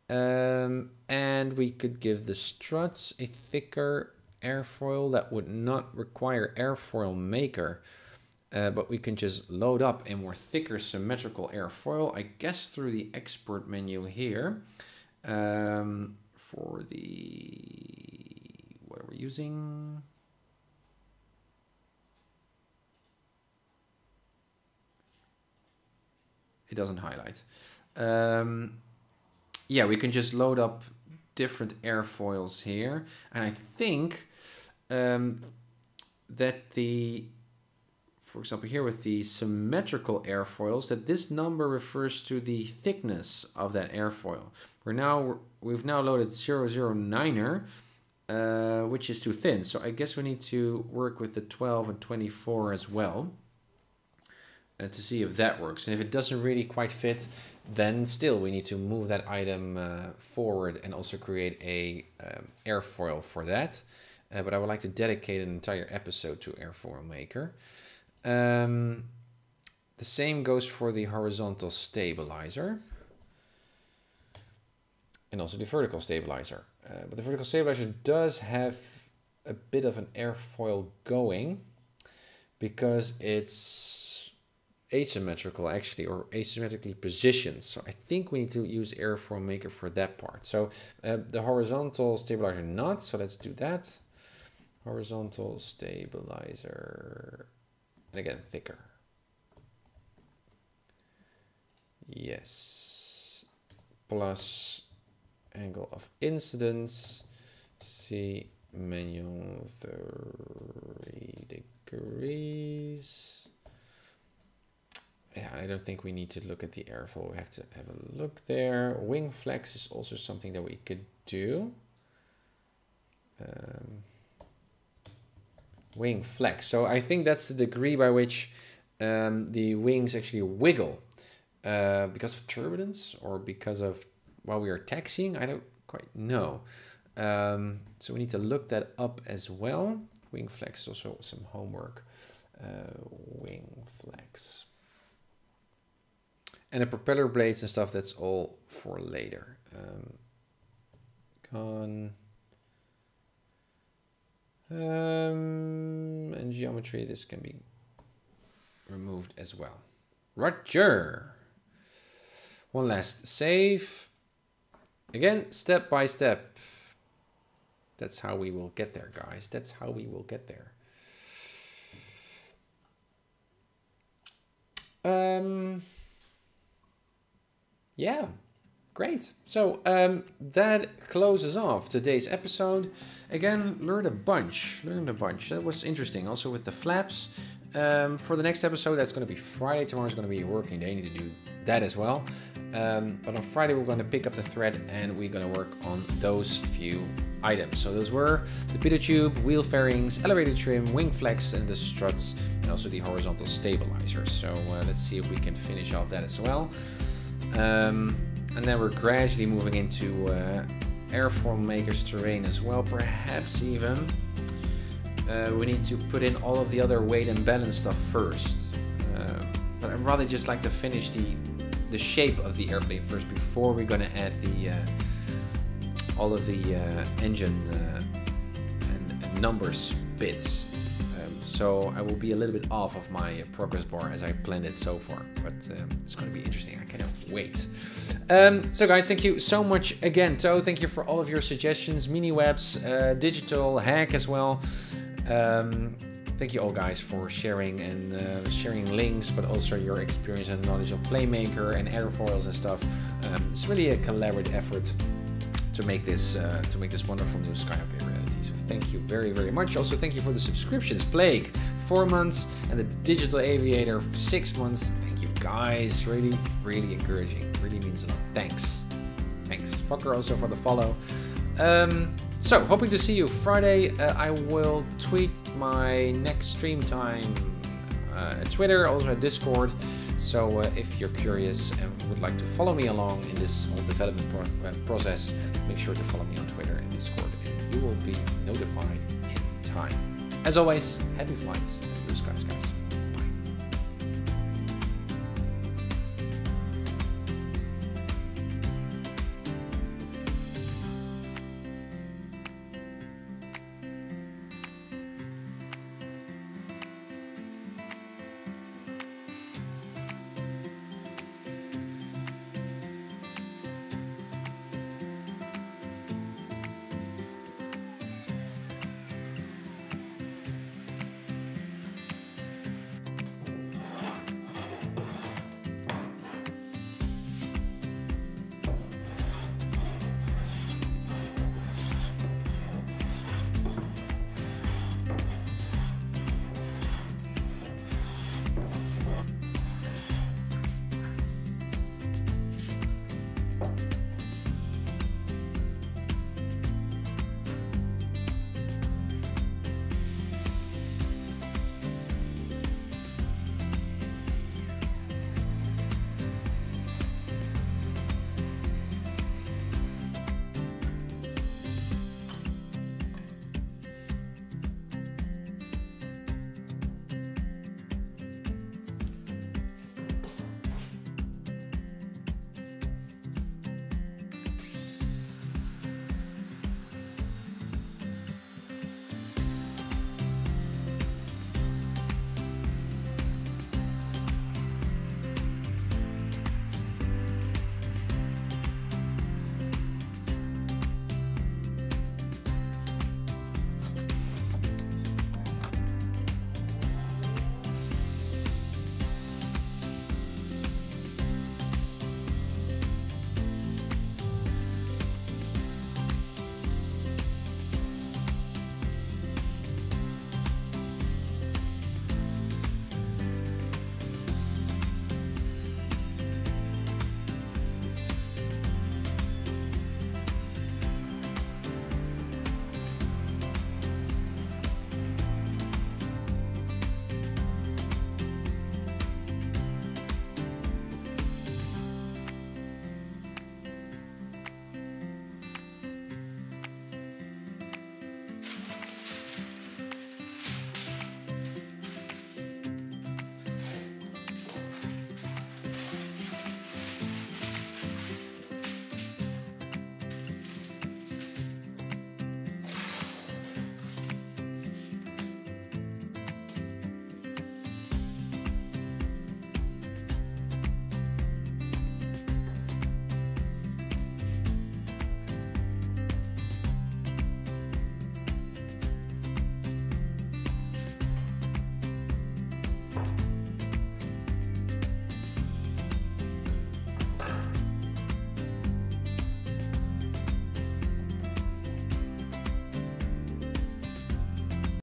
And we could give the struts a thicker airfoil. That would not require airfoil maker, but we can just load up a more thicker symmetrical airfoil, I guess through the export menu here. For the, what are we using? It doesn't highlight. Yeah, we can just load up different airfoils here. And I think that the, for example, here with the symmetrical airfoils, that this number refers to the thickness of that airfoil. We've now loaded 009er, which is too thin. So I guess we need to work with the 12 and 24 as well. To see if that works. And if it doesn't really quite fit, then still we need to move that item forward and also create a airfoil for that. But I would like to dedicate an entire episode to Airfoil Maker. The same goes for the horizontal stabilizer. And also the vertical stabilizer. But the vertical stabilizer does have a bit of an airfoil going, because it's asymmetrical actually, or asymmetrically positioned. So I think we need to use Airfoil Maker for that part. So the horizontal stabilizer not, so let's do that. Horizontal stabilizer, and again thicker. Yes, plus angle of incidence, C manual 30 degrees. Yeah, I don't think we need to look at the airfoil. We have to have a look there. Wing flex is also something that we could do. Wing flex. So I think that's the degree by which the wings actually wiggle. Because of turbulence or because of while we are taxiing, I don't quite know. So we need to look that up as well. Wing flex is also some homework. Wing flex. And the propeller blades and stuff, that's all for later. And geometry, this can be removed as well. Roger. One last save. Again, step by step. That's how we will get there, guys. That's how we will get there. Yeah, great. So that closes off today's episode. Again, learned a bunch. That was interesting. Also with the flaps. For the next episode, that's going to be Friday. Tomorrow's going to be a working day. I need to do that as well. But on Friday, we're going to pick up the thread and we're going to work on those few items. So those were the pitot tube, wheel fairings, elevator trim, wing flex, and the struts, and also the horizontal stabilizers. So let's see if we can finish off that as well. And then we're gradually moving into Airfoil Maker's terrain as well, perhaps even. We need to put in all of the other weight and balance stuff first. But I'd rather just like to finish the shape of the airplane first before we're going to add the all of the engine and numbers bits. So I will be a little bit off of my progress bar as I planned it so far, but it's going to be interesting. I cannot wait. So guys, thank you so much again. So thank you for all of your suggestions, mini webs, digital hack as well. Thank you all guys for sharing and sharing links, but also your experience and knowledge of PlaneMaker and airfoils and stuff. It's really a collaborative effort to make this wonderful new Skyhawk a reality. So thank you very, very much. Also, thank you for the subscriptions. Plague, 4 months, and the Digital Aviator, 6 months. Thank you, guys. Really, really encouraging. Really means a lot. Thanks. Thanks. Fucker also for the follow. So, hoping to see you Friday. I will tweet my next stream time at Twitter, also at Discord. So if you're curious and would like to follow me along in this whole development process, make sure to follow me on Twitter and Discord, and you will be notified in time. As always, happy flights and blue skies, guys.